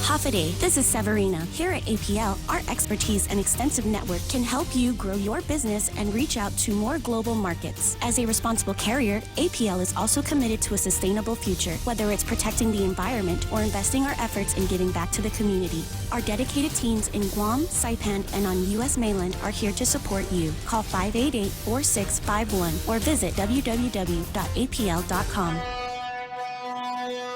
Hafide, this is Severina. Here at APL, our expertise and extensive network can help you grow your business and reach out to more global markets. As a responsible carrier, APL is also committed to a sustainable future, whether it's protecting the environment or investing our efforts in giving back to the community. Our dedicated teams in Guam, Saipan, and on U.S. mainland are here to support you. Call 588-4651 or visit www.apl.com.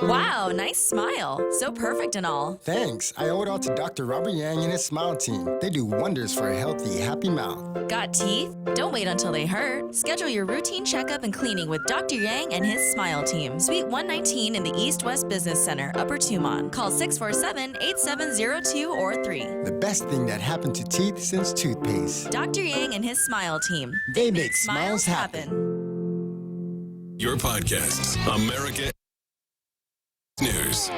Wow, nice smile. So perfect and all. Thanks. I owe it all to Dr. Robert Yang and his smile team. They do wonders for a healthy, happy mouth. Got teeth? Don't wait until they hurt. Schedule your routine checkup and cleaning with Dr. Yang and his smile team. Suite 119 in the East West Business Center, Upper Tumon. Call 647-8702 or 3. The best thing that happened to teeth since toothpaste. Dr. Yang and his smile team. They make smiles happen. Your podcasts, America News.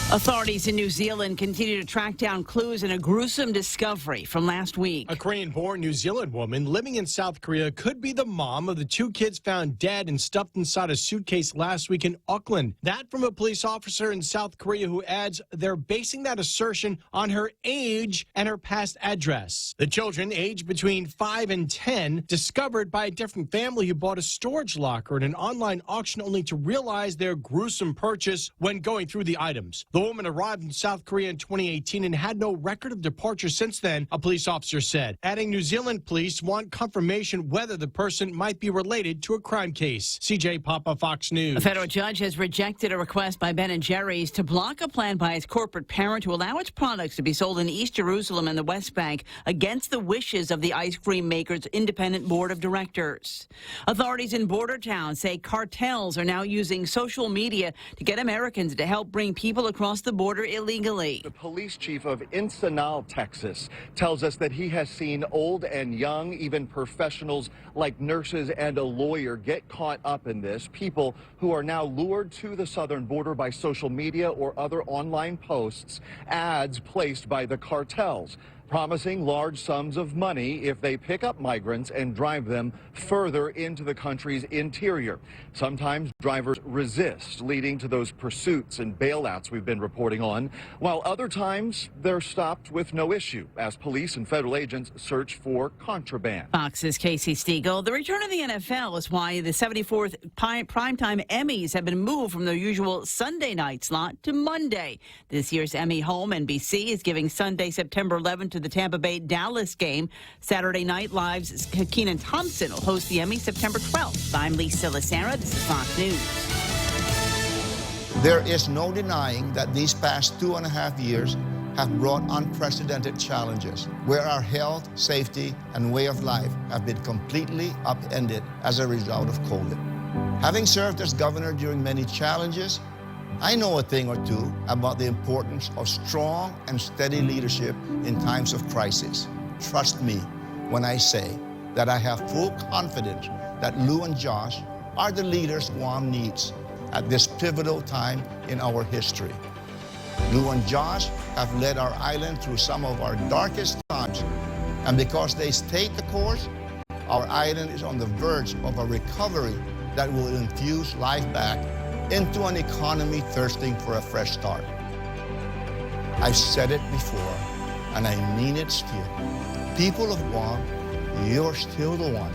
Authorities in New Zealand continue to track down clues in a gruesome discovery from last week. A Korean-born New Zealand woman living in South Korea could be the mom of the two kids found dead and stuffed inside a suitcase last week in Auckland. That from a police officer in South Korea who adds they're basing that assertion on her age and her past address. The children, aged between 5 and 10, discovered by a different family who bought a storage locker at an online auction only to realize their gruesome purchase when going through the items. The woman arrived in South Korea in 2018 and had no record of departure since then, a police officer said. Adding New Zealand police want confirmation whether the person might be related to a crime case. CJ Papa, Fox News. A federal judge has rejected a request by Ben & Jerry's to block a plan by its corporate parent to allow its products to be sold in East Jerusalem and the West Bank against the wishes of the ice cream maker's independent board of directors. Authorities in border towns say cartels are now using social media to get Americans to help bring people across cross the border illegally. The police chief of Ensenal, Texas, tells us that he has seen old and young, even professionals like nurses and a lawyer get caught up in this. People who are now lured to the southern border by social media or other online posts, ads placed by the cartels, promising large sums of money if they pick up migrants and drive them further into the country's interior. Sometimes drivers resist, leading to those pursuits and bailouts we've been reporting on, while other times they're stopped with no issue as police and federal agents search for contraband. Fox's Casey Stiegel. The return of the NFL is why the 74th primetime Emmys have been moved from their usual Sunday night slot to Monday. This year's Emmy home, NBC, is giving Sunday, September 11th to the Tampa Bay-Dallas game. Saturday Night Live's Kenan Thompson will host the Emmy September 12th. I'm Lisa Lacera. This is Fox News. There is no denying that these past 2.5 years have brought unprecedented challenges where our health, safety, and way of life have been completely upended as a result of COVID. Having served as governor during many challenges, I know a thing or two about the importance of strong and steady leadership in times of crisis. Trust me when I say that I have full confidence that Lou and Josh are the leaders Guam needs at this pivotal time in our history. Lou and Josh have led our island through some of our darkest times, and because they stayed the course, our island is on the verge of a recovery that will infuse life back into an economy thirsting for a fresh start. I've said it before, and I mean it still. People of Guam, you're still the one.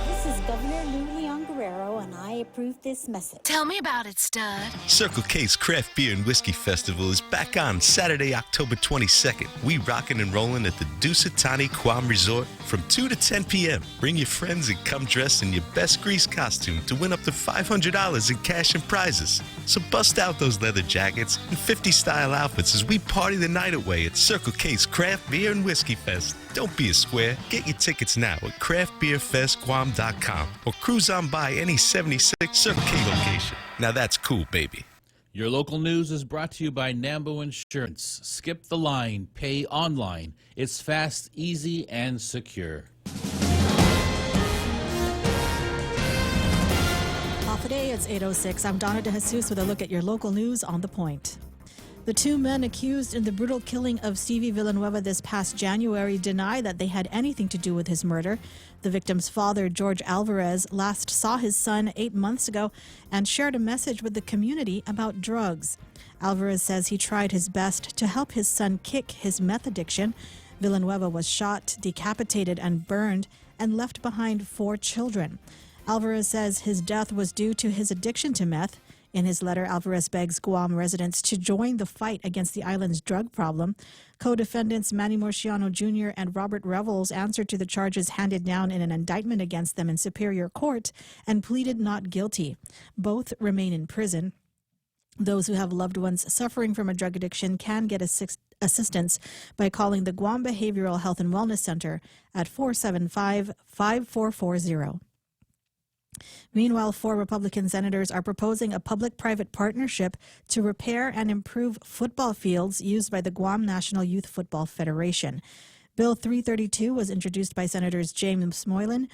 This is Governor Lou Leon Guerrero, and I approve this message. Tell me about it, stud. Circle K's Craft Beer and Whiskey Festival is back on Saturday, October 22nd. We rockin' and rollin' at the Dusatani Guam Resort from 2 to 10 p.m. Bring your friends and come dressed in your best grease costume to win up to $500 in cash and prizes. So bust out those leather jackets and 50-style outfits as we party the night away at Circle K's Craft Beer and Whiskey Fest. Don't be a square. Get your tickets now at craftbeerfestguam.com or cruise on by any 76 Circle K location. Now that's cool, baby. Your local news is brought to you by Nambo Insurance. Skip the line, pay online. It's fast, easy, and secure. Today it's 8:06. I'm Donna DeJesus with a look at your local news on The Point. The two men accused in the brutal killing of Stevie Villanueva this past January deny that they had anything to do with his murder. The victim's father, George Alvarez, last saw his son 8 months ago and shared a message with the community about drugs. Alvarez says he tried his best to help his son kick his meth addiction. Villanueva was shot, decapitated, and burned and left behind 4 children. Alvarez says his death was due to his addiction to meth. In his letter, Alvarez begs Guam residents to join the fight against the island's drug problem. Co-defendants Manny Murciano Jr. and Robert Revels answered to the charges handed down in an indictment against them in Superior Court and pleaded not guilty. Both remain in prison. Those who have loved ones suffering from a drug addiction can get assistance by calling the Guam Behavioral Health and Wellness Center at 475-5440. Meanwhile, 4 Republican senators are proposing a public-private partnership to repair and improve football fields used by the Guam National Youth Football Federation. Bill 332 was introduced by Senators James Moylan,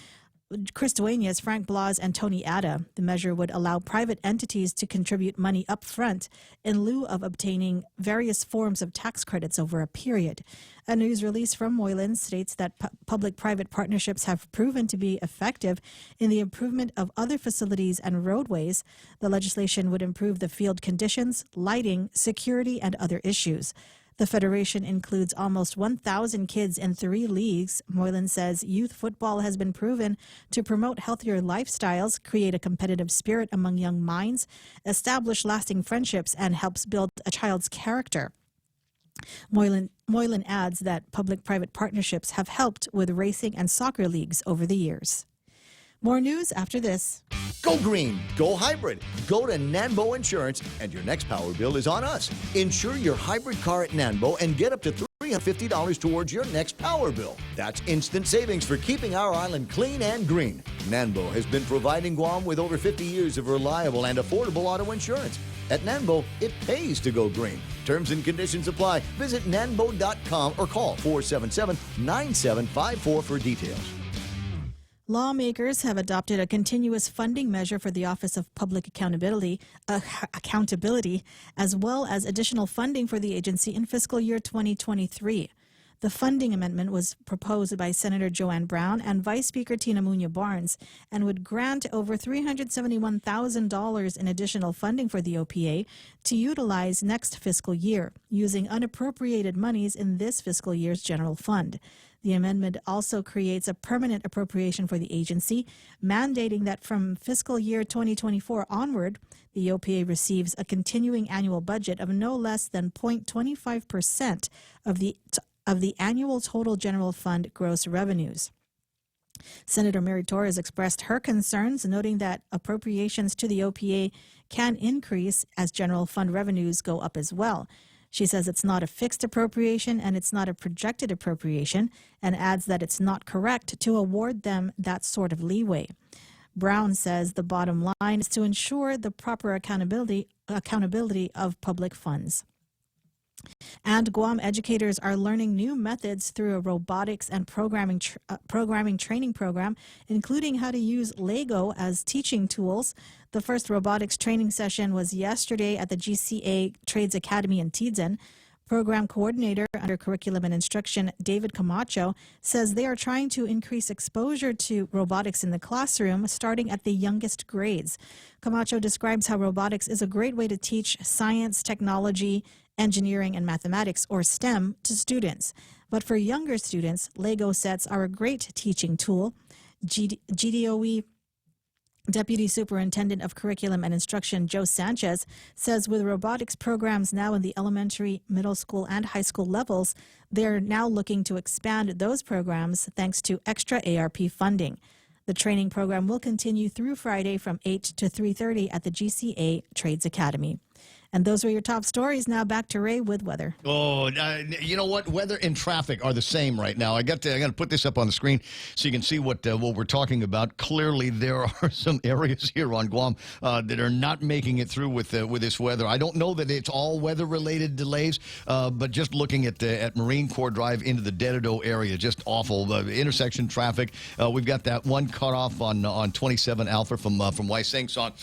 Chris Duenas, Frank Blas, and Tony Atta. The measure would allow private entities to contribute money up front in lieu of obtaining various forms of tax credits over a period. A news release from Moylan states that public-private partnerships have proven to be effective in the improvement of other facilities and roadways. The legislation would improve the field conditions, lighting, security, and other issues. The Federation includes almost 1,000 kids in 3 leagues. Moylan says youth football has been proven to promote healthier lifestyles, create a competitive spirit among young minds, establish lasting friendships, and helps build a child's character. Moylan adds that public-private partnerships have helped with racing and soccer leagues over the years. More news after this. Go green, go hybrid, go to Nambo Insurance, and your next power bill is on us. Insure your hybrid car at Nambo and get up to $350 towards your next power bill. That's instant savings for keeping our island clean and green. Nambo has been providing Guam with over 50 years of reliable and affordable auto insurance. At Nanbo, it pays to go green. Terms and conditions apply. Visit nanbo.com or call 477-9754 for details. Lawmakers have adopted a continuous funding measure for the Office of Public Accountability, as well as additional funding for the agency in fiscal year 2023. The funding amendment was proposed by Senator Joanne Brown and Vice Speaker Tina Muñoz-Barnes and would grant over $371,000 in additional funding for the OPA to utilize next fiscal year, using unappropriated monies in this fiscal year's general fund. The amendment also creates a permanent appropriation for the agency, mandating that from fiscal year 2024 onward, the OPA receives a continuing annual budget of no less than 0.25% of the annual total general fund gross revenues. Senator Mary Torres expressed her concerns, noting that appropriations to the OPA can increase as general fund revenues go up as well. She says it's not a fixed appropriation and it's not a projected appropriation, and adds that it's not correct to award them that sort of leeway. Brown says the bottom line is to ensure the proper accountability of public funds. And Guam educators are learning new methods through a robotics and programming training program, including how to use Lego as teaching tools. The first robotics training session was yesterday at the GCA Trades Academy in Tidzin. Program coordinator under Curriculum and Instruction, David Camacho, says they are trying to increase exposure to robotics in the classroom, starting at the youngest grades. Camacho describes how robotics is a great way to teach science, technology, engineering, and mathematics, or STEM, to students. But for younger students, Lego sets are a great teaching tool. GDOE Deputy Superintendent of Curriculum and Instruction, Joe Sanchez, says with robotics programs now in the elementary, middle school, and high school levels, they're now looking to expand those programs thanks to extra ARP funding. The training program will continue through Friday from 8 to 3:30 at the GCA Trades Academy. And those were your top stories. Now back to Ray with weather. Oh, you know what? Weather and traffic are the same right now. I got to put this up on the screen so you can see what we're talking about. Clearly, there are some areas here on Guam that are not making it through with this weather. I don't know that it's all weather-related delays, but just looking at Marine Corps Drive into the Dededo area, just awful. Intersection traffic. We've got that one cutoff on 27 Alpha from Waisangsong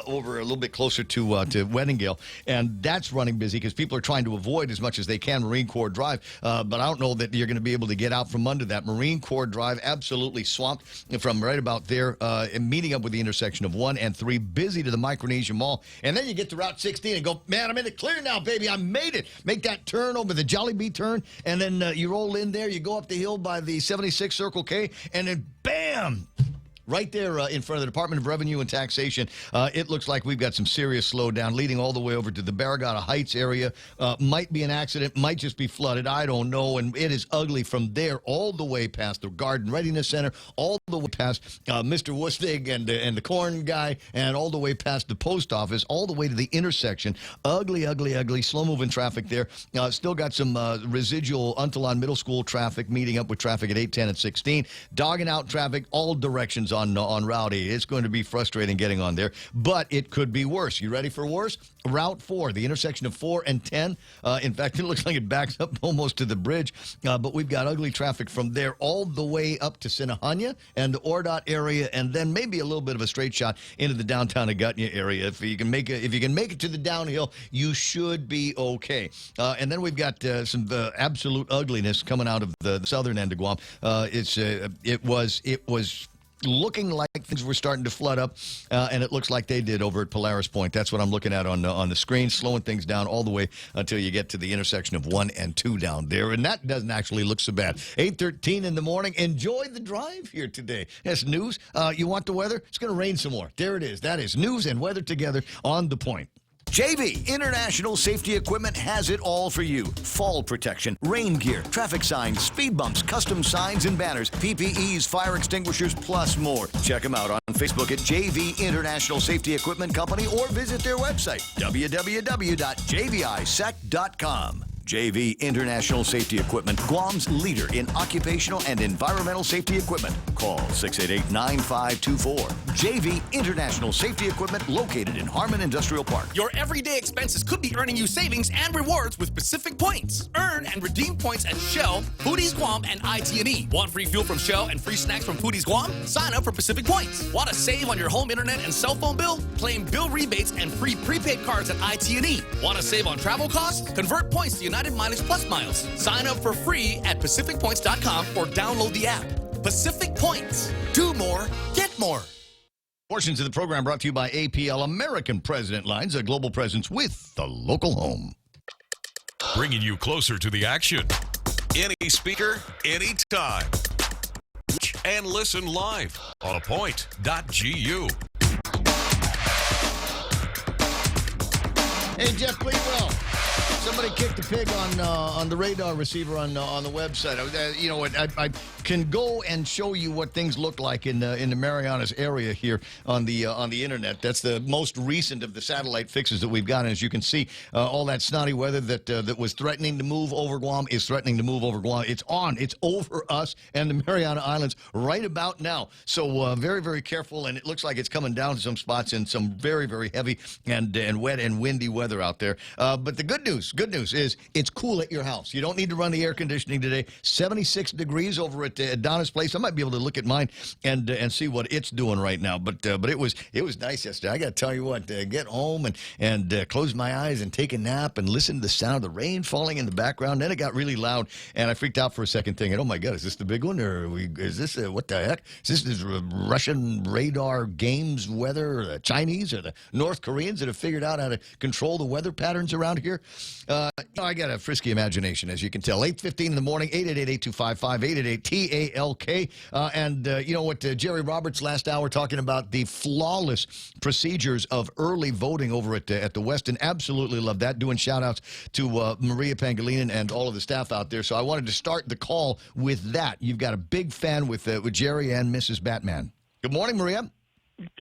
over a little bit closer to Weddingale. And that's running busy because people are trying to avoid as much as they can Marine Corps Drive. But I don't know that you're going to be able to get out from under that. Marine Corps Drive absolutely swamped from right about there, and meeting up with the intersection of 1 and 3, busy to the Micronesia Mall. And then you get to Route 16 and go, man, I'm in the clear now, baby. I made it. Make that turn over the Jollibee turn, and then you roll in there. You go up the hill by the 76 Circle K, and then bam! Right there in front of the Department of Revenue and Taxation, it looks like we've got some serious slowdown leading all the way over to the Barragata Heights area. Might be an accident, might just be flooded. I don't know. And it is ugly from there all the way past the Garden Readiness Center, all the way past Mr. Wustig and the corn guy, and all the way past the post office, all the way to the intersection. Ugly, ugly, ugly. Slow-moving traffic there. Still got some residual Untalon Middle School traffic meeting up with traffic at 8, 10, and 16. Dogging out traffic all directions on Route 8. It's going to be frustrating getting on there, but it could be worse. You ready for worse? Route 4, the intersection of 4 and 10. In fact, it looks like it backs up almost to the bridge, but we've got ugly traffic from there all the way up to Sinahanya and the Ordot area, and then maybe a little bit of a straight shot into the downtown Agutnia area. If you can make it to the downhill, you should be okay. And then we've got some absolute ugliness coming out of the southern end of Guam. It was looking like things were starting to flood up, and it looks like they did over at Polaris Point. That's what I'm looking at on the screen, slowing things down all the way until you get to the intersection of 1 and 2 down there, and that doesn't actually look so bad. 8:13 in the morning. Enjoy the drive here today. That's news. You want the weather? It's going to rain some more. There it is. That is news and weather together on The Point. JV International Safety Equipment has it all for you. Fall protection, rain gear, traffic signs, speed bumps, custom signs and banners, PPEs, fire extinguishers, plus more. Check them out on Facebook at JV International Safety Equipment Company or visit their website, www.jvisec.com. JV International Safety Equipment, Guam's leader in occupational and environmental safety equipment. Call 688-9524. JV International Safety Equipment, located in Harmon Industrial Park. Your everyday expenses could be earning you savings and rewards with Pacific Points. Earn and redeem points at Shell, Foodies Guam, and IT&E. Want free fuel from Shell and free snacks from Foodies Guam? Sign up for Pacific Points. Want to save on your home internet and cell phone bill? Claim bill rebates and free prepaid cards at IT&E. Want to save on travel costs? Convert points to United Mileage Plus miles. Sign up for free at PacificPoints.com or download the app. Pacific Points. Do more, get more. Portions of the program brought to you by APL American President Lines, a global presence with the local home. Bringing you closer to the action. Any speaker, anytime. And listen live on apoint.gu. Hey, Jeff Cleveland. Somebody kicked a pig on the radar receiver on the website. You know what? I can go and show you what things look like in the Marianas area here on the internet. That's the most recent of the satellite fixes that we've got. And as you can see, all that snotty weather that was threatening to move over Guam is threatening to move over Guam. It's on. It's over us and the Mariana Islands right about now. So very, very careful. And it looks like it's coming down to some spots in some very, very heavy and wet and windy weather out there. But the good news is it's cool at your house. You don't need to run the air conditioning today. 76 degrees over at Donna's place. I might be able to look at mine and see what it's doing right now. But it was nice yesterday. I got to tell you what, get home and close my eyes and take a nap and listen to the sound of the rain falling in the background. Then it got really loud and I freaked out for a second, thinking, "Oh my God, is this the big one or is this what the heck? Is this Russian radar games weather, or the Chinese or the North Koreans that have figured out how to control the weather patterns around here?" I got a frisky imagination, as you can tell. 8:15 in the morning, 888-8255, 888-TALK. And you know what, Jerry Roberts last hour talking about the flawless procedures of early voting over at the Westin. Absolutely love that. Doing shout-outs to Maria Pangilinan and all of the staff out there. So I wanted to start the call with that. You've got a big fan with Jerry and Mrs. Batman. Good morning, Maria.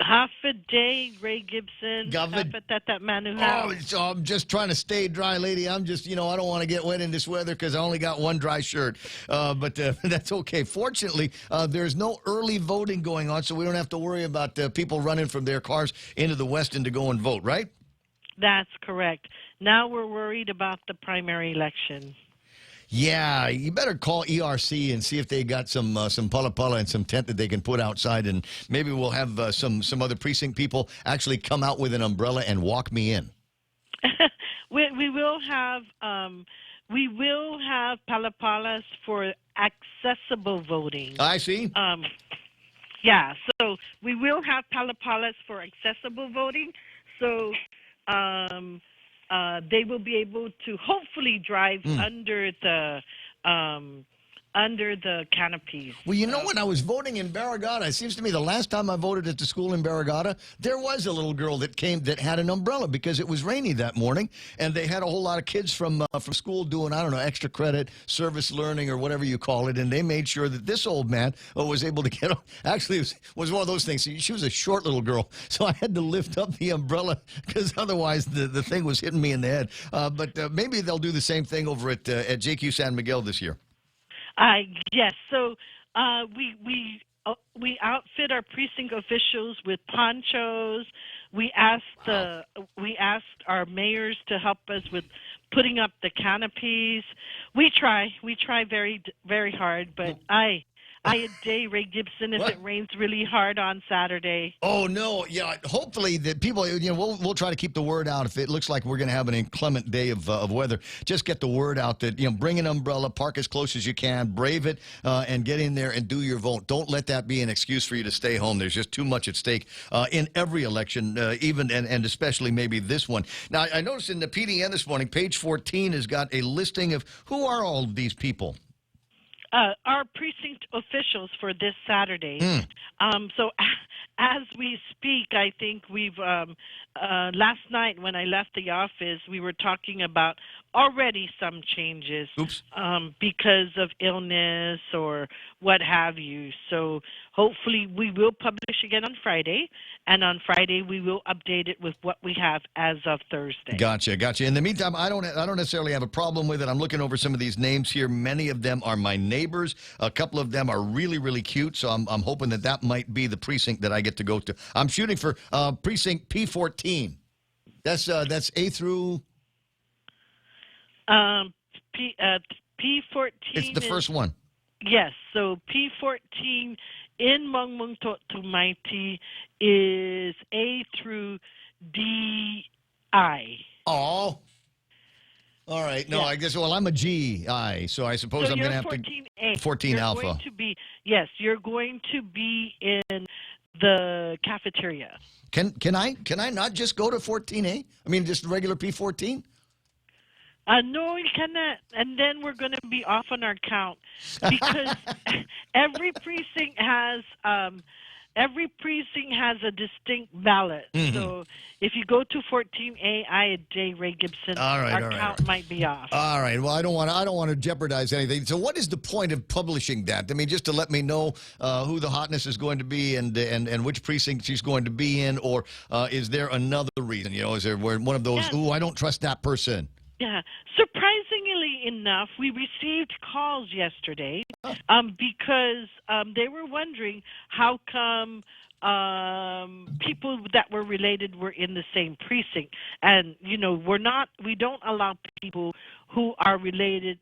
Half a day, Ray Gibson. That man who has. So I'm just trying to stay dry, lady. I'm just, I don't want to get wet in this weather because I only got one dry shirt. But that's okay. Fortunately, there's no early voting going on, so we don't have to worry about people running from their cars into the Westin to go and vote, right? That's correct. Now we're worried about the primary election. Yeah, you better call ERC and see if they got some pala and some tent that they can put outside, and maybe we'll have some other precinct people actually come out with an umbrella and walk me in. we will have palapalas for accessible voting. I see. Yeah, so we will have palapalas for accessible voting. So they will be able to hopefully drive under the canopies. Well, when I was voting in Barragata, it seems to me the last time I voted at the school in Barragata, there was a little girl that had an umbrella because it was rainy that morning, and they had a whole lot of kids from school doing, I don't know, extra credit, service learning, or whatever you call it, and they made sure that this old man was able to get on. Actually, it was one of those things. She was a short little girl, so I had to lift up the umbrella because otherwise the thing was hitting me in the head. But maybe they'll do the same thing over at JQ San Miguel this year. Yes. So we outfit our precinct officials with ponchos. We asked our mayors to help us with putting up the canopies. We try very, very hard, but I a day, Ray Gibson, if it rains really hard on Saturday. Oh, no. Yeah, hopefully the people, we'll try to keep the word out. If it looks like we're going to have an inclement day of weather, just get the word out that, bring an umbrella, park as close as you can, brave it, and get in there and do your vote. Don't let that be an excuse for you to stay home. There's just too much at stake in every election, even and especially maybe this one. Now, I noticed in the PDN this morning, page 14 has got a listing of who are all of these people. Our precinct officials for this Saturday. So as we speak, I think we've last night when I left the office, we were talking about already some changes because of illness or what have you. So hopefully we will publish again on Friday, and on Friday we will update it with what we have as of Thursday. Gotcha. In the meantime, I don't necessarily have a problem with it. I'm looking over some of these names here. Many of them are my neighbors. A couple of them are really, really cute. So I'm hoping that might be the precinct that I get to go to. I'm shooting for precinct P14. That's A through. P14. It's the first one. Yes. So P14 in Mongmong Tumaiti is A through DI. Oh. All right. No, I guess. Well, I'm a GI, so I suppose I'm going to have 14A. 14 you're alpha. Going to be, yes, you're going to be in the cafeteria. Can I not just go to 14A? I mean, just regular P14? No, you cannot. And then we're going to be off on our count because every precinct has a distinct ballot. Mm-hmm. So if you go to 14A, Ray Gibson, our count might be off. All right. Well, I don't want to jeopardize anything. So what is the point of publishing that? I mean, just to let me know who the hotness is going to be and which precinct she's going to be in, or is there another reason? Is there one of those, I don't trust that person? Yeah. Surprisingly enough, we received calls yesterday because they were wondering how come people that were related were in the same precinct. And, we don't allow people who are related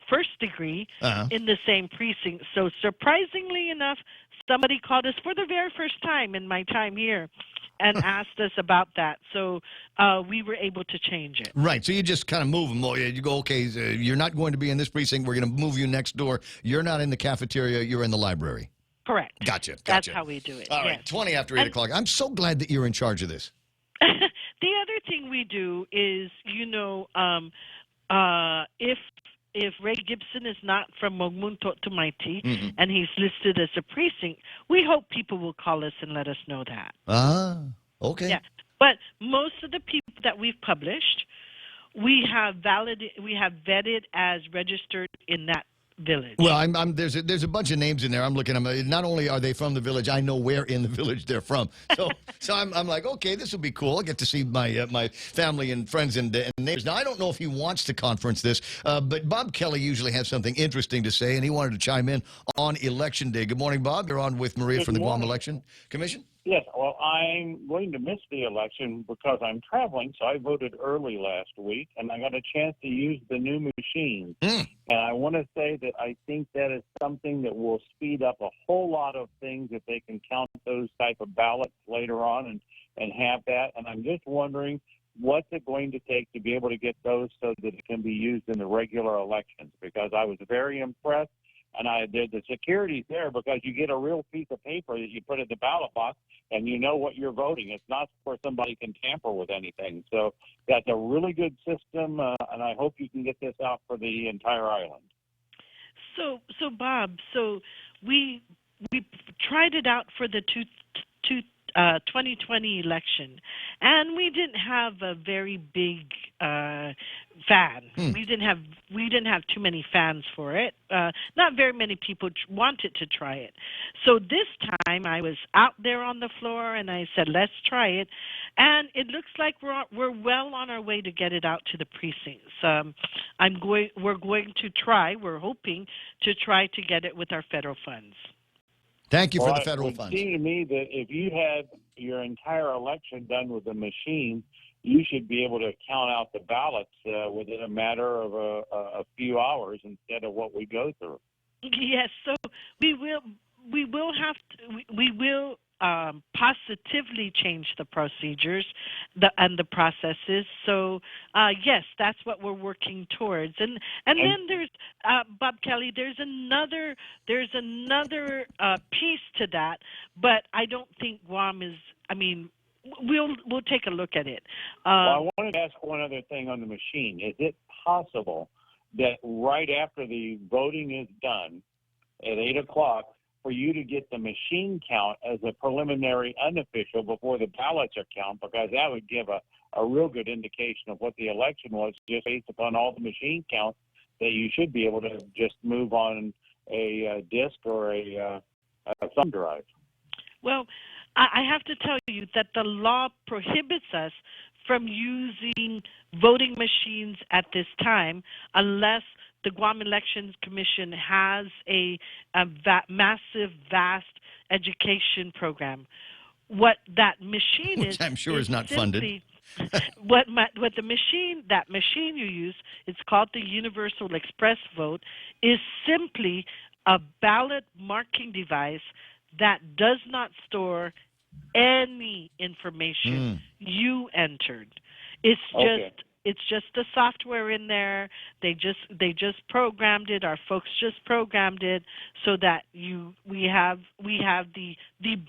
first degree in the same precinct. So surprisingly enough, somebody called us for the very first time in my time here and asked us about that. So we were able to change it. Right. So you just kind of move them. You go, okay, you're not going to be in this precinct. We're going to move you next door. You're not in the cafeteria. You're in the library. Correct. Gotcha. That's how we do it. All right. 20 after 8 o'clock. I'm so glad that you're in charge of this. The other thing we do is, if Ray Gibson is not from Mongmong Tumaiti and he's listed as a precinct, we hope people will call us and let us know that. Okay. Yeah, but most of the people that we've published, we have vetted as registered in that village. Well, there's a bunch of names in there. I'm looking at them. Not only are they from the village, I know where in the village they're from. So I'm like, okay, this will be cool. I'll get to see my family and friends and neighbors. Now, I don't know if he wants to conference this, but Bob Kelly usually has something interesting to say, and he wanted to chime in on Election Day. Good morning, Bob. You're on with Maria from the Guam Election Commission. Yes, well, I'm going to miss the election because I'm traveling, so I voted early last week, and I got a chance to use the new machine. And I want to say that I think that is something that will speed up a whole lot of things if they can count those type of ballots later on and have that. And I'm just wondering, what's it going to take to be able to get those so that it can be used in the regular elections? Because I was very impressed. And the security's there because you get a real piece of paper that you put in the ballot box and you know what you're voting. It's not where somebody can tamper with anything. So that's a really good system, and I hope you can get this out for the entire island. So Bob, we tried it out for the 2020 election, and we didn't have a very big fan. We didn't have too many fans for it. Not very many people wanted to try it. So this time I was out there on the floor and I said, let's try it. And it looks like we're well on our way to get it out to the precincts. We're hoping to try to get it with our federal funds. Thank you for the federal funds. It would seem to me that if you had your entire election done with a machine, you should be able to count out the ballots within a matter of a few hours instead of what we go through. Yes, so we will positively change the procedures and the processes. So yes, that's what we're working towards. And then there's Bob Kelly. There's another piece to that, but I don't think Guam is. I mean, we'll take a look at it. Well, I wanted to ask one other thing on the machine. Is it possible that right after the voting is done at 8 o'clock, for you to get the machine count as a preliminary unofficial before the ballots are counted, because that would give a real good indication of what the election was just based upon all the machine counts, that you should be able to just move on a disk or a thumb drive. Well, I have to tell you that the law prohibits us from using voting machines at this time unless the Guam Elections Commission has a massive, vast education program. What that machine is, I'm sure is not funded. what the machine you use, it's called the Universal Express Vote, is simply a ballot marking device that does not store any information you entered. It's just the software in there. They just programmed it. Our folks just programmed it so that we have the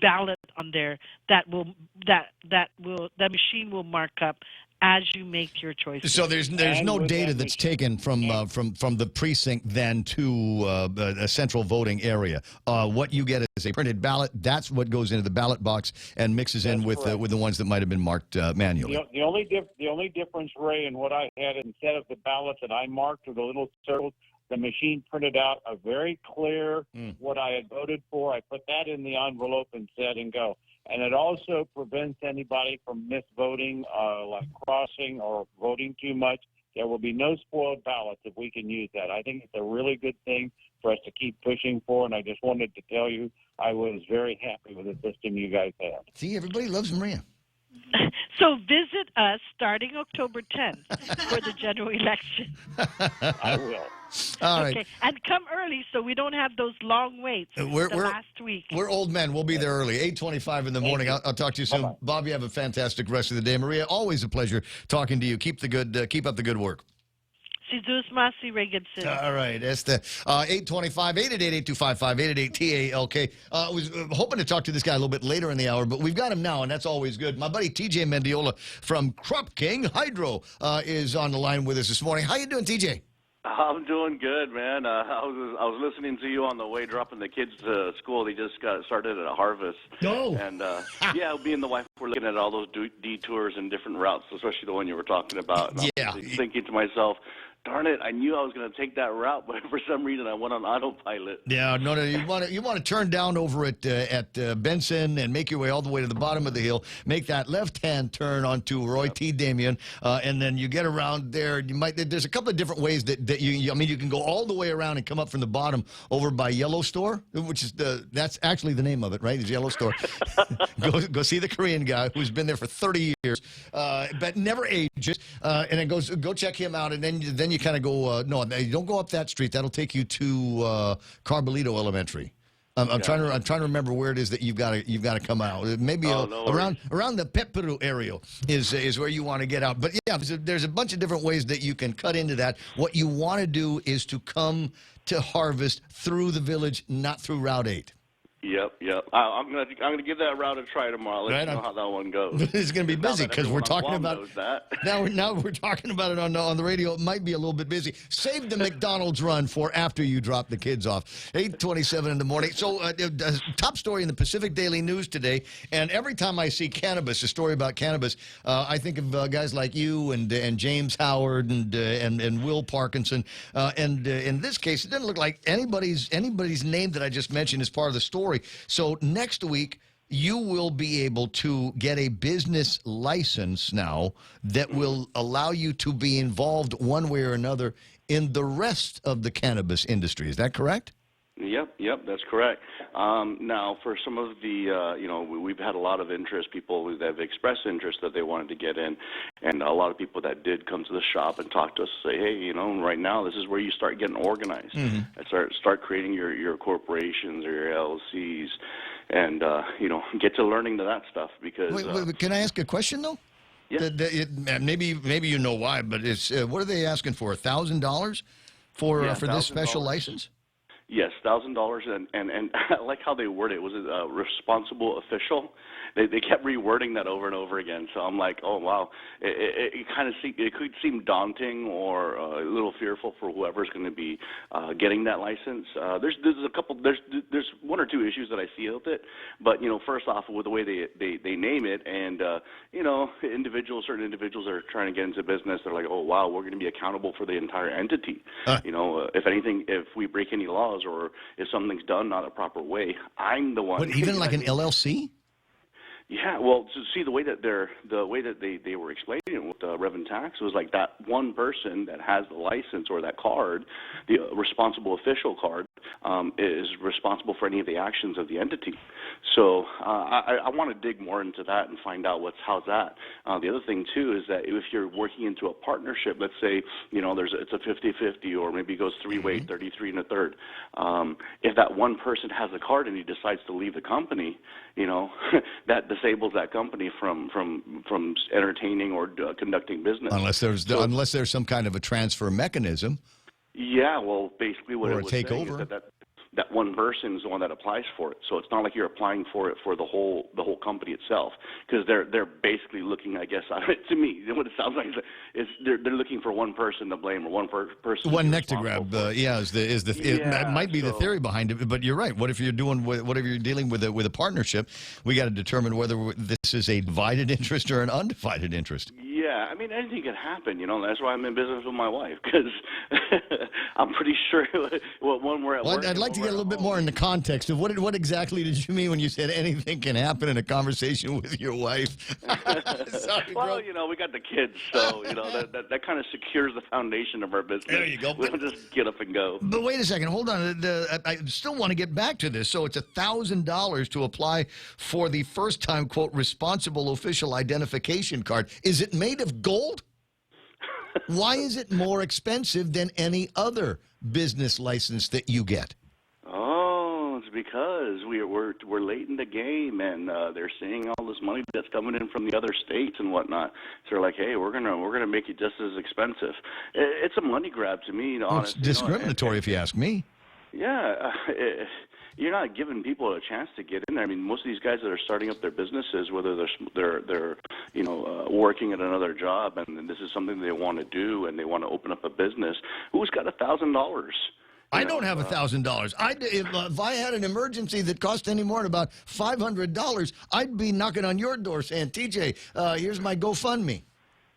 ballot on there that the machine will mark up as you make your choices. So there's no data that's taken from the precinct then to a central voting area. What you get is a printed ballot. That's what goes into the ballot box and mixes in with the ones that might have been marked manually. The only difference, Ray, in what I had instead of the ballots that I marked with the little circles, the machine printed out a very clear what I had voted for. I put that in the envelope and said and go. And it also prevents anybody from misvoting, like crossing or voting too much. There will be no spoiled ballots if we can use that. I think it's a really good thing for us to keep pushing for, and I just wanted to tell you I was very happy with the system you guys have. See, everybody loves Maria. So visit us starting October 10th for the general election. I will. All right. Okay, and come early so we don't have those long waits last week. We're old men. We'll be there early, 8:25 in the morning. I'll talk to you soon. Bye-bye. Bob, you have a fantastic rest of the day. Maria, always a pleasure talking to you. Keep up the good work. Si Zeus Masi Regenson. All right, that's the 825 888-8255 888-TALK. I was hoping to talk to this guy a little bit later in the hour, but we've got him now, and that's always good. My buddy TJ Mendiola from Crop King Hydro is on the line with us this morning. How you doing, TJ? I'm doing good, man. I was listening to you on the way dropping the kids to school. They just got started at a harvest. Oh. And, yeah, me and the wife were looking at all those detours and different routes, especially the one you were talking about. And I was thinking to myself, darn it, I knew I was going to take that route, but for some reason I went on autopilot. Yeah, no, you want to turn down over at Benson and make your way all the way to the bottom of the hill, make that left-hand turn onto Roy T. Damien, and then you get around there. There's a couple of different ways that you can go all the way around and come up from the bottom over by Yellow Store, which is that's actually the name of it, right? It's Yellow Store. go see the Korean guy who's been there for 30 years, but never ages, and then go check him out, and then you kind of go, no, you don't go up that street. That'll take you to Carbolito Elementary. I'm trying to remember where it is that you've got to come out. Maybe around the Petperu area is where you want to get out. But yeah, there's a bunch of different ways that you can cut into that. What you want to do is to come to harvest through the village, not through Route 8. Yep. I'm gonna give that route a try tomorrow. Let you know how that one goes. It's gonna be busy because we're talking about that. now we're talking about it on the radio. It might be a little bit busy. Save the McDonald's run for after you drop the kids off. 8:27 in the morning. So top story in the Pacific Daily News today. And every time I see cannabis, a story about cannabis, I think of guys like you and James Howard and Will Parkinson. And in this case, it doesn't look like anybody's name that I just mentioned is part of the story. So next week, you will be able to get a business license now that will allow you to be involved one way or another in the rest of the cannabis industry. Is that correct? Yep, that's correct. Now, for some of the, we've had a lot of interest, people that have expressed interest that they wanted to get in, and a lot of people that did come to the shop and talk to us, say, hey, right now this is where you start getting organized, and start creating your corporations or your LLCs, and, get to learning to that stuff because... Wait, can I ask a question, though? Yeah. Maybe you know why, but it's what are they asking for, $1,000 for this special license? Yes, $1,000, and I like how they word it. Was it a responsible official? They kept rewording that over and over again. So I'm like, oh wow, it kind of it could seem daunting or a little fearful for whoever's going to be getting that license. There's a couple. There's one or two issues that I see with it, but first off, with the way they name it, and certain individuals that are trying to get into business, they're like, oh wow, we're going to be accountable for the entire entity. If anything, if we break any laws or if something's done not a proper way, I'm the one. What, even like an LLC? Yeah, well, to see the way that they were explaining it with Rev and Tax was like that one person that has the license or that card, the responsible official card, is responsible for any of the actions of the entity. So I want to dig more into that and find out how's that. The other thing too is that if you're working into a partnership, let's say it's a 50-50 or maybe it goes three-way, 33 and a third. If that one person has a card and he decides to leave the company, that disables that company from entertaining or conducting business. Unless there's some kind of a transfer mechanism. Yeah, well, basically what or it was a saying takeover. is that one person is the one that applies for it. So it's not like you're applying for it for the whole company itself, because they're basically looking, I guess, to me, what it sounds like is they're looking for one person to blame or one person. One neck to grab, it might be the theory behind it, but you're right. What if you're dealing with a partnership? We got to determine whether this is a divided interest or an undivided interest. Yeah, I mean, anything can happen, That's why I'm in business with my wife, because I'm pretty sure when we're at work. I'd like to get a little bit more in the context of what exactly did you mean when you said anything can happen in a conversation with your wife? Sorry, well, we got the kids, so that kind of secures the foundation of our business. There you go. We don't just get up and go. But wait a second, hold on. I still want to get back to this. So it's $1,000 to apply for the first-time quote responsible official identification card. Is it made of gold? Why is it more expensive than any other business license that you get? Oh, it's because we're late in the game, and they're seeing all this money that's coming in from the other states and whatnot. So they're like, hey, we're gonna make it just as expensive. It's a money grab to me. Honestly, it's discriminatory, if you ask me. Yeah. You're not giving people a chance to get in there. I mean, most of these guys that are starting up their businesses, whether they're working at another job, and this is something they want to do, and they want to open up a business. Who's got $1,000? I don't have $1,000. If I had an emergency that cost any more than about $500, I'd be knocking on your door saying, "TJ, here's my GoFundMe."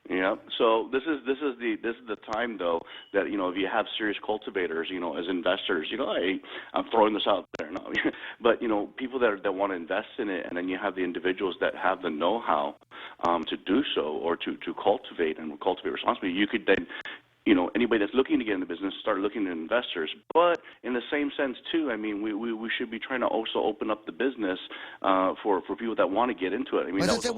Yeah. So this is the time though that if you have serious cultivators, as investors, hey, I'm throwing this out there, no, but people that want to invest in it, and then you have the individuals that have the know-how to do so or to cultivate and cultivate responsibly. You could then. Anybody that's looking to get in the business, start looking at investors. But in the same sense, too, I mean, we should be trying to also open up the business for people that want to get into it. I mean, I thought that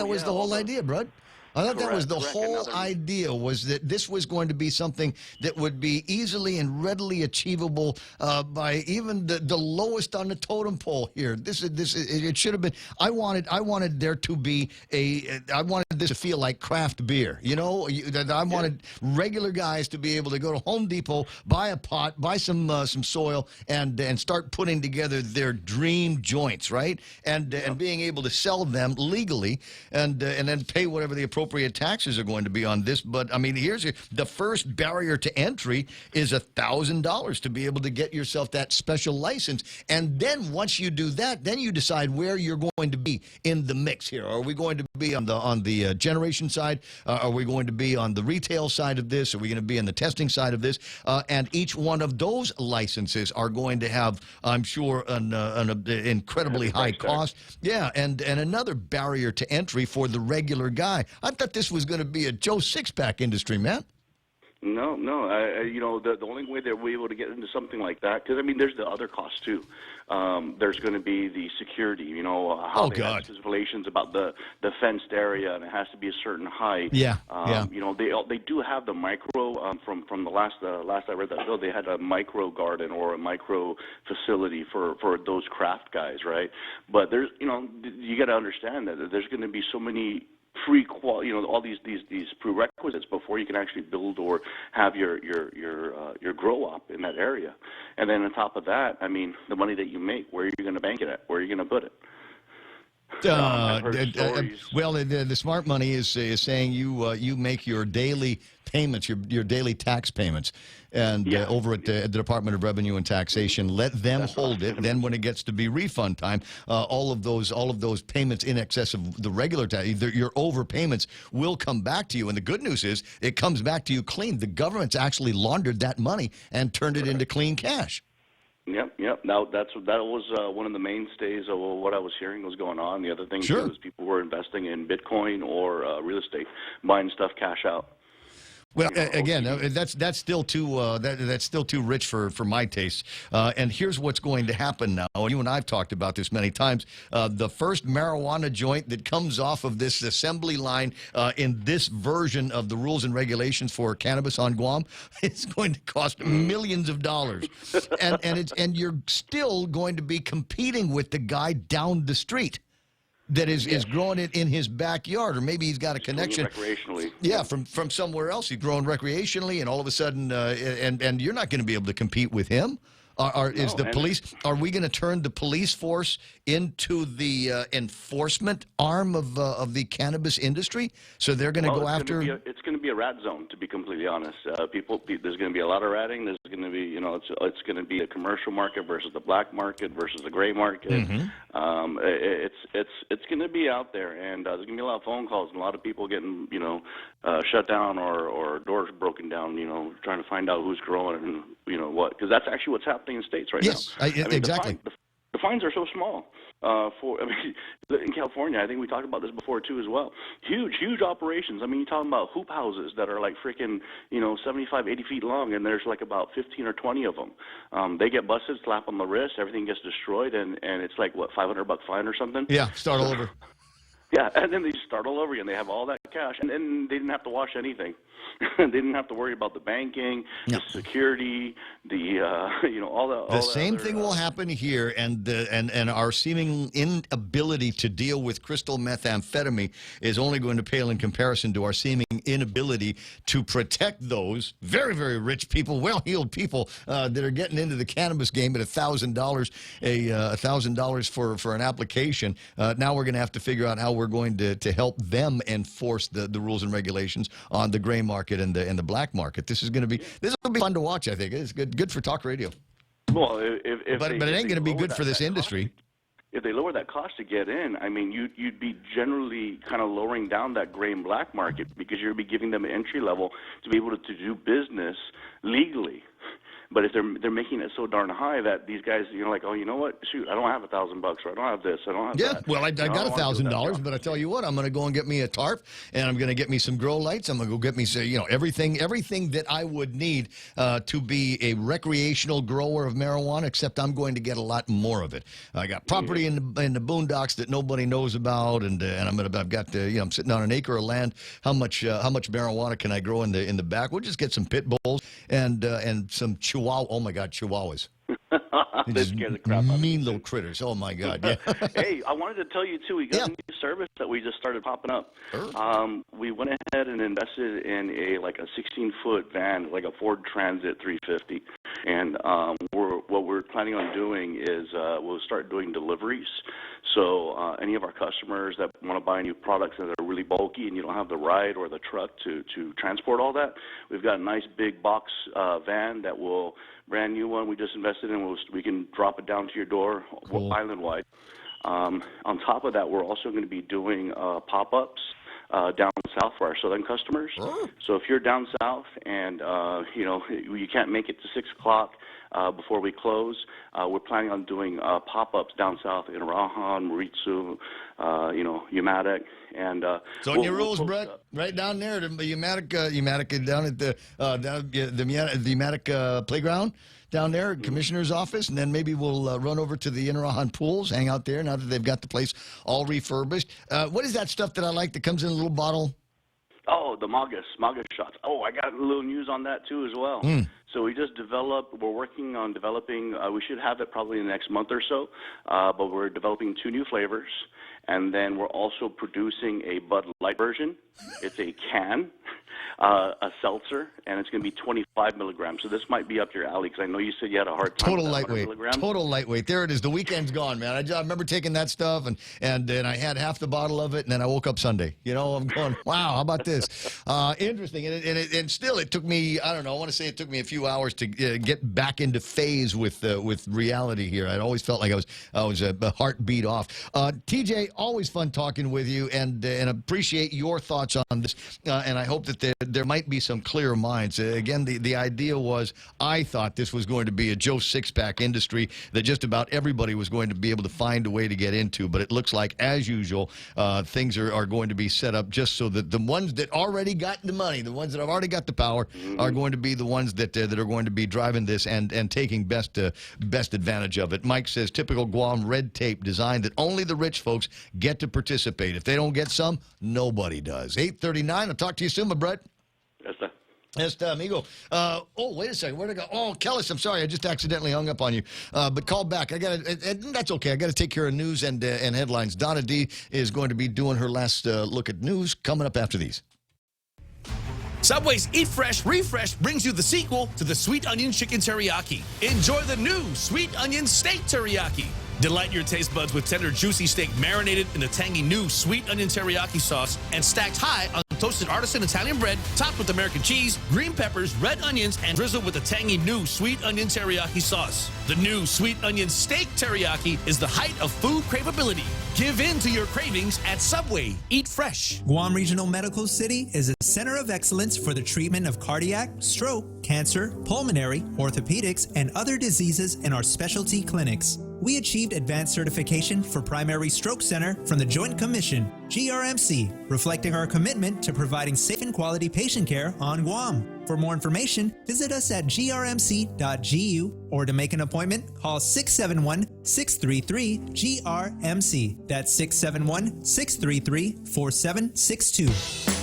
was the whole idea, Brad. I thought that was the whole idea, was that this was going to be something that would be easily and readily achievable by even the lowest on the totem pole here. It should have been. I wanted there to be I wanted this to feel like craft beer. I wanted regular guys to be able to go to Home Depot, buy a pot, buy some soil, and start putting together their dream joints, right? And being able to sell them legally, and then pay whatever the appropriate taxes are going to be on this. But I mean, the first barrier to entry is $1,000 to be able to get yourself that special license. And then once you do that, then you decide where you're going to be in the mix here. Are we going to be on the generation side? Are we going to be on the retail side of this? Are we going to be on the testing side of this? And each one of those licenses are going to have, I'm sure, an incredibly high cost. Yeah, and another barrier to entry for the regular guy. I thought this was going to be a Joe Six-Pack industry, man. No. The only way that we're able to get into something like that, because I mean, there's the other costs too. There's going to be the security. How they have stipulations about the fenced area, and it has to be a certain height. Yeah. They do have the micro from the last I read that bill. They had a micro garden or a micro facility for those craft guys, right? But there's you got to understand that there's going to be so many all these prerequisites before you can actually build or have your grow up in that area. And then on top of that, I mean, the money that you make, where are you going to bank it at? Where are you going to put it? Well, the smart money is saying you make your daily payments, your daily tax payments, and over at the Department of Revenue and Taxation, let them hold it. Then, when it gets to be refund time, all of those payments in excess of the regular tax, your overpayments, will come back to you. And the good news is, it comes back to you clean. The government's actually laundered that money and turned it into clean cash. Yep. Now that was one of the mainstays of what I was hearing was going on. The other thing too is people were investing in Bitcoin or real estate, buying stuff cash out. Well, again, that's still too that's still too rich for my taste. And here's what's going to happen now. And you and I've talked about this many times. The first marijuana joint that comes off of this assembly line in this version of the rules and regulations for cannabis on Guam, it's going to cost millions of dollars, and you're still going to be competing with the guy down the street that is growing it in his backyard, or maybe he's got a connection recreationally. Yeah, from somewhere else. He's growing recreationally, and all of a sudden, and you're not going to be able to compete with him. Are we going to turn the police force into the enforcement arm of the cannabis industry? So they're going to go after. It's going to be a rat zone, to be completely honest. There's going to be a lot of ratting. There's going to be, it's going to be a commercial market versus the black market versus the gray market. Mm-hmm. It's going to be out there, and there's going to be a lot of phone calls and a lot of people getting, shut down or doors broken down, trying to find out who's growing and what, because that's actually what's happening in states right now. I mean, exactly. The fines are so small. In California, I think we talked about this before too as well. Huge operations. I mean, you're talking about hoop houses that are like freaking, 75, 80 feet long, and there's like about 15 or 20 of them. They get busted, slap on the wrist, everything gets destroyed, and it's like, what, $500 fine or something? Yeah, start all over. Yeah, and then they start all over again. They have all that cash, and then they didn't have to wash anything. They didn't have to worry about the banking, the security, all the. The same thing will happen here, and our seeming inability to deal with crystal methamphetamine is only going to pale in comparison to our seeming inability to protect those very, very rich people, well-heeled people that are getting into the cannabis game at $1,000 $1,000 for an application. Now we're going to have to figure out how we're going to help them enforce the rules and regulations on the gray market and the black market. This will be fun to watch. I think it's good for talk radio. Well, but it ain't going to be good for this industry. If they lower that cost to get in, I mean, you'd be generally kind of lowering down that gray and black market because you'd be giving them an entry level to be able to do business legally. But if they're making it so darn high that these guys, like, oh, you know what? Shoot, I don't have $1,000, or I don't have this, I don't have that. Yeah, well, I got $1,000, but I tell you what, I'm going to go and get me a tarp, and I'm going to get me some grow lights. I'm going to go get me, everything that I would need to be a recreational grower of marijuana. Except I'm going to get a lot more of it. I got property in the boondocks that nobody knows about, and I've got I'm sitting on an acre of land. How much marijuana can I grow in the back? We'll just get some pit bulls and some chihuahua. Oh my God, chihuahuas. They scare the crap out of me. Mean little critters. Oh my God. Yeah. Hey, I wanted to tell you too, we got a new service that we just started popping up. We went ahead and invested in a 16-foot van, like a Ford Transit 350. And what we're planning on doing is we'll start doing deliveries. So any of our customers that want to buy new products that are really bulky and you don't have the ride or the truck to transport all that, we've got a nice big box van that will, brand new one we just invested in, we can drop it down to your door island-wide. On top of that, we're also going to be doing pop-ups down south for our southern customers. So if you're down south and you can't make it to 6 o'clock before we close, we're planning on doing pop-ups down south in Rahan, Maritsu, Umatic, and it's on your rules, Brett. Right down there, the Umatic down at the Umatic playground. Down there, commissioner's office, and then maybe we'll run over to the Interahan pools, hang out there now that they've got the place all refurbished. What is that stuff that I like that comes in a little bottle? Oh, the Maga shots. Oh, I got a little news on that too as well. So we just we're working on developing, we should have it probably in the next month or so, but we're developing 2 new flavors. And then we're also producing a Bud Light version. It's a can, a seltzer, and it's going to be 25 milligrams. So this might be up your alley because I know you said you had a hard time. Total lightweight. Total lightweight. There it is. The weekend's gone, man. I remember taking that stuff, and I had half the bottle of it, and then I woke up Sunday. You know, I'm going, wow, how about this? Interesting. And still, it took me, I don't know, I want to say it took me a few hours to get back into phase with reality here. I'd always felt like I was a heartbeat off. TJ, always fun talking with you, and appreciate your thoughts on this. And I hope that there might be some clear minds. Again, the idea was, I thought this was going to be a Joe Six-Pack industry that just about everybody was going to be able to find a way to get into. But it looks like, as usual, things are going to be set up just so that the ones that already got the money, the ones that have already got the power, are going to be the ones that are going to be driving this and taking best advantage of it. Mike says, typical Guam red tape designed that only the rich folks get to participate. If they don't get some, nobody does. 8:39. I'll talk to you soon, my bud. Yes, sir. Yes, amigo. Oh, wait a second. Where'd I go? Oh, Kellis, I'm sorry. I just accidentally hung up on you. But call back. That's okay. I got to take care of news and headlines. Donna D is going to be doing her last look at news coming up after these. Subway's Eat Fresh, Refresh brings you the sequel to the Sweet Onion Chicken Teriyaki. Enjoy the new Sweet Onion Steak Teriyaki. Delight your taste buds with tender, juicy steak marinated in the tangy new Sweet Onion Teriyaki sauce and stacked high on toasted artisan Italian bread, topped with American cheese, green peppers, red onions, and drizzled with the tangy new Sweet Onion Teriyaki sauce. The new Sweet Onion Steak Teriyaki is the height of food craveability. Give in to your cravings at Subway. Eat fresh. Guam Regional Medical City is a center of excellence for the treatment of cardiac, stroke, cancer, pulmonary, orthopedics, and other diseases in our specialty clinics. We achieved advanced certification for Primary Stroke Center from the Joint Commission, GRMC, reflecting our commitment to providing safe and quality patient care on Guam. For more information, visit us at grmc.gu, or to make an appointment, call 671-633-GRMC. That's 671-633-4762.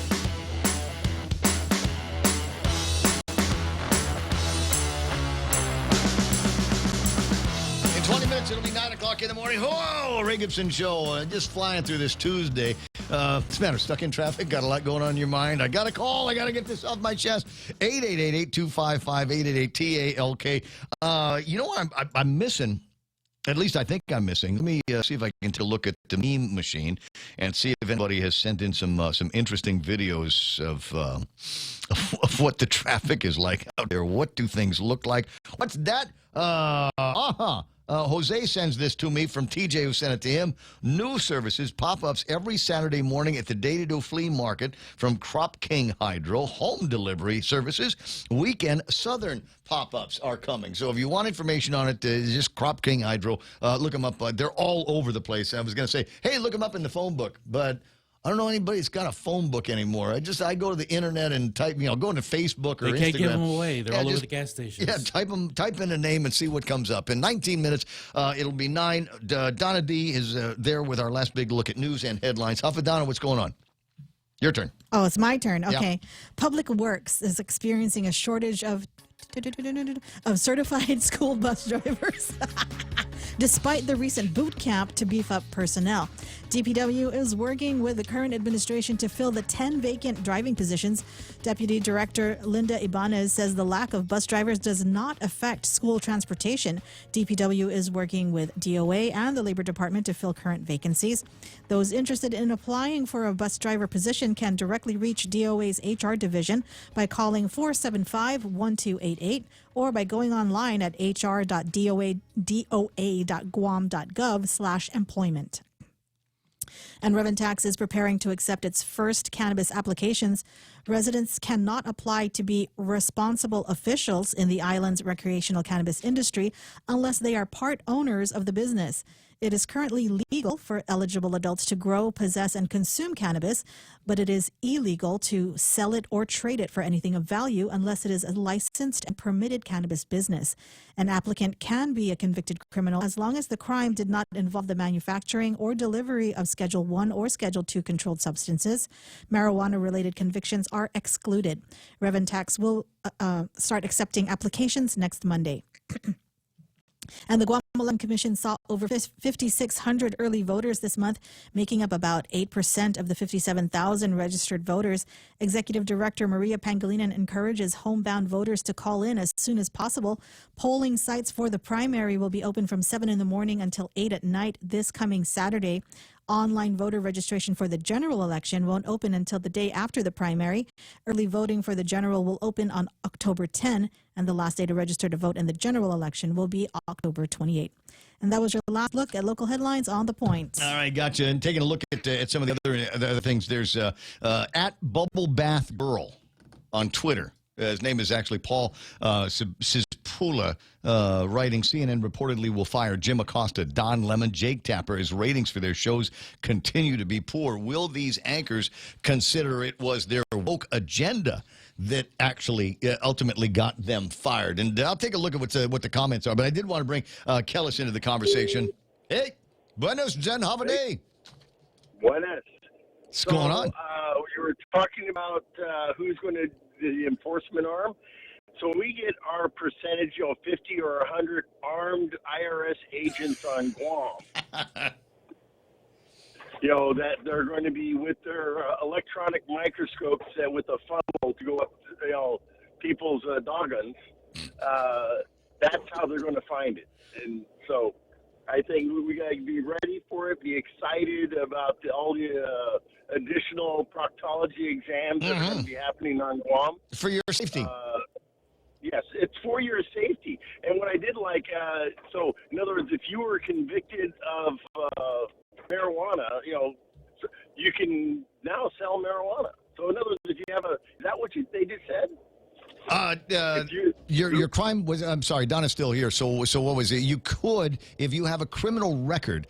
20 minutes, it'll be 9 o'clock in the morning. Whoa, Ray Gibson Show. Just flying through this Tuesday. What's the matter? Stuck in traffic? Got a lot going on in your mind? I got a call. I got to get this off my chest. 888-825-5888-TALK. You know what I'm missing? At least I think I'm missing. Let me see if I can take a look at the meme machine and see if anybody has sent in some interesting videos of what the traffic is like out there. What do things look like? What's that? Jose sends this to me from TJ, who sent it to him. New services, pop-ups every Saturday morning at the Day-to-Do Flea Market from Crop King Hydro. Home delivery services. Weekend Southern pop-ups are coming. So if you want information on it, just Crop King Hydro. Look them up. They're all over the place. I was going to say, hey, look them up in the phone book, but I don't know anybody that's got a phone book anymore. I go to the internet and type, go into Facebook or Instagram. They can't give them away. They're all over the gas stations. Yeah, type in a name and see what comes up. In 19 minutes, it'll be 9. Donna D is there with our last big look at news and headlines. Donna, what's going on? Your turn. Oh, it's my turn. Okay. Yeah. Public Works is experiencing a shortage of certified school bus drivers, despite the recent boot camp to beef up personnel. DPW is working with the current administration to fill the 10 vacant driving positions. Deputy Director Linda Ibanez says the lack of bus drivers does not affect school transportation. DPW is working with DOA and the Labor Department to fill current vacancies. Those interested in applying for a bus driver position can directly reach DOA's HR division by calling 475-1288 or by going online at hr.doa.guam.gov/employment. And Reventax is preparing to accept its first cannabis applications. Residents cannot apply to be responsible officials in the island's recreational cannabis industry unless they are part owners of the business. It is currently legal for eligible adults to grow, possess, and consume cannabis, but it is illegal to sell it or trade it for anything of value unless it is a licensed and permitted cannabis business. An applicant can be a convicted criminal as long as the crime did not involve the manufacturing or delivery of Schedule 1 or Schedule 2 controlled substances. Marijuana-related convictions are excluded. Revenue will start accepting applications next Monday. And the Guam Election Commission saw over 5,600 early voters this month, making up about 8% of the 57,000 registered voters. Executive Director Maria Pangilinan encourages homebound voters to call in as soon as possible. Polling sites for the primary will be open from 7 in the morning until 8 at night this coming Saturday. Online voter registration for the general election won't open until the day after the primary. Early voting for the general will open on October 10, and the last day to register to vote in the general election will be October 28. And that was your last look at local headlines on The Point. All right, gotcha. And taking a look at some of the other things, there's at Bubble Bath Girl on Twitter. His name is actually Paul Cispula, writing, CNN reportedly will fire Jim Acosta, Don Lemon, Jake Tapper as ratings for their shows continue to be poor. Will these anchors consider it was their woke agenda that actually ultimately got them fired? And I'll take a look at what the comments are, but I did want to bring Kellis into the conversation. Hey, buenos, Jen, have a day. Buenas. What's going on? We were talking about who's going to the enforcement arm. So we get our percentage, 50 or 100 armed IRS agents on Guam. That they're going to be with their electronic microscopes with a funnel to go up, people's noggins. That's how they're going to find it. And so I think we got to be ready for it, be excited about all the additional proctology exams that are going to be happening on Guam. For your safety. Yes, it's for your safety. And what I did like, so in other words, if you were convicted of marijuana, you can now sell marijuana. So in other words, if you have is that what they just said? Your crime was, I'm sorry, Donna's still here. So what was it? You could, if you have a criminal record,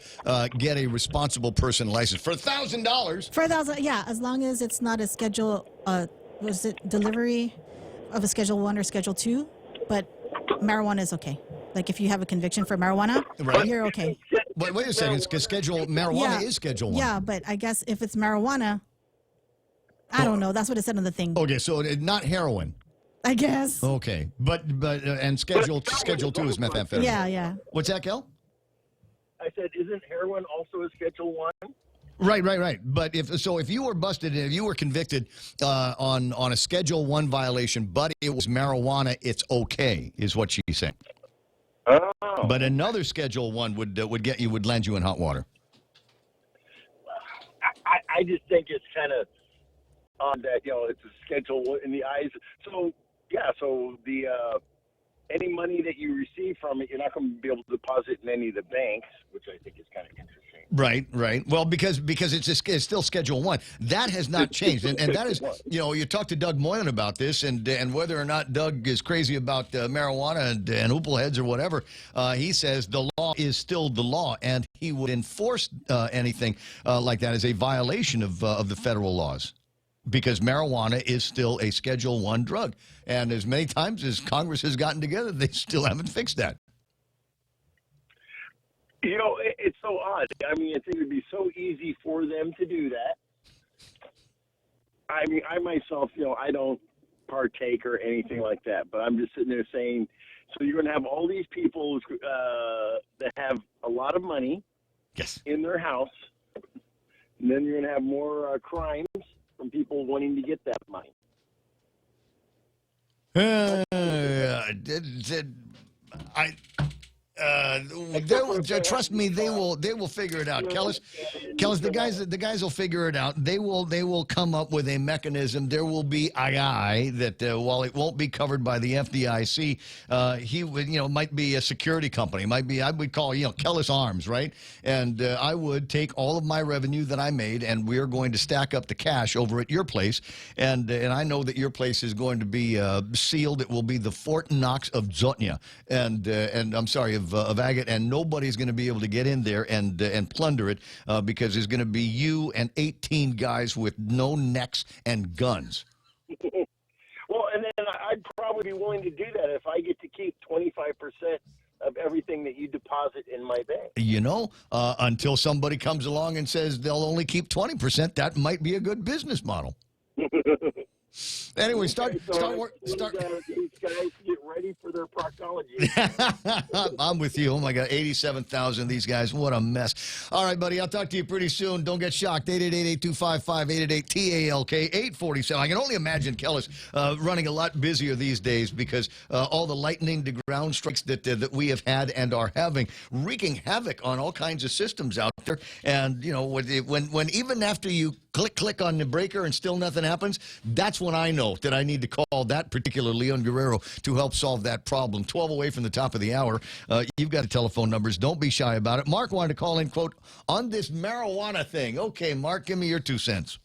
get a responsible person license for $1,000. For $1,000, yeah, as long as it's not a schedule, was it delivery of a Schedule 1 or Schedule 2? But marijuana is okay. Like if you have a conviction for marijuana, right, you're okay. Wait a second, because marijuana is Schedule 1. Yeah, but I guess if it's marijuana, I don't know. That's what it said on the thing. Okay, so not heroin. I guess. Okay, but and Schedule 2 is methamphetamine. Yeah. What's that, Kel? I said, isn't heroin also a Schedule 1? Right. But if you were busted, if you were convicted on a Schedule 1 violation, but it was marijuana, it's okay, is what she's saying. Oh. But another Schedule 1 would land you in hot water. I just think it's kind of odd that it's a Schedule in the eyes. So the any money that you receive from it, you're not going to be able to deposit in any of the banks, which I think is kind of interesting. Right. Well, because it's still Schedule 1. That has not changed. And that is, you talk to Doug Moylan about this, and whether or not Doug is crazy about marijuana and hoople heads or whatever, he says the law is still the law, and he would enforce anything like that as a violation of the federal laws. Because marijuana is still a Schedule 1 drug. And as many times as Congress has gotten together, they still haven't fixed that. It's so odd. I mean, I think it would be so easy for them to do that. I mean, I myself, I don't partake or anything like that, but I'm just sitting there saying, so you're going to have all these people that have a lot of money in their house, and then you're going to have more crimes from people wanting to get that money. Trust me, they will figure it out. Kellis, the guys will figure it out. They will come up with a mechanism. There will be a guy that while it won't be covered by the FDIC, he would might be a security company. Might be, I would call Kellis Arms, right? And I would take all of my revenue that I made, and we're going to stack up the cash over at your place. And I know that your place is going to be sealed. It will be the Fort Knox of Zotnia, and I'm sorry, of agate, and nobody's going to be able to get in there and plunder it because there's going to be you and 18 guys with no necks and guns. Well, and then I'd probably be willing to do that if I get to keep 25% of everything that you deposit in my bank. You know, until somebody comes along and says they'll only keep 20%, that might be a good business model. Anyway, start. These guys get ready for their proctology. I'm with you. Oh my God, 87,000. These guys, what a mess. All right, buddy. I'll talk to you pretty soon. Don't get shocked. 888-8255-888-TALK 847. I can only imagine Kellis running a lot busier these days because all the lightning to ground strikes that we have had and are having, wreaking havoc on all kinds of systems out there. And you know, when even after you click on the breaker and still nothing happens, that's when I know that I need to call that particular Leon Guerrero to help solve that problem. 12 away from the top of the hour. You've got the telephone numbers. Don't be shy about it. Mark wanted to call in, quote, on this marijuana thing. Okay, Mark, give me your 2 cents.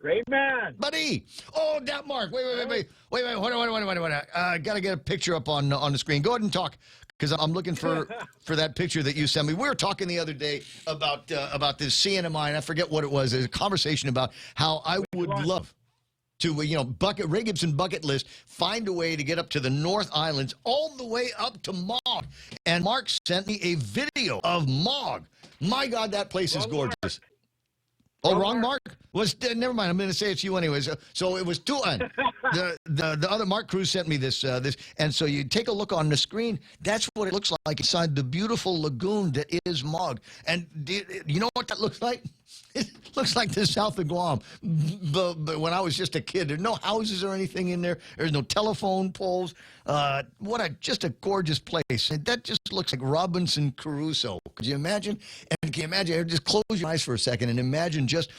Great man. Buddy. Oh, that Mark. Wait. Hold on. Got to get a picture up on the screen. Go ahead and talk. Because I'm looking for that picture that you sent me. We were talking the other day about this CNMI, and I forget what it was. There's a conversation about how I would love to, Ray Gibson bucket list, find a way to get up to the North Islands, all the way up to Mog. And Mark sent me a video of Mog. My God, that place is gorgeous. Oh, wrong Mark? Never mind. I'm going to say it's you anyways. So it was Tuan. The other Mark Cruz sent me this, and so you take a look on the screen. That's what it looks like inside the beautiful lagoon that is Mog. And you know what that looks like? It looks like the south of Guam. But when I was just a kid, there's no houses or anything in there. There's no telephone poles. Just a gorgeous place. And that just looks like Robinson Crusoe. Could you imagine? And can you imagine? Just close your eyes for a second and imagine just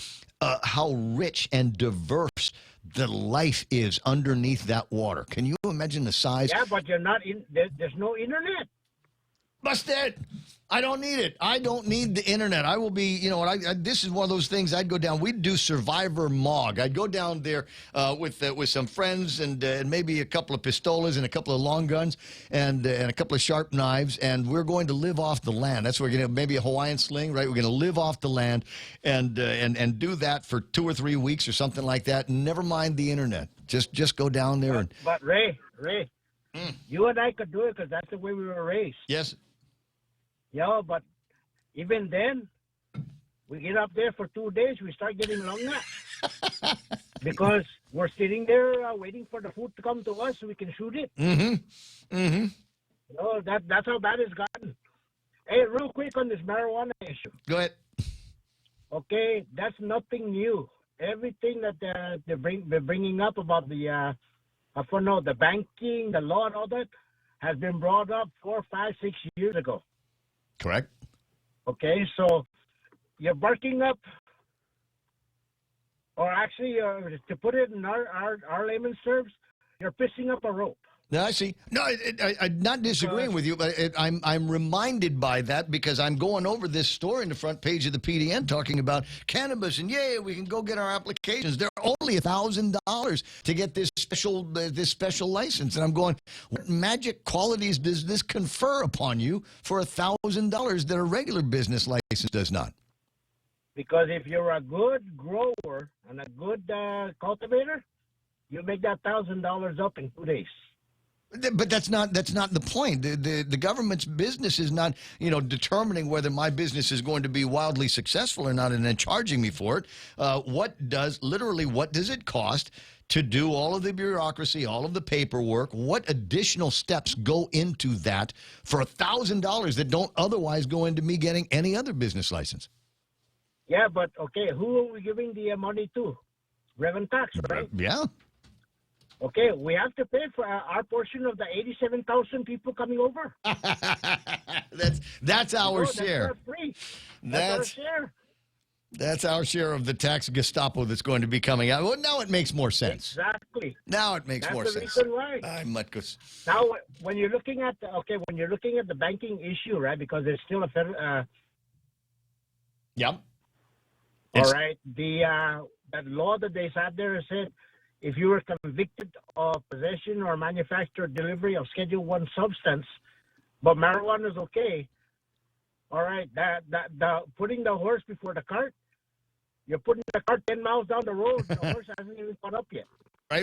how rich and diverse the life is underneath that water. Can you imagine the size? Yeah, but you're not in. There's no internet. Busted. I don't need it. I don't need the internet. I will be, this is one of those things I'd go down. We'd do Survivor Mog. I'd go down there with some friends and maybe a couple of pistolas and a couple of long guns and a couple of sharp knives. And we're going to live off the land. That's where we're going to maybe a Hawaiian sling, right? We're going to live off the land and do that for 2 or 3 weeks or something like that. Never mind the internet. Just go down there. But Ray, you and I could do it because that's the way we were raised. Yes. Yeah, but even then, we get up there for 2 days, we start getting long nuts. Because we're sitting there waiting for the food to come to us so we can shoot it. That's how bad it's gotten. Hey, real quick on this marijuana issue. Go ahead. Okay, that's nothing new. Everything that they're bringing up about the banking, the law and all that has been brought up 4, 5, 6 years ago. Correct. Okay, so you're barking up, or actually, to put it in our layman's terms, you're pissing up a rope. No, I see. No, I'm not disagreeing with you, but I'm reminded by that because I'm going over this story in the front page of the PDN talking about cannabis, and we can go get our applications. They're only $1,000 to get this special license, and I'm going, what magic qualities does this confer upon you for $1,000 that a regular business license does not? Because if you're a good grower and a good cultivator, you make that $1,000 up in 2 days. But that's not the point. The government's business is not, determining whether my business is going to be wildly successful or not and then charging me for it. What does it cost to do all of the bureaucracy, all of the paperwork? What additional steps go into that for $1,000 that don't otherwise go into me getting any other business license? Yeah, but okay, who are we giving the money to? Revenue tax, right? Yeah. Okay, we have to pay for our portion of the 87,000 people coming over. That's our share. That's not free. That's our share. That's our share of the tax Gestapo that's going to be coming out. Well, now it makes more sense. Exactly. Now it makes more sense. That's the reason why. Now, when you're looking at the banking issue, right? Because there's still a federal. Yep. All right. That law that they sat there said, if you were convicted of possession or manufacture or delivery of Schedule 1 substance, but marijuana is okay. All right, the putting the horse before the cart. You're putting the cart 10 miles down the road. The horse hasn't even caught up yet.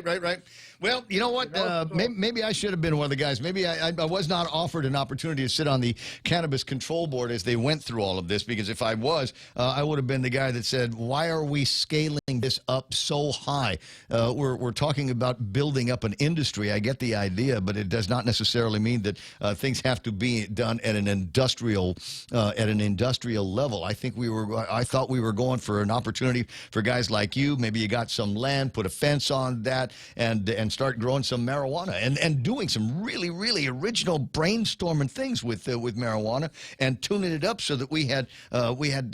Right. Well, you know what? Maybe I should have been one of the guys. Maybe I was not offered an opportunity to sit on the Cannabis Control Board as they went through all of this, because if I was, I would have been the guy that said, why are we scaling this up so high? We're talking about building up an industry. I get the idea, but it does not necessarily mean that things have to be done at an industrial level. I thought we were going for an opportunity for guys like you. Maybe you got some land, put a fence on that, and start growing some marijuana and doing some really, really original brainstorming things with marijuana and tuning it up so that we had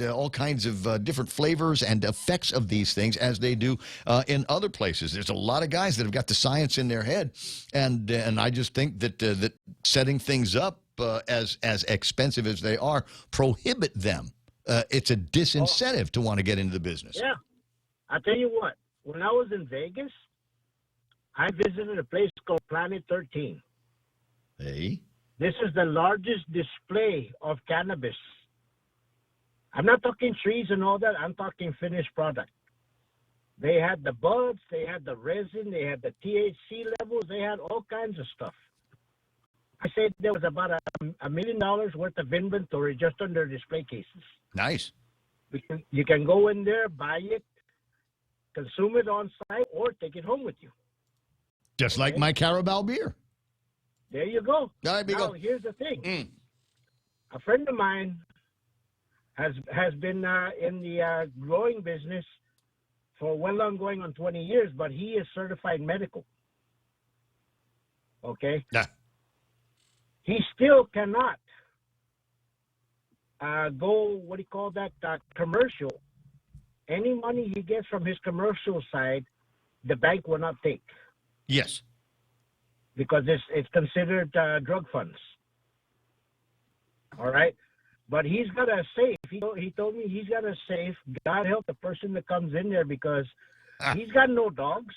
all kinds of different flavors and effects of these things as they do in other places. There's a lot of guys that have got the science in their head, and I just think that setting things up as expensive as they are prohibit them. It's a disincentive to want to get into the business. Yeah, I'll tell you what. When I was in Vegas, I visited a place called Planet 13. Hey. This is the largest display of cannabis. I'm not talking trees and all that. I'm talking finished product. They had the buds, they had the resin, they had the THC levels, they had all kinds of stuff. I said there was about $1 million worth of inventory just on their display cases. Nice. You can go in there, buy it, consume it on site, or take it home with you. Just like my Carabao beer. There you go. Now, here's the thing. A friend of mine has been in the growing business for well on going on 20 years, but he is certified medical. Okay? Yeah. He still cannot go, commercial. Any money he gets from his commercial side, the bank will not take. Yes. Because it's considered drug funds. All right? But he's got a safe. He told me he's got a safe. God help the person that comes in there, because he's got no dogs,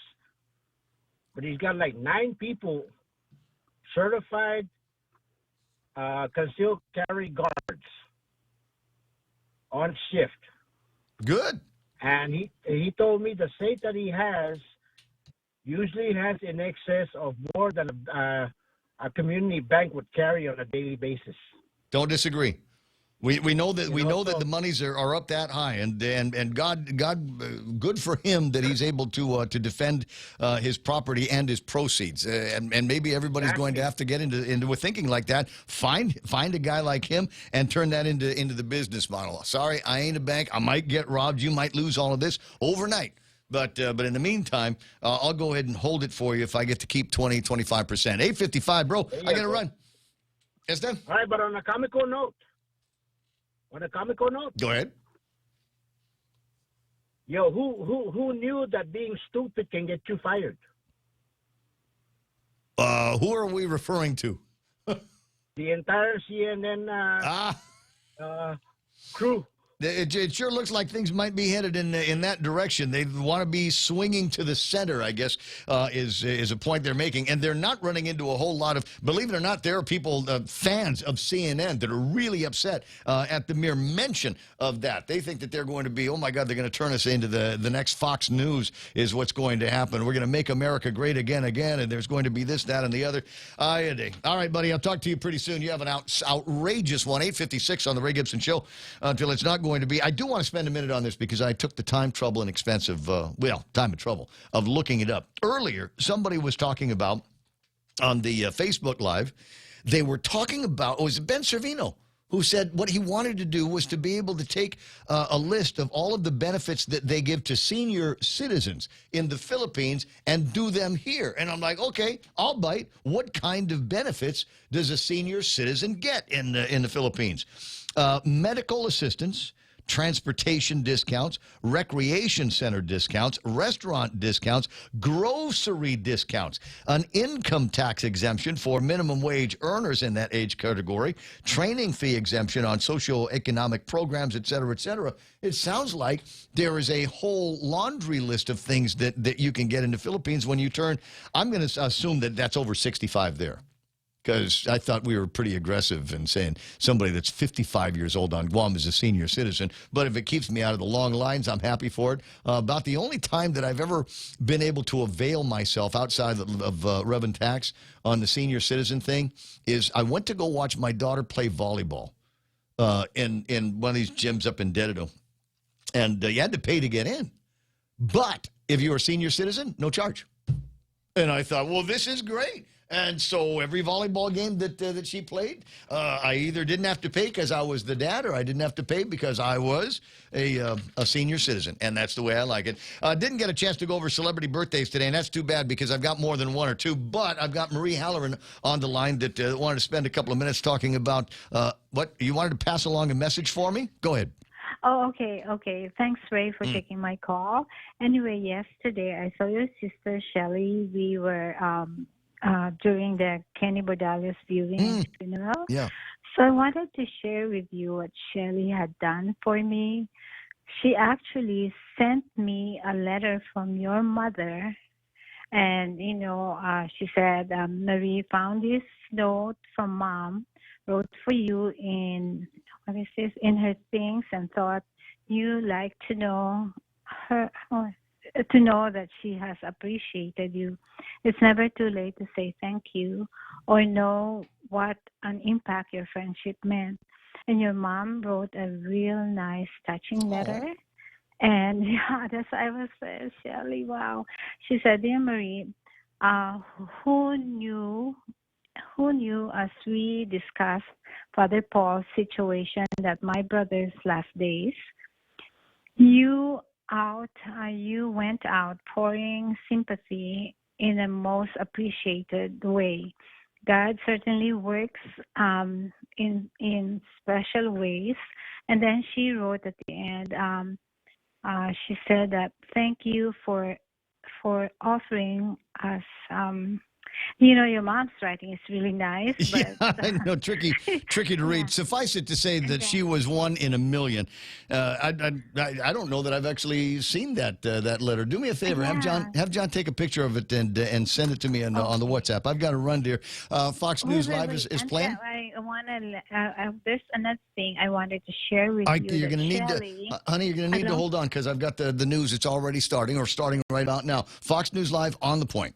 but he's got like 9 people certified concealed carry guards on shift. Good. And he told me the safe that he has usually has in excess of more than a community bank would carry on a daily basis. Don't disagree. We know that that the monies are up that high, and God, good for him that he's able to defend his property and his proceeds. And maybe everybody's going to have to get into a thinking like that. Find a guy like him and turn that into the business model. Sorry, I ain't a bank. I might get robbed. You might lose all of this overnight. But in the meantime, I'll go ahead and hold it for you if I get to keep 25%. 8:55, bro. I got to run. Yes, Dan? All right, but on a comical note. Go ahead. Yo, who knew that being stupid can get you fired? Who are we referring to? The entire CNN crew. It sure looks like things might be headed in that direction. They want to be swinging to the center, I guess, is a point they're making. And they're not running into a whole lot of, believe it or not, there are people, fans of CNN, that are really upset at the mere mention of that. They think that they're going to be, oh, my God, they're going to turn us into the next Fox News is what's going to happen. We're going to make America great again, and there's going to be this, that, and the other. All right, buddy, I'll talk to you pretty soon. You have an outrageous one, 8:56 on the Ray Gibson Show, until it's not going to be. I do want to spend a minute on this because I took the time, trouble, and expense of, time and trouble of looking it up. Earlier, somebody was talking about, on the Facebook Live, they were talking about, it was Ben Servino, who said what he wanted to do was to be able to take a list of all of the benefits that they give to senior citizens in the Philippines and do them here. And I'm like, okay, I'll bite. What kind of benefits does a senior citizen get in the Philippines? Medical assistance, transportation discounts, recreation center discounts, restaurant discounts, grocery discounts, an income tax exemption for minimum wage earners in that age category, training fee exemption on socioeconomic programs, et cetera, et cetera. It sounds like there is a whole laundry list of things that you can get in the Philippines when you turn. I'm going to assume that that's over 65 there. because I thought we were pretty aggressive in saying somebody that's 55 years old on Guam is a senior citizen. But if it keeps me out of the long lines, I'm happy for it. About the only time that I've ever been able to avail myself outside of Reverend Tax on the senior citizen thing is I went to go watch my daughter play volleyball in one of these gyms up in Dededo. And you had to pay to get in. But if you were a senior citizen, no charge. And I thought, well, this is great. And so every volleyball game that she played, I either didn't have to pay because I was the dad, or I didn't have to pay because I was a senior citizen. And that's the way I like it. Didn't get a chance to go over celebrity birthdays today, and that's too bad because I've got more than one or two. But I've got Marie Halloran on the line that wanted to spend a couple of minutes talking about what you wanted to pass along a message for me. Go ahead. Oh, okay. Thanks, Ray, for taking my call. Anyway, yesterday I saw your sister, Shelly. We were during the Kenny Bordalio's viewing and funeral. Yeah. So I wanted to share with you what Shelly had done for me. She actually sent me a letter from your mother. And, she said, Marie found this note from Mom, wrote for you in her things, and thought you like to know her, to know that she has appreciated you. It's never too late to say thank you or know what an impact your friendship meant. And your mom wrote a real nice, touching letter. And that's I was Shelly, wow. She said, "Dear Marie, who knew as we discussed Father Paul's situation that my brother's last days, you went out pouring sympathy in a most appreciated way. God certainly works in special ways." And then she wrote at the end, she said that thank you for offering us. Your mom's writing is really nice. But, yeah, I know, tricky to read. Suffice it to say that she was one in a million. I don't know that I've actually seen that letter. Do me a favor, have John take a picture of it and send it to me on the WhatsApp. I've got to run, dear. Fox News Live is playing. I want to. There's another thing I wanted to share with you. You're going to need honey. You're going to need to hold on because I've got the news. It's already starting right about now. Fox News Live on the point.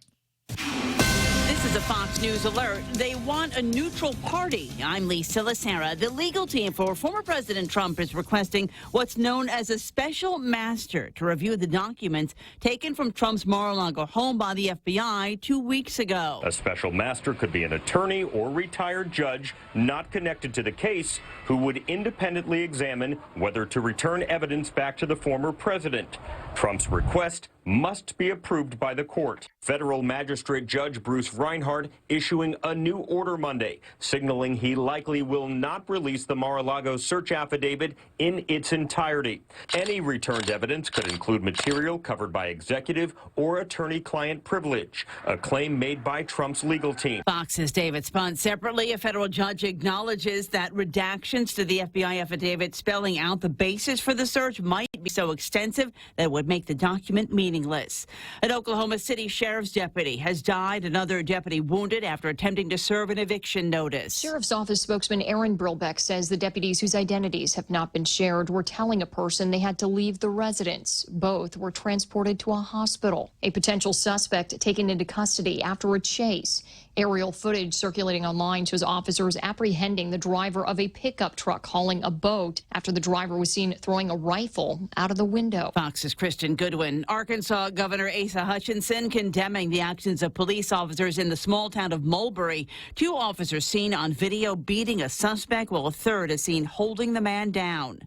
This is a Fox News alert. They want a neutral party. I'm Lisa Lacera. The legal team for former President Trump is requesting what's known as a special master to review the documents taken from Trump's Mar-a-Lago home by the FBI 2 weeks ago. A special master could be an attorney or retired judge not connected to the case who would independently examine whether to return evidence back to the former president. Trump's request must be approved by the court. Federal Magistrate Judge Bruce Reinhardt issuing a new order Monday, signaling he likely will not release the Mar-a-Lago search affidavit in its entirety. Any returned evidence could include material covered by executive or attorney-client privilege, a claim made by Trump's legal team. Fox's David Spun. Separately, a federal judge acknowledges that redactions to the FBI affidavit spelling out the basis for the search might be so extensive that it would make the document meaningless. An Oklahoma City sheriff's deputy has died. Another deputy wounded after attempting to serve an eviction notice. Sheriff's Office spokesman Aaron Brilbeck says the deputies whose identities have not been shared were telling a person they had to leave the residence. Both were transported to a hospital. A potential suspect taken into custody after a chase. Aerial footage circulating online shows officers apprehending the driver of a pickup truck hauling a boat after the driver was seen throwing a rifle out of the window. Fox's Kristen Goodwin. Arkansas Governor Asa Hutchinson condemning the actions of police officers in the small town of Mulberry. 2 officers seen on video beating a suspect, while a third is seen holding the man down.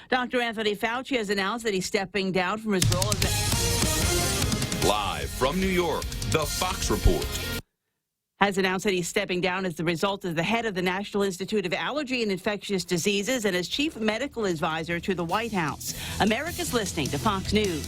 Dr. Anthony Fauci has announced that he's stepping down from his role as Live from New York, the Fox Report. Has announced that he's stepping down as the result of the head of the National Institute of Allergy and Infectious Diseases and as chief medical advisor to the White House. America's listening to Fox News.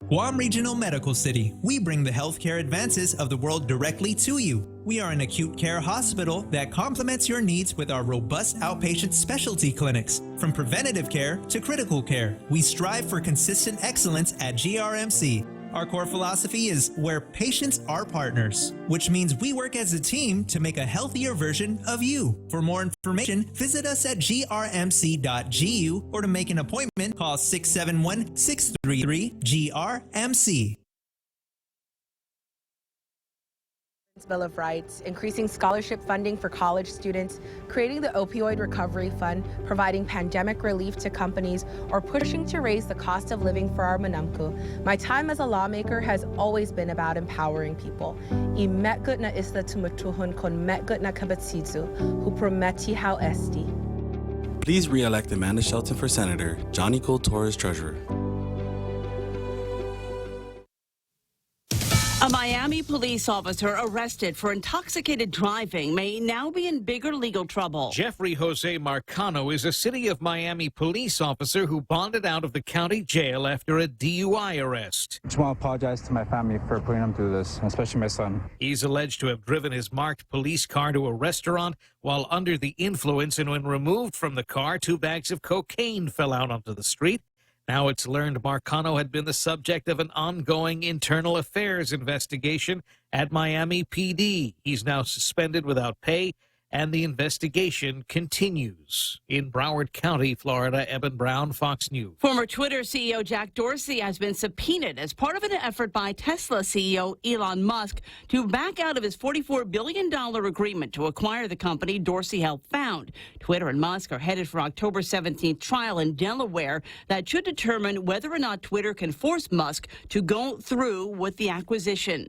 Guam Regional Medical City. We bring the healthcare advances of the world directly to you. We are an acute care hospital that complements your needs with our robust outpatient specialty clinics. From preventative care to critical care, we strive for consistent excellence at GRMC. Our core philosophy is where patients are partners, which means we work as a team to make a healthier version of you. For more information, visit us at grmc.gu or to make an appointment, call 671-633-GRMC. Bill of Rights, increasing scholarship funding for college students, creating the opioid recovery fund, providing pandemic relief to companies, or pushing to raise the cost of living for our manamku. My time as a lawmaker has always been about empowering people. I metgut na isla tumutuhun kon metgut na kabatsizu, who prometi how esti. Please re-elect Amanda Shelton for Senator, Johnny Cole Torres, Treasurer. A Miami police officer arrested for intoxicated driving may now be in bigger legal trouble. Jeffrey Jose Marcano is a city of Miami police officer who bonded out of the county jail after a DUI arrest. I just want to apologize to my family for putting them through this, especially my son. He's alleged to have driven his marked police car to a restaurant while under the influence, and when removed from the car, 2 bags of cocaine fell out onto the street. Now it's learned Marcano had been the subject of an ongoing internal affairs investigation at Miami PD. He's now suspended without pay, and the investigation continues. In Broward County, Florida, Eben Brown, Fox News. Former Twitter CEO Jack Dorsey has been subpoenaed as part of an effort by Tesla CEO Elon Musk to back out of his $44 billion agreement to acquire the company Dorsey helped found. Twitter and Musk are headed for October 17th trial in Delaware that should determine whether or not Twitter can force Musk to go through with the acquisition.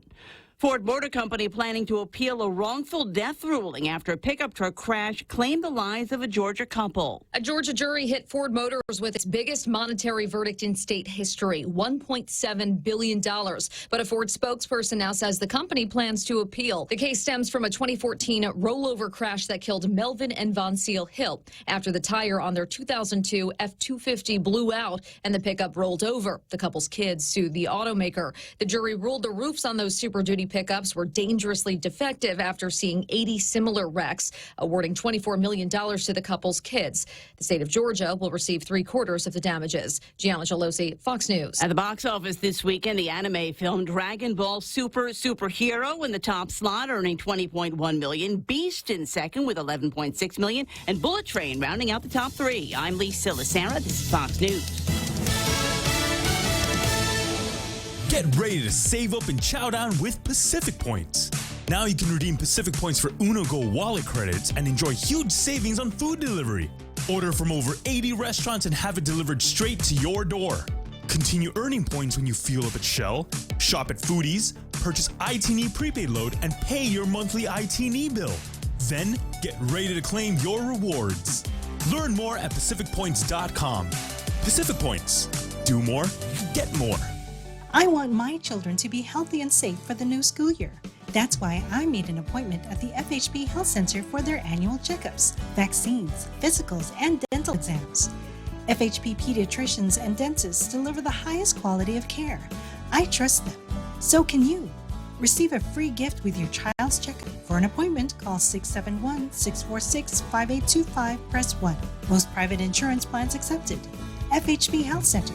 Ford Motor Company planning to appeal a wrongful death ruling after a pickup truck crash claimed the lives of a Georgia couple. A Georgia jury hit Ford Motors with its biggest monetary verdict in state history, $1.7 billion. But a Ford spokesperson now says the company plans to appeal. The case stems from a 2014 rollover crash that killed Melvin and Von Seal Hill after the tire on their 2002 F-250 blew out and the pickup rolled over. The couple's kids sued the automaker. The jury ruled the roofs on those Super Duty pickups were dangerously defective after seeing 80 similar wrecks, awarding $24 million to the couple's kids. The state of Georgia will receive 3/4 of the damages. Gianna Gelosi, Fox News. At the box office this weekend, the anime film Dragon Ball Superhero in the top slot, earning $20.1 million. Beast in second with $11.6 million. And Bullet Train rounding out the top 3. I'm Lee Silasara. This is Fox News. Get ready to save up and chow down with Pacific Points. Now you can redeem Pacific Points for Uno Go wallet credits and enjoy huge savings on food delivery. Order from over 80 restaurants and have it delivered straight to your door. Continue earning points when you fuel up at Shell, shop at Foodies, purchase ITNE prepaid load, and pay your monthly ITNE bill. Then get ready to claim your rewards. Learn more at PacificPoints.com. Pacific Points. Do more, get more. I want my children to be healthy and safe for the new school year. That's why I made an appointment at the FHP Health Center for their annual checkups, vaccines, physicals, and dental exams. FHP pediatricians and dentists deliver the highest quality of care. I trust them. So can you. Receive a free gift with your child's checkup. For an appointment, call 671-646-5825, press 1. Most private insurance plans accepted. FHP Health Center.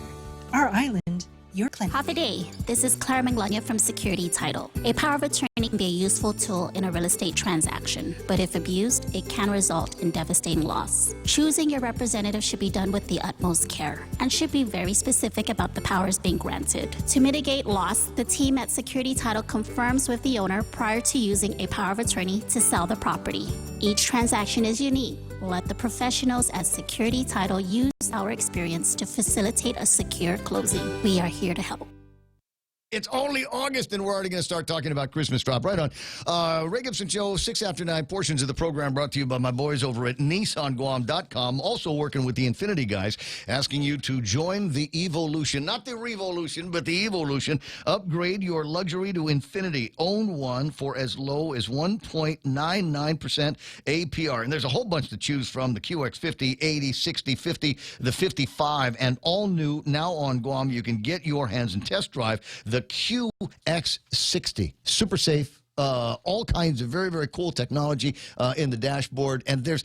Our island, your clinic. Happy day. This is Clara Manglania from Security Title. A power of attorney can be a useful tool in a real estate transaction, but if abused, it can result in devastating loss. Choosing your representative should be done with the utmost care and should be very specific about the powers being granted. To mitigate loss, the team at Security Title confirms with the owner prior to using a power of attorney to sell the property. Each transaction is unique. Let the professionals at Security Title use our experience to facilitate a secure closing. We are here to help. It's only August, and we're already going to start talking about Christmas drop. Right on. Ray Gibson Show, 6 after 9, portions of the program brought to you by my boys over at NissanGuam.com. Also working with the Infinity guys, asking you to join the evolution. Not the revolution, but the evolution. Upgrade your luxury to Infinity. Own one for as low as 1.99% APR. And there's a whole bunch to choose from. The QX50, 80, 60, 50, the 55, and all new now on Guam. You can get your hands and test drive the QX60. Super safe, all kinds of very, very cool technology in the dashboard. And they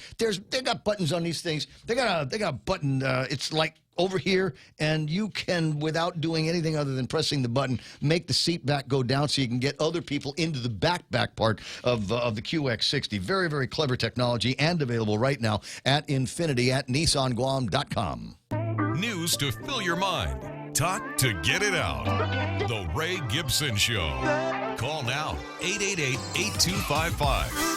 got buttons on these things. They got a button. It's like over here, and you can, without doing anything other than pressing the button, make the seat back go down so you can get other people into the back part of the QX60. Very, very clever technology, and available right now at Infinity at NissanGuam.com. News to fill your mind. Talk to get it out. The Ray Gibson Show. Call now, 888-8255.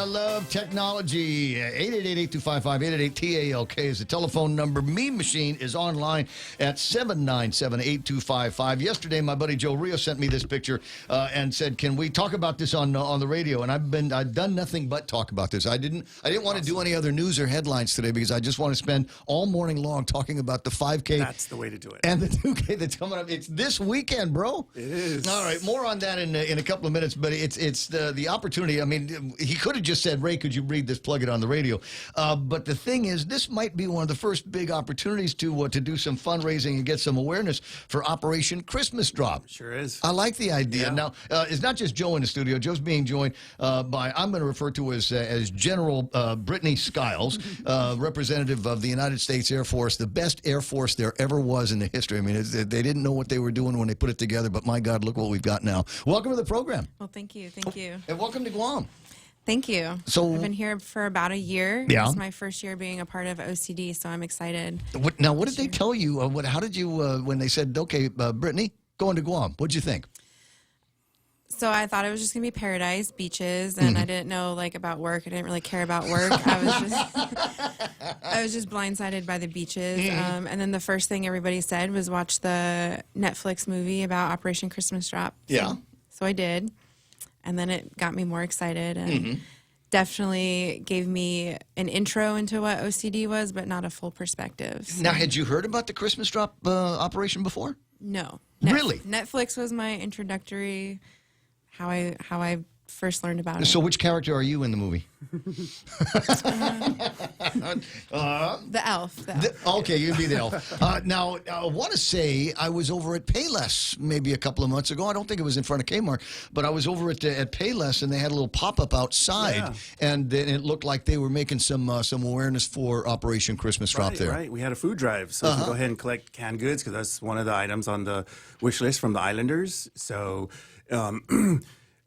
Love technology. 888-8255-888-TALK is the telephone number. Mean Machine is online at 797-8255. Yesterday, my buddy Joe Rio sent me this picture and said, "Can we talk about this on the radio?" And I've done nothing but talk about this. I didn't want to do any other news or headlines today because I just want to spend all morning long talking about the 5K. That's the way to do it. And the 2K that's coming up. It's this weekend, bro. It is. All right, more on that in a couple of minutes. But it's the opportunity. I mean, he could have just said, "Ray, could you read this? Plug it on the radio." But the thing is, this might be one of the first big opportunities to do some fundraising and get some awareness for Operation Christmas Drop. Sure is. I like the idea. Yeah. Now, it's not just Joe in the studio. Joe's being joined by, I'm going to refer to as General Brittany Skiles, representative of the United States Air Force, the best Air Force there ever was in the history. I mean, they didn't know what they were doing when they put it together, but my God, look what we've got now. Welcome to the program. Well, thank you. Thank you. And welcome to Guam. Thank you. So I've been here for about a year. Yeah. It's my first year being a part of OCD, so I'm excited. What did they tell you? How did you, when they said, "Okay, Brittany, going to Guam," what'd you think? So I thought it was just going to be paradise, beaches, and I didn't know about work. I didn't really care about work. I was just blindsided by the beaches. And then the first thing everybody said was watch the Netflix movie about Operation Christmas Drop. So I did. And then it got me more excited and definitely gave me an intro into what OCD was, but not a full perspective. So. Now, had you heard about the Christmas Drop operation before? No. Really? Netflix was my introductory, how I first learned about it. So which character are you in the movie? The elf. Okay, you'd be the elf. Now, I want to say I was over at Payless maybe a couple of months ago. I don't think it was in front of Kmart, but I was over at Payless, and they had a little pop-up outside, and it looked like they were making some awareness for Operation Christmas Drop there. Right, we had a food drive, so you can go ahead and collect canned goods, because that's one of the items on the wish list from the Islanders. So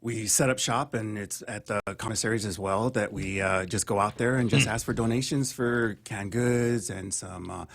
we set up shop, and it's at the commissaries as well that we just go out there and just ask for donations for canned goods and some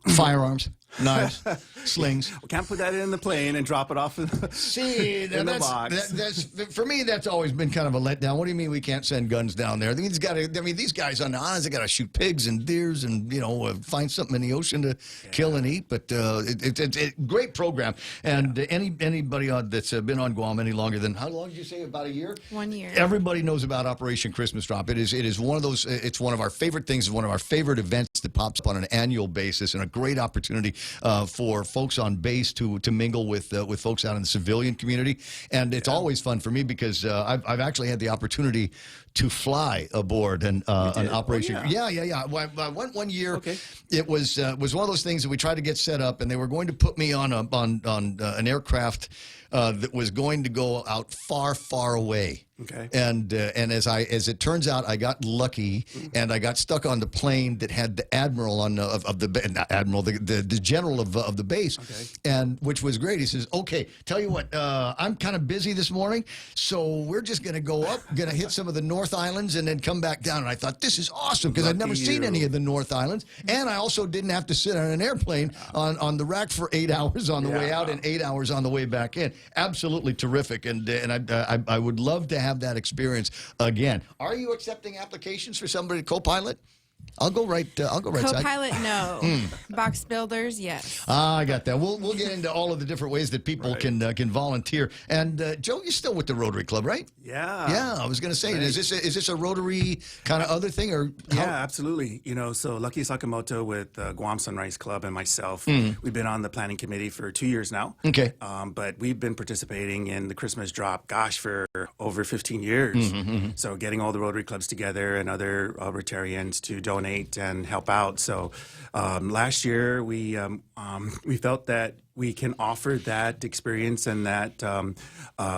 firearms, knives, slings. We can't put that in the plane and drop it off in the, in the box. That's for me. That's always been kind of a letdown. What do you mean we can't send guns down there? These guys on the islands, they got to shoot pigs and deers and find something in the ocean to kill and eat. But it's a great program. And anybody that's been on Guam any longer than, how long did you say? About a year? 1 year. Everybody knows about Operation Christmas Drop. It is one of those. It's one of our favorite things. It's one of our favorite events that pops up on an annual basis, and a great opportunity for folks on base to mingle with folks out in the civilian community. And it's always fun for me because I've actually had the opportunity to fly aboard an operation. Yeah. I went 1 year. Okay. It was one of those things that we tried to get set up, and they were going to put me on an aircraft that was going to go out far, far away. Okay. And as it turns out, I got lucky, and I got stuck on the plane that had the admiral the general of the base, and which was great. He says, "Okay, tell you what, I'm kind of busy this morning, so we're just going to go up, going to hit some of the North Islands, and then come back down." And I thought, this is awesome, because I'd never seen any of the North Islands, and I also didn't have to sit on an airplane on the rack for 8 hours on the way out and 8 hours on the way back in. Absolutely terrific, and I would love to have that experience again. Are you accepting applications for somebody to co-pilot? I'll go right side. Co-pilot, no. Box builders, yes. I got that. We'll get into all of the different ways that people can volunteer. And Joe, you're still with the Rotary Club, right? Yeah. Yeah, I was going to say, is this a Rotary kind of other thing, or yeah, absolutely. So Lucky Sakamoto with Guam Sunrise Club and myself, we've been on the planning committee for 2 years now. Okay. But we've been participating in the Christmas drop, for over 15 years. So getting all the Rotary clubs together and other Rotarians to donate and help out. So last year we felt that we can offer that experience and that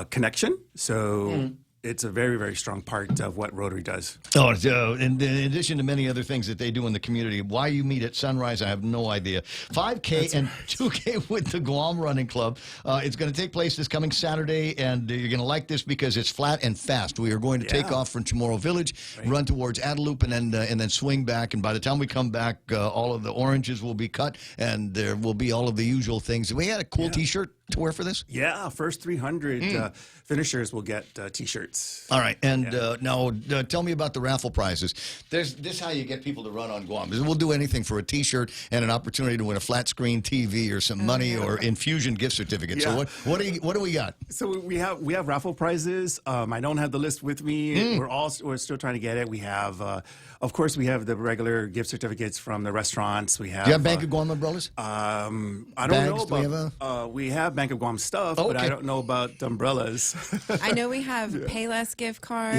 connection. So it's a very, very strong part of what Rotary does. Oh, in addition to many other things that they do in the community, why you meet at Sunrise, I have no idea. 5K and 2K with the Guam Running Club. It's going to take place this coming Saturday, and you're going to like this because it's flat and fast. We are going to take off from Chamorro Village, run towards Adelup, and then swing back. And by the time we come back, all of the oranges will be cut, and there will be all of the usual things. We had a cool T-shirt to wear for this? Yeah, first 300 finishers will get T-shirts. All right, and now tell me about the raffle prizes. This is how you get people to run on Guam. We'll do anything for a T-shirt and an opportunity to win a flat screen TV or some money or Infusion gift certificate. So what do we got? So we have raffle prizes. I don't have the list with me. We're still trying to get it. We have, of course, we have the regular gift certificates from the restaurants. We have. Do you have Bank of Guam umbrellas? I don't know about. We have Bank of Guam stuff, but I don't know about umbrellas. I know we have Payless gift card.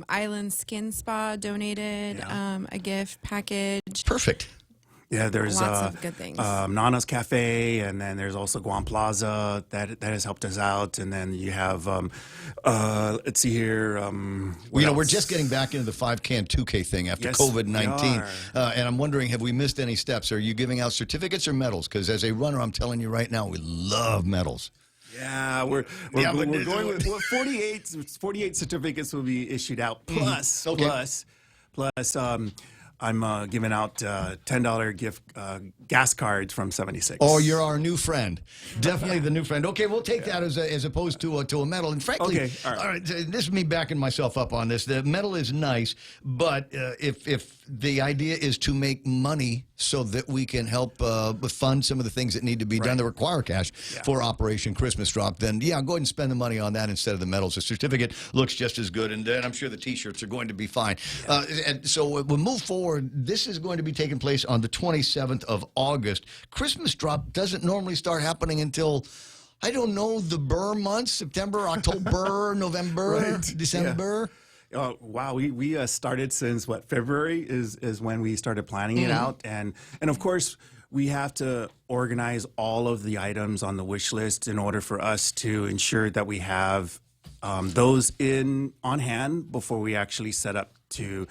Island Skin Spa donated a gift package. Perfect. Yeah, there's lots of good things. Nana's Cafe, and then there's also Guam Plaza that has helped us out. And then you have, let's see here. We're just getting back into the 5K and 2K thing after COVID-19, and I'm wondering, have we missed any steps? Are you giving out certificates or medals? Because as a runner, I'm telling you right now, we love medals. Yeah, we're going with 48 certificates will be issued out plus. I'm giving out $10 gift gas cards from 76. Oh, you're our new friend. Definitely the new friend. Okay, we'll take that as opposed to a medal. And frankly, all right, this is me backing myself up on this. The medal is nice, but if the idea is to make money so that we can help fund some of the things that need to be done that require cash for Operation Christmas Drop, then go ahead and spend the money on that instead of the medals. The certificate looks just as good, and I'm sure the T-shirts are going to be fine. And so we'll move forward. This is going to be taking place on the 27th of August. Christmas Drop doesn't normally start happening until, I don't know, the Burr months, September, October, November, December. Wow, we started since February is when we started planning it out, and of course we have to organize all of the items on the wish list in order for us to ensure that we have those on hand before we actually set up to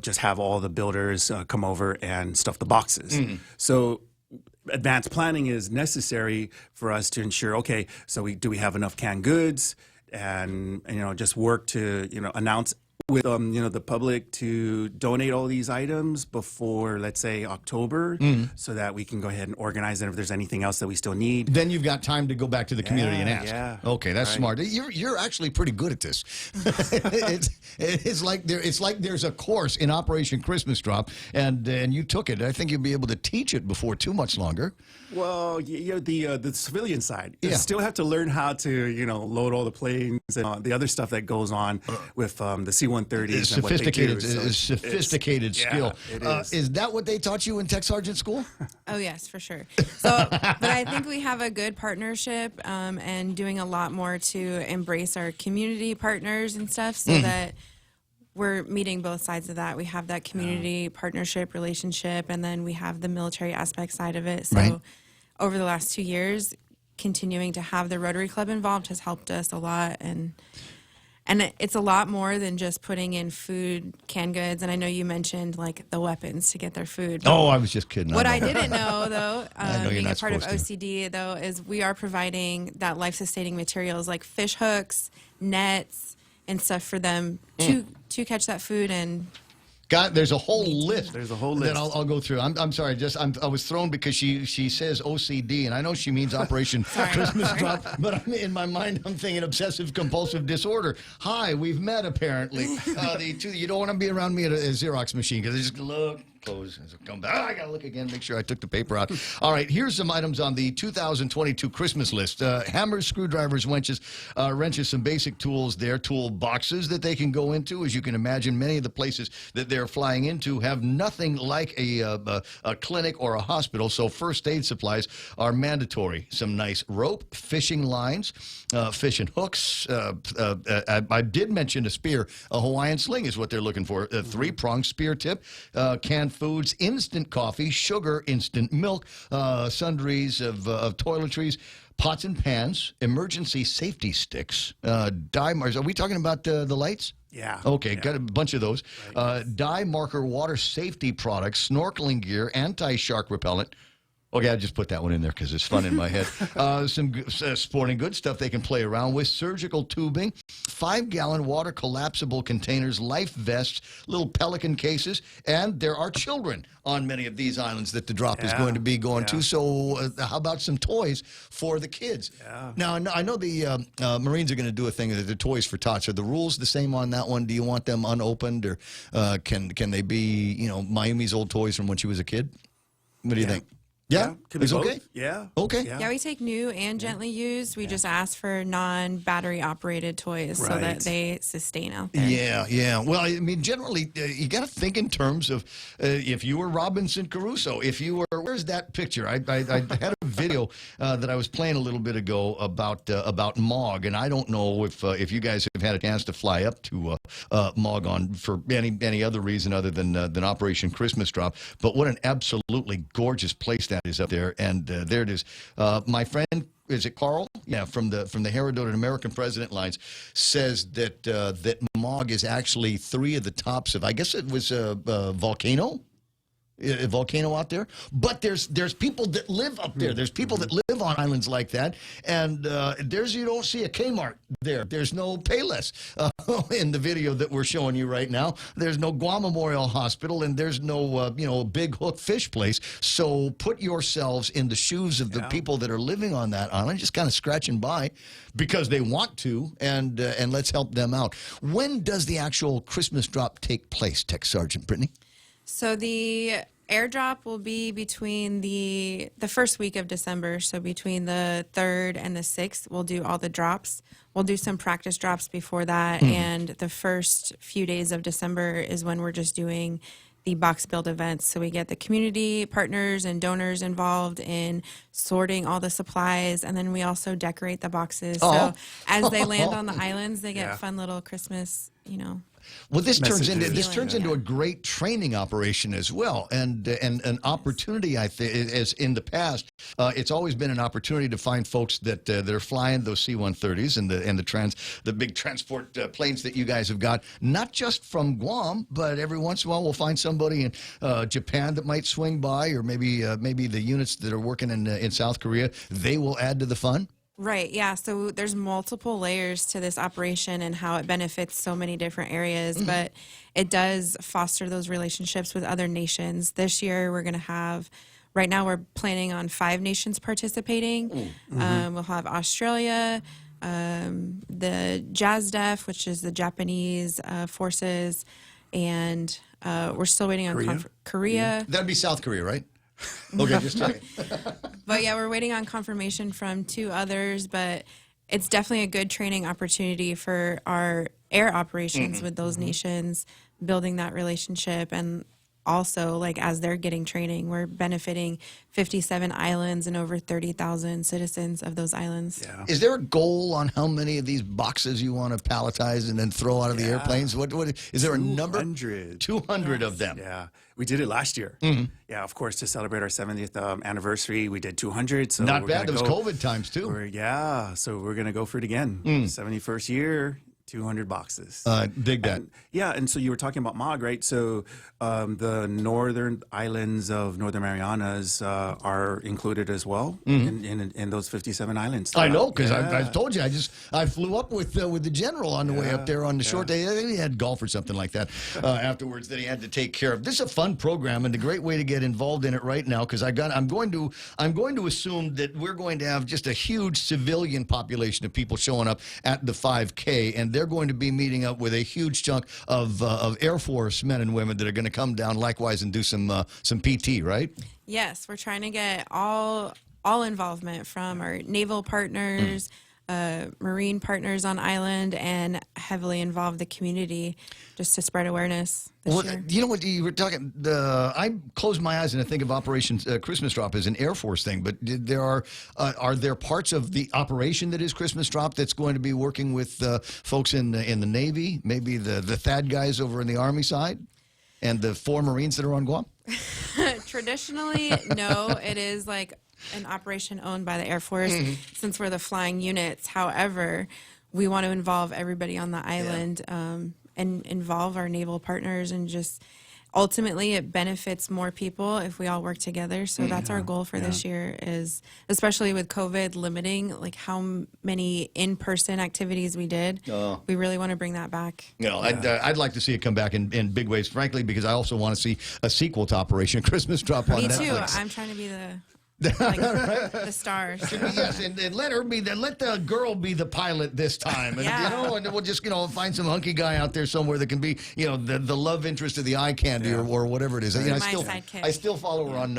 just have all the builders come over and stuff the boxes. So advanced planning is necessary for us to ensure, okay, so do we have enough canned goods, and just work to announce with the public to donate all these items before, let's say, October, so that we can go ahead and organize it if there's anything else that we still need. Then you've got time to go back to the community and ask. Yeah. Okay, that's smart. You're actually pretty good at this. it's like there's a course in Operation Christmas Drop, and you took it. I think you'll be able to teach it before too much longer. Well, the civilian side, you still have to learn how to load all the planes and the other stuff that goes on with the C-130s. Sophisticated skill. It is that what they taught you in Tech Sergeant School? Oh, yes, for sure. But I think we have a good partnership and doing a lot more to embrace our community partners and stuff so that we're meeting both sides of that. We have that community partnership relationship, and then we have the military aspect side of it. So over the last 2 years, continuing to have the Rotary Club involved has helped us a lot. And it's a lot more than just putting in food, canned goods. And I know you mentioned the weapons to get their food. Oh, I was just kidding. What I didn't know, though, being a part of OCD, though, is we are providing that life-sustaining materials like fish hooks, nets, and stuff for them to catch that food and God, there's a whole list. There's a whole list that I'll go through. I'm sorry. I was thrown because she says OCD, and I know she means Operation Christmas Drop, but in my mind I'm thinking obsessive compulsive disorder. Hi, we've met apparently. You don't want to be around me at a Xerox machine because I just look. Close. Come back. I gotta look again. Make sure I took the paper out. All right. Here's some items on the 2022 Christmas list: hammers, screwdrivers, wrenches, some basic tools there, tool boxes that they can go into. As you can imagine, many of the places that they're flying into have nothing like a clinic or a hospital. So first aid supplies are mandatory. Some nice rope, fishing lines, fishing hooks. I did mention a spear. A Hawaiian sling is what they're looking for. A three-pronged spear tip, canned foods, instant coffee, sugar, instant milk, sundries of toiletries, pots and pans, emergency safety sticks, dye markers. Are we talking about the lights? Yeah. Okay, got a bunch of those. Right. Dye marker water safety products, snorkeling gear, anti-shark repellent. Okay, I just put that one in there because it's fun in my head. Some sporting goods stuff they can play around with, surgical tubing, 5-gallon water collapsible containers, life vests, little Pelican cases, and there are children on many of these islands that the drop is going to be going to. So how about some toys for the kids? Yeah. Now, I know the Marines are going to do a thing that they're toys for tots. Are the rules the same on that one? Do you want them unopened, or can they be, Miami's old toys from when she was a kid? What do you think? Yeah, could be it's both. okay. Yeah. Okay. Yeah, we take new and gently used. We just ask for non-battery operated toys so that they sustain out there. Yeah. Well, I mean, generally, you got to think in terms of if you were Robinson Crusoe, if you were, where's that picture? I had a video that I was playing a little bit ago about Mog, and I don't know if you guys have had a chance to fly up to Mog on for any other reason other than Operation Christmas Drop, but what an absolutely gorgeous place that is up there, and there it is. My friend, is it Carl? Yeah, from the Herodot American President lines, says that that Mog is actually 3 of the tops of, I guess it was a volcano out there, but there's people that live up there. There's people that live on islands like that, and you don't see a Kmart there. There's no Payless in the video that we're showing you right now. There's no Guam Memorial Hospital, and there's no big hook fish place. So put yourselves in the shoes of the people that are living on that island, just kind of scratching by because they want to, and let's help them out. When does the actual Christmas drop take place, Tech Sergeant Brittany? So the airdrop will be between the first week of December. So between the 3rd and the 6th, we'll do all the drops. We'll do some practice drops before that. And the first few days of December is when we're just doing the box build events. So we get the community partners and donors involved in sorting all the supplies. And then we also decorate the boxes. So as they land on the islands, they get fun little Christmas, Well, this turns Messages. into a great training operation as well, and an opportunity. I think, as in the past, it's always been an opportunity to find folks that are flying those C-130s and the big transport planes that you guys have got, not just from Guam, but every once in a while we'll find somebody in Japan that might swing by, or maybe the units that are working in South Korea. They will add to the fun. Right, yeah. So there's multiple layers to this operation and how it benefits so many different areas, but it does foster those relationships with other nations. This year we're going to have, right now we're planning on 5 nations participating. We'll have Australia, the JASDEF, which is the Japanese forces, and we're still waiting on Korea. That'd be South Korea, right? Okay, just checking. But yeah, we're waiting on confirmation from 2 others, but it's definitely a good training opportunity for our air operations with those nations, building that relationship. And also, like, as they're getting training, we're benefiting 57 islands and over 30,000 citizens of those islands. Yeah. Is there a goal on how many of these boxes you want to palletize and then throw out of the airplanes? What is there a number? 200 of them. Yeah, we did it last year. Yeah, of course, to celebrate our 70th anniversary, we did 200. So Not we're bad. gonna Those go- COVID times too. so we're going to go for it again. 71st year. 200 boxes. Dig that. And so you were talking about MOG, right? So the northern islands of Northern Marianas are included as well in those 57 islands. I know, because I told you, I flew up with the general on the way up there on the short day. He had golf or something like that afterwards that he had to take care of. This is a fun program and a great way to get involved in it right now, because I'm going to assume that we're going to have just a huge civilian population of people showing up at the 5K, and they're going to be meeting up with a huge chunk of Air Force men and women that are going to come down likewise and do some PT, right? Yes, we're trying to get all involvement from our naval partners, Marine partners on island, and heavily involve the community just to spread awareness this year. You know what you were talking? I close my eyes and I think of Operation Christmas Drop as an Air Force thing, but are there parts of the operation that is Christmas Drop that's going to be working with folks in the Navy, maybe the THAAD guys over in the Army side, and the 4 Marines that are on Guam? Traditionally, no. It is like an operation owned by the Air Force since we're the flying units. However, we want to involve everybody on the island and involve our naval partners, and just ultimately it benefits more people if we all work together. So that's our goal for this year, is especially with COVID limiting like how many in-person activities we did. We really want to bring that back. I'd like to see it come back in big ways, frankly, because I also want to see a sequel to Operation Christmas Drop on Netflix. Me too. I'm trying to be the star. Yes, and let her be let the girl be the pilot this time, and and we'll just find some hunky guy out there somewhere that can be the love interest of the eye candy or whatever it is. I still follow her on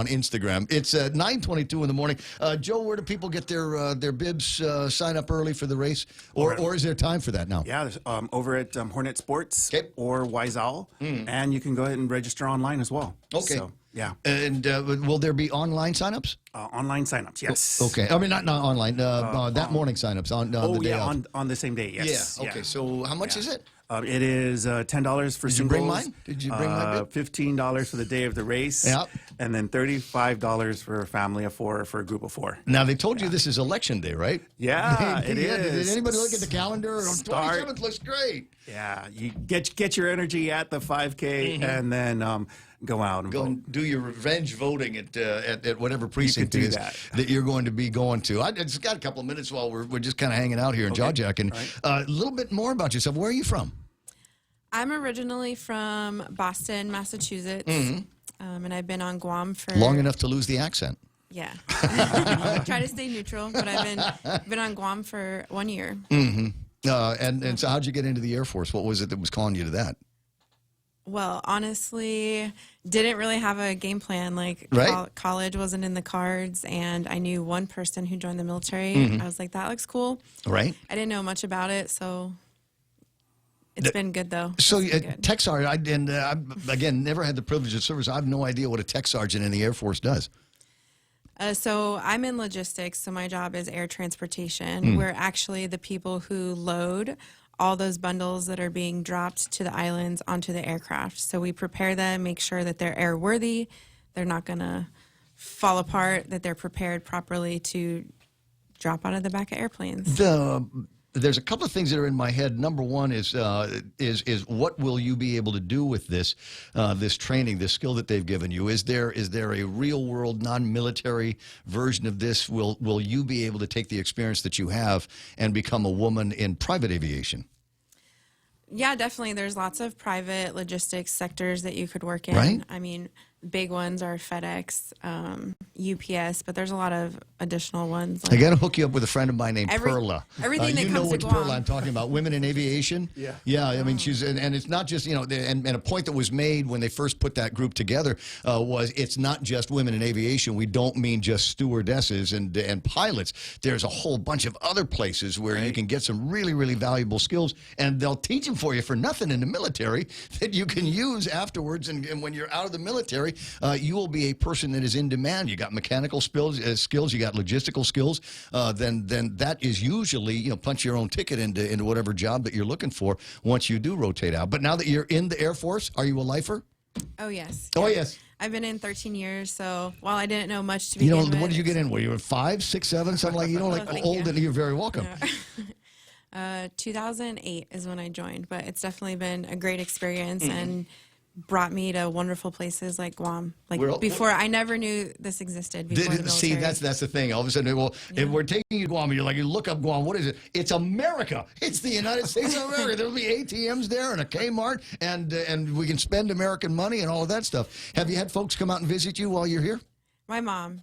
Instagram. It's 9:22 in the morning. Joe, where do people get their bibs? Sign up early for the race, or is there time for that now? Yeah, over at Hornet Sports or Wise Owl, and you can go ahead and register online as well. Okay. So, yeah. And will there be online signups? Online signups, yes. Okay. I mean, not online. That morning signups on the day of. on the same day, yes. Yeah. Okay. So how much is it? It is $10 for singles. Did you bring mine? Did you bring my bib? $15 for the day of the race. Yep. And then $35 for a family of 4 for a group of 4. Now, they told you this is election day, right? Yeah, it is. Did anybody look at the calendar? 27th looks great. Yeah. You get your energy at the 5K and then go out and go vote. And do your revenge voting at whatever precinct it is that you're going to be going to. I just got a couple of minutes while we're just kind of hanging out here in Jaw-Jacking. A little bit more about yourself. Where are you from? I'm originally from Boston, Massachusetts, and I've been on Guam for long enough to lose the accent. Yeah, try to stay neutral, but I've been on Guam for 1 year. And so, how'd you get into the Air Force? What was it that was calling you to that? Well, honestly, didn't really have a game plan. Like college wasn't in the cards, and I knew one person who joined the military. I was like, that looks cool. Right. I didn't know much about it, so it's been good though. So tech sergeant, again, never had the privilege of service. I have no idea what a tech sergeant in the Air Force does. So I'm in logistics, so my job is air transportation. We're actually the people who load all those bundles that are being dropped to the islands onto the aircraft. So we prepare them, make sure that they're airworthy, they're not going to fall apart, that they're prepared properly to drop out of the back of airplanes. There's a couple of things that are in my head. Number one is what will you be able to do with this training, this skill that they've given you? Is there a real world non-military version of this? Will you be able to take the experience that you have and become a woman in private aviation? Yeah, definitely. There's lots of private logistics sectors that you could work in. Right. I mean, big ones are FedEx, UPS, but there's a lot of additional ones. I got to hook you up with a friend of mine named Perla. Everything that you comes know which to Guam. Perla I'm talking about. Women in aviation. Yeah. Yeah. I mean, she's and it's not just and a point that was made when they first put that group together was it's not just women in aviation. We don't mean just stewardesses and pilots. There's a whole bunch of other places where you can get some really, really valuable skills, and they'll teach them for you for nothing in the military that you can use afterwards. And when you're out of the military, you will be a person that is in demand. You got mechanical skills, you got logistical skills. Then that is usually punch your own ticket into whatever job that you're looking for once you do rotate out. But now that you're in the Air Force, are you a lifer? Oh yes. Oh yes. I've been in 13 years, so while I didn't know much to begin with. What did you get in? Were you 5, 6, 7, something like? Like old, and you're very welcome. 2008 is when I joined, but it's definitely been a great experience Mm-hmm. and brought me to wonderful places like Guam. Like We're- before, I never knew this existed before the military. See, that's the thing. All of a sudden, well, if we're taking you to Guam, you're like, you look up Guam. What is it? It's America. It's the United States of America. There'll be ATMs there and a Kmart, and we can spend American money and all of that stuff. Have you had folks come out and visit you while you're here? My mom.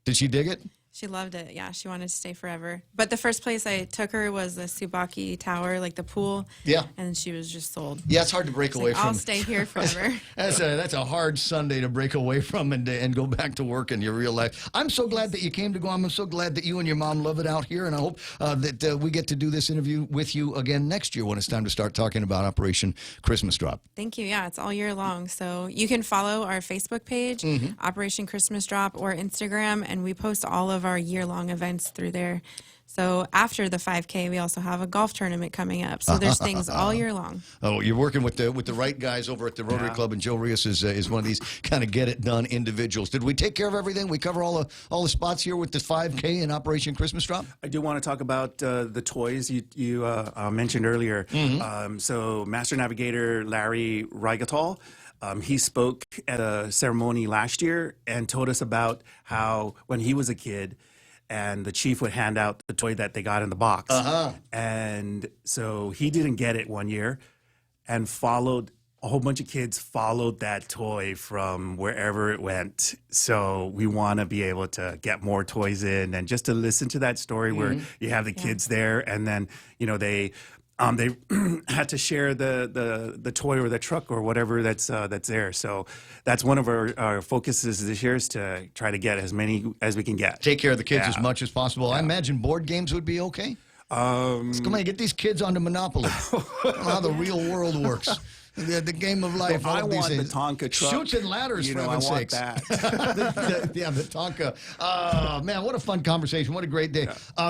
Did she dig it? She loved it. Yeah, she wanted to stay forever. But the first place I took her was the Tsubaki Tower, like the pool. Yeah. And she was just sold. Yeah, it's hard to break She's away like, from. I'll stay here forever. That's a hard Sunday to break away from and go back to work in your real life. I'm so glad that you came to Guam. I'm so glad that you and your mom love it out here, and I hope that we get to do this interview with you again next year when it's time to start talking about Operation Christmas Drop. Thank you. Yeah, it's all year long. So you can follow our Facebook page, Operation Christmas Drop, or Instagram, and we post all of our year-long events through there. So after the 5K, we also have a golf tournament coming up. So there's things all year long. Oh, you're working with the right guys over at the Rotary Club, and Joe Rios is one of these kind of get-it-done individuals. Did we take care of everything? We cover all the spots here with the 5K and Operation Christmas Drop? I do want to talk about the toys you mentioned earlier. So Master Navigator Larry Rigatol, he spoke at a ceremony last year and told us about how when he was a kid, and the chief would hand out the toy that they got in the box. And so he didn't get it one year, and a whole bunch of kids followed that toy from wherever it went. So we want to be able to get more toys in, and just to listen to that story where you have the kids there, and then, they had to share the toy or the truck or whatever that's there. So that's one of our focuses this year, is to try to get as many as we can get. Take care of the kids as much as possible. I imagine board games would be okay. Come on, get these kids onto Monopoly. I don't know how the real world works. The game of life. Well, I want the Tonka truck. Chutes and ladders, for heaven's sakes. That. the Tonka. Man, what a fun conversation. What a great day.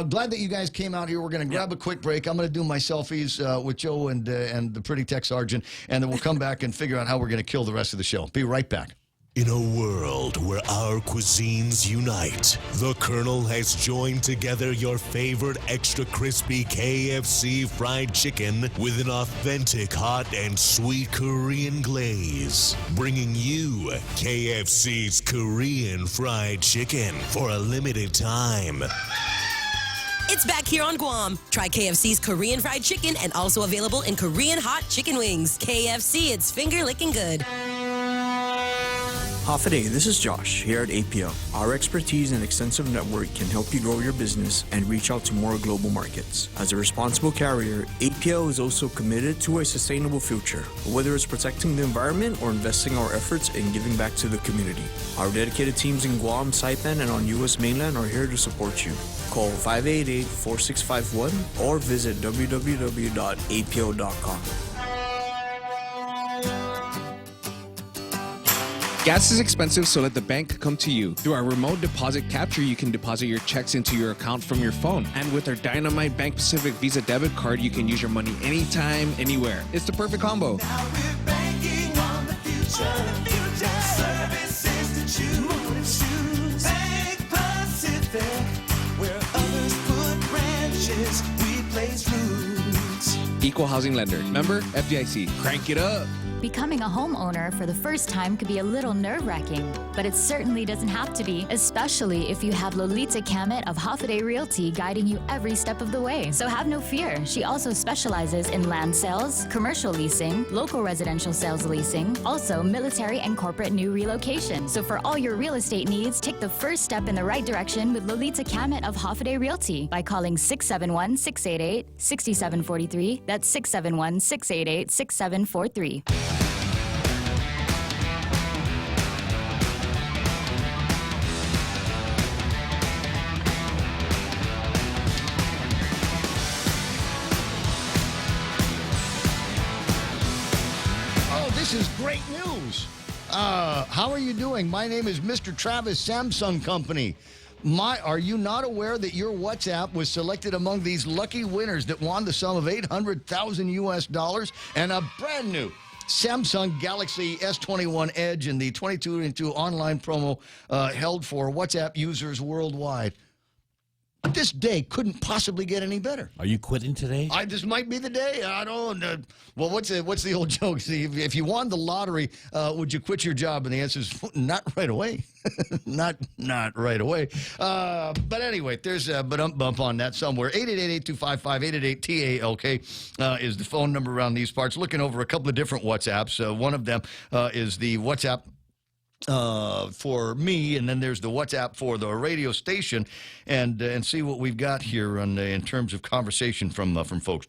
Glad that you guys came out here. We're going to grab a quick break. I'm going to do my selfies with Joe and the pretty tech sergeant, and then we'll come back and figure out how we're going to kill the rest of the show. Be right back. In a world where our cuisines unite, the Colonel has joined together your favorite extra crispy KFC fried chicken with an authentic hot and sweet Korean glaze, bringing you KFC's Korean fried chicken for a limited time. It's back here on Guam. Try KFC's Korean fried chicken, and also available in Korean hot chicken wings. KFC, it's finger licking good. Hafaday, this is Josh here at APL. Our expertise and extensive network can help you grow your business and reach out to more global markets. As a responsible carrier, APL is also committed to a sustainable future, whether it's protecting the environment or investing our efforts in giving back to the community. Our dedicated teams in Guam, Saipan, and on U.S. mainland are here to support you. Call 588-4651 or visit www.apl.com. Gas is expensive, so let the bank come to you. Through our remote deposit capture, you can deposit your checks into your account from your phone. And with our Dynamite Bank Pacific Visa debit card, you can use your money anytime, anywhere. It's the perfect combo. Now we're banking on the future. Services to choose. Bank Pacific, where others put branches, we place roots. Equal housing lender. Member FDIC. Crank it up. Becoming a homeowner for the first time could be a little nerve-wracking, but it certainly doesn't have to be, especially if you have Lolita Kamet of Hafaday Realty guiding you every step of the way. So have no fear. She also specializes in land sales, commercial leasing, local residential sales leasing, also military and corporate new relocation. So for all your real estate needs, take the first step in the right direction with Lolita Kamet of Hafaday Realty by calling 671-688-6743. That's 671-688-6743. This is great news. How are you doing? My name is Mr. Travis, Samsung Company. Are you not aware that your WhatsApp was selected among these lucky winners that won the sum of $800,000 US and a brand new Samsung Galaxy S21 Edge in the 22 online promo held for WhatsApp users worldwide? This day couldn't possibly get any better. Are you quitting today? This might be the day. I don't. Well, what's the old joke? See, if you won the lottery, would you quit your job? And the answer is not right away. not right away. But anyway, there's a bump on that somewhere. 888-825-5888-TALK is the phone number around these parts. Looking over a couple of different WhatsApps. One of them is the WhatsApp for me, and then there's the WhatsApp for the radio station, and see what we've got here in terms of conversation from folks.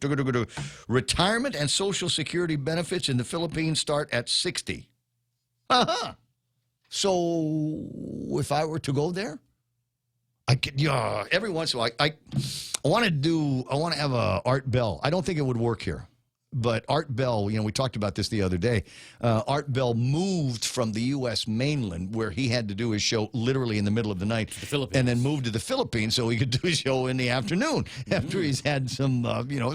Retirement and Social Security benefits in the Philippines start at 60. So if I were to go there, I could. Every once in a while, I want to have a Art Bell. I don't think it would work here. But Art Bell, we talked about this the other day. Art Bell moved from the U.S. mainland, where he had to do his show literally in the middle of the night, and then moved to the Philippines so he could do his show in the afternoon after he's had some,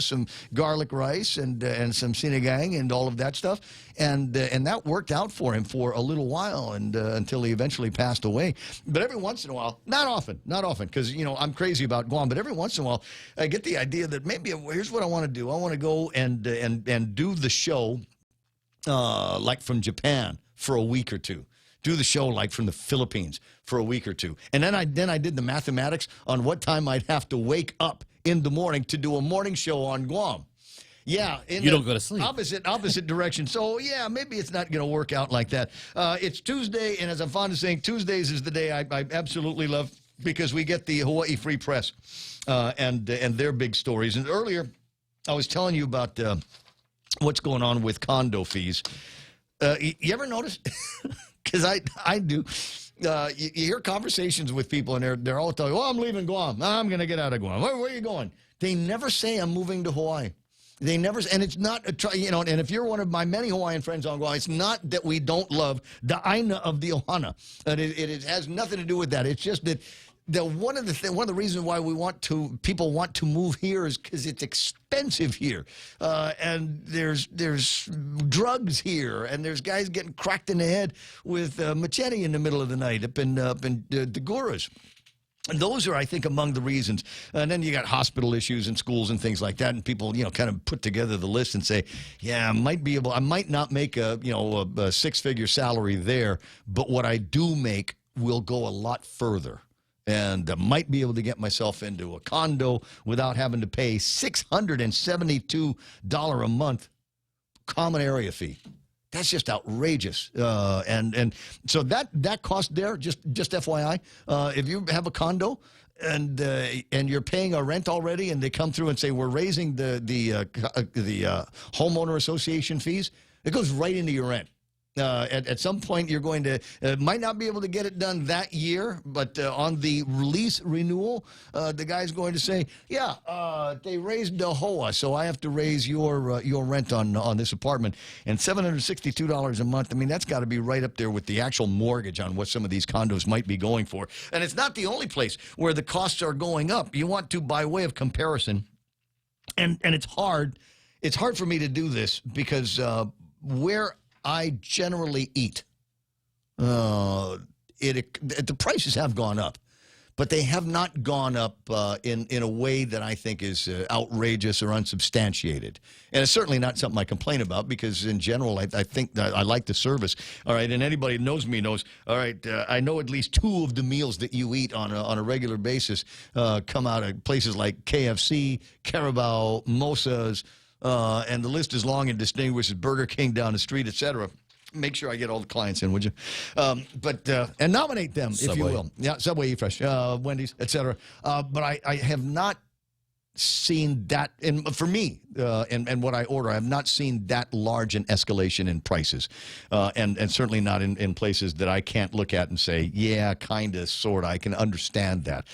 some garlic rice and some sinigang and all of that stuff. And that worked out for him for a little while and until he eventually passed away. But every once in a while, not often, because, I'm crazy about Guam, but every once in a while I get the idea that maybe here's what I want to do. I want to go and do the show like from Japan for a week or two. Do the show like from the Philippines for a week or two. And then I did the mathematics on what time I'd have to wake up in the morning to do a morning show on Guam. Yeah. You don't go to sleep. Opposite direction. So, yeah, maybe it's not going to work out like that. It's Tuesday, and as I'm fond of saying, Tuesdays is the day I absolutely love because we get the Hawaii Free Press and their big stories. And earlier, I was telling you about what's going on with condo fees. You ever notice? Because I do. You hear conversations with people, and they're all telling you, I'm leaving Guam. I'm going to get out of Guam. Where are you going? They never say I'm moving to Hawaii. They never, and it's not, and if you're one of my many Hawaiian friends on Guam, it's not that we don't love the Aina of the Ohana. It has nothing to do with that. It's just that one of the reasons why people want to move here is because it's expensive here, and there's drugs here, and there's guys getting cracked in the head with machete in the middle of the night up in Daguras. And those are, I think, among the reasons. And then you got hospital issues and schools and things like that. And people, kind of put together the list and say, yeah, I might not make a six-figure salary there, but what I do make will go a lot further. And I might be able to get myself into a condo without having to pay $672 a month common area fee. That's just outrageous, and so that cost there. Just FYI, if you have a condo and you're paying a rent already, and they come through and say we're raising the homeowner association fees, it goes right into your rent. At some point, you're going to might not be able to get it done that year, but on the lease renewal, the guy's going to say, "Yeah, they raised the HOA, so I have to raise your rent on this apartment." And $762 a month. I mean, that's got to be right up there with the actual mortgage on what some of these condos might be going for. And it's not the only place where the costs are going up. You want to, by way of comparison, and it's hard. It's hard for me to do this because where I generally eat. The prices have gone up, but they have not gone up in a way that I think is outrageous or unsubstantiated. And it's certainly not something I complain about because, in general, I think that I like the service. All right, and anybody who knows me knows. All right, I know at least two of the meals that you eat on a regular basis come out of places like KFC, Carabao, Mosa's. And the list is long and distinguished as Burger King down the street, etc. Make sure I get all the clients in, would you? And nominate them, Subway. if you will. Yeah, Subway, Eat Fresh, Wendy's, etc. But I have not seen that, and for me, and what I order, I have not seen that large an escalation in prices, and certainly not in places that I can't look at and say, yeah, kind of, sort of, I can understand that.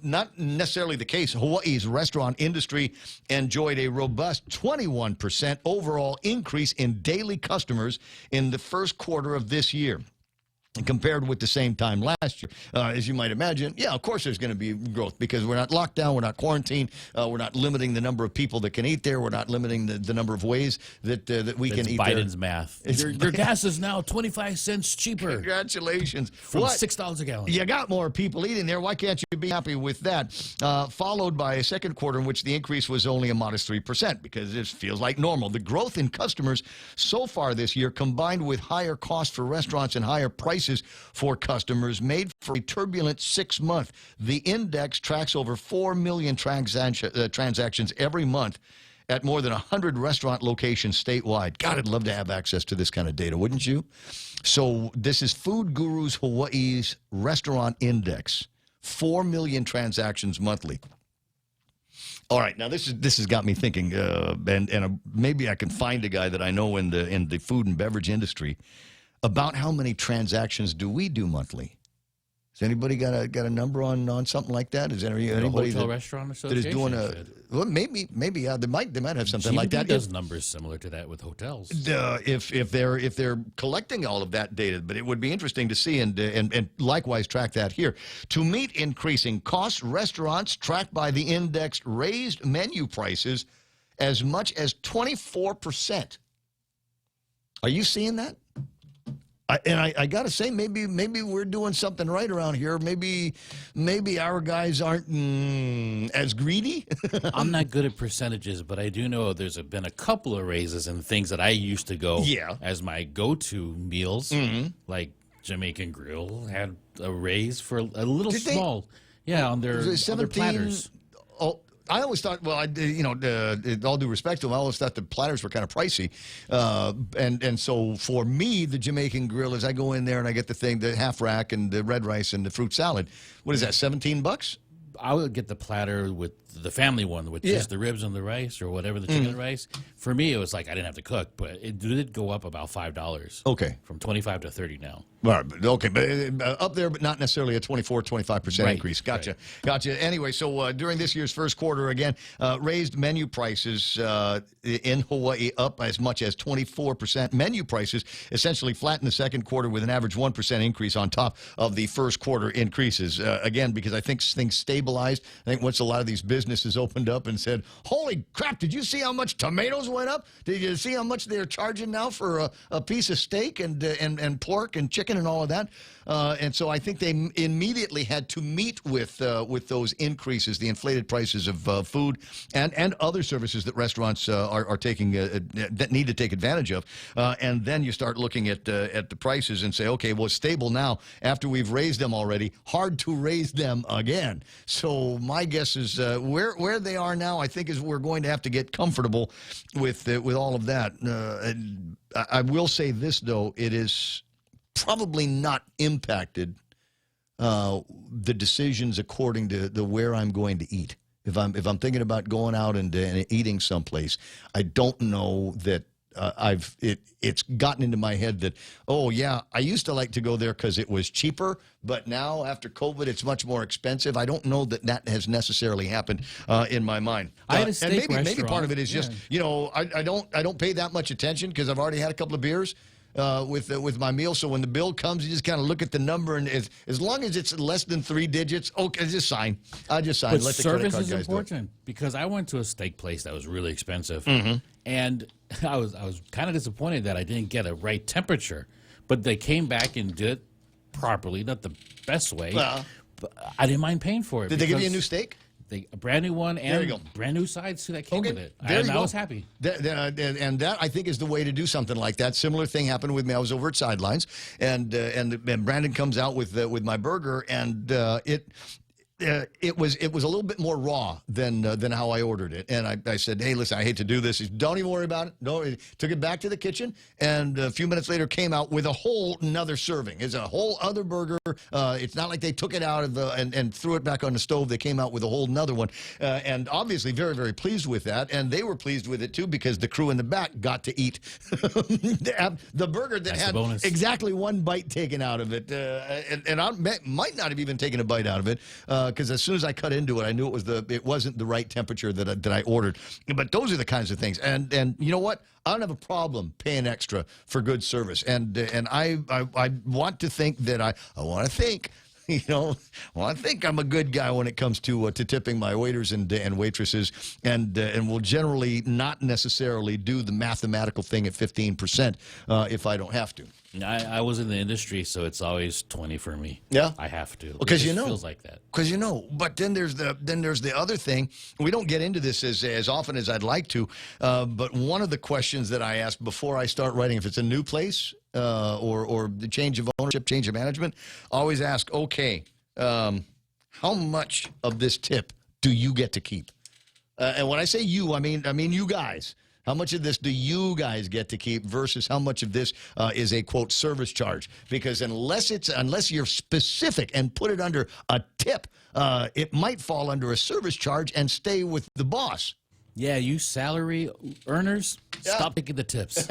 Not necessarily the case. Hawaii's restaurant industry enjoyed a robust 21% overall increase in daily customers in the first quarter of this year. compared with the same time last year. As you might imagine, yeah, of course there's going to be growth because we're not locked down, we're not quarantined, we're not limiting the number of people that can eat there, we're not limiting the number of ways that we can eat Biden's there. math. It's Your gas is now 25 cents cheaper. Congratulations. From What? $6 a gallon. You got more people eating there. Why can't you be happy with that? Followed by a second quarter in which the increase was only a modest 3% because it feels like normal. The growth in customers so far this year, combined with higher costs for restaurants and higher prices for customers, made for a turbulent 6 month. The index tracks over 4 million transactions every month at more than 100 restaurant locations statewide. God, I'd love to have access to this kind of data, wouldn't you? So this is Food Gurus Hawaii's restaurant index. 4 million transactions monthly. All right, now this has got me thinking, and maybe I can find a guy that I know in the food and beverage industry about how many transactions do we do monthly. Has anybody got a number on something like that? Is there anybody Hotel Restaurant that is doing well? Maybe yeah, they might have something like that. Does numbers similar to that with hotels? If they're collecting all of that data, but it would be interesting to see and likewise track that here. To meet increasing costs, restaurants tracked by the index raised menu prices as much as 24%. Are you seeing that? I got to say, maybe we're doing something right around here. Maybe our guys aren't as greedy. I'm not good at percentages, but I do know there's been a couple of raises in things that I used to go as my go-to meals, like Jamaican Grill had a raise for a little small, on their other platters. Oh. I always thought, well, all due respect to them, I always thought the platters were kind of pricey. And so for me, the Jamaican Grill is I go in there and I get the half rack and the red rice and the fruit salad. What is that, $17? I would get the platter with the family one with just the ribs and the rice or whatever, the chicken and rice. For me, it was like I didn't have to cook, but it did go up about $5. Okay. From 25 to 30 now. All right, okay, but up there, but not necessarily a 25% increase. Gotcha. Anyway, so during this year's first quarter, again, raised menu prices in Hawaii up as much as 24%. Menu prices essentially flat in the second quarter with an average 1% increase on top of the first quarter increases. Again, because I think things stabilized. I think once a lot of these businesses opened up and said, holy crap, did you see how much tomatoes went up? Did you see how much they're charging now for a piece of steak and pork and chicken and all of that? And so I think they immediately had to meet with those increases, the inflated prices of food and other services that restaurants are taking that need to take advantage of. And then you start looking at the prices and say, okay, well, it's stable now after we've raised them already. Hard to raise them again. So my guess is where they are now, I think, is we're going to have to get comfortable with all of that. I will say this, though, it is probably not impacted the decisions according to where I'm going to eat. If I'm thinking about going out and eating someplace, I don't know that it's gotten into my head that, oh yeah, I used to like to go there because it was cheaper, but now after COVID it's much more expensive. I don't know that has necessarily happened in my mind. I had a steak and maybe part of it is just I don't pay that much attention because I've already had a couple of beers with my meal. So when the bill comes, you just kind of look at the number, and as long as it's less than 3 digits, okay, just sign. I just sign. But Let the credit service card is guys important because I went to a steak place that was really expensive, Mm-hmm. and I was kind of disappointed that I didn't get a right temperature. But they came back and did it properly, not the best way. But I didn't mind paying for it. Did they give you a new steak? A brand new one There you and go. brand new sides that came with it. There And you I go. was happy. And that, I think, is the way to do something like that. Similar thing happened with me. I was over at Sidelines, and Brandon comes out with my burger, and it was a little bit more raw than how I ordered it. And I said, hey, listen, I hate to do this. He said, don't even worry about it. No, took it back to the kitchen, and a few minutes later came out with a whole nother serving. It's a whole other burger. It's not like they took it out of and threw it back on the stove. They came out with a whole nother one, and obviously very, very pleased with that. And they were pleased with it too because the crew in the back got to eat the burger that had exactly one bite taken out of it. And I might not have even taken a bite out of it. because as soon as I cut into it, I knew it wasn't the right temperature that I ordered. But those are the kinds of things. And you know what? I don't have a problem paying extra for good service. And I want to think that I want to think. I think I'm a good guy when it comes to tipping my waiters and waitresses, and will generally not necessarily do the mathematical thing at 15% if I don't have to. I was in the industry, so it's always 20 for me. Yeah, I have to because it feels like that. Because but then there's the other thing. We don't get into this as often as I'd like to, but one of the questions that I ask before I start writing, if it's a new place or the change of ownership, change of management, I always ask, okay, how much of this tip do you get to keep? And when I say you, I mean you guys. How much of this do you guys get to keep versus how much of this is a, quote, service charge? Because unless you're specific and put it under a tip, it might fall under a service charge and stay with the boss. Yeah, you salary earners, stop taking the tips.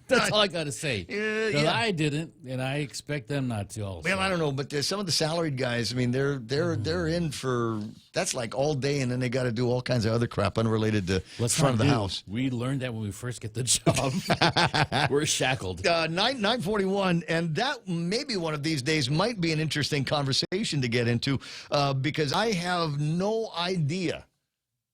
That's all I got to say. Yeah. I didn't, and I expect them not to also. Well, I don't know, but some of the salaried guys, I mean, they're in for, that's like all day, and then they got to do all kinds of other crap unrelated to front of the house. We learned that when we first get the job. We're shackled. 9:41, and that maybe one of these days might be an interesting conversation to get into because I have no idea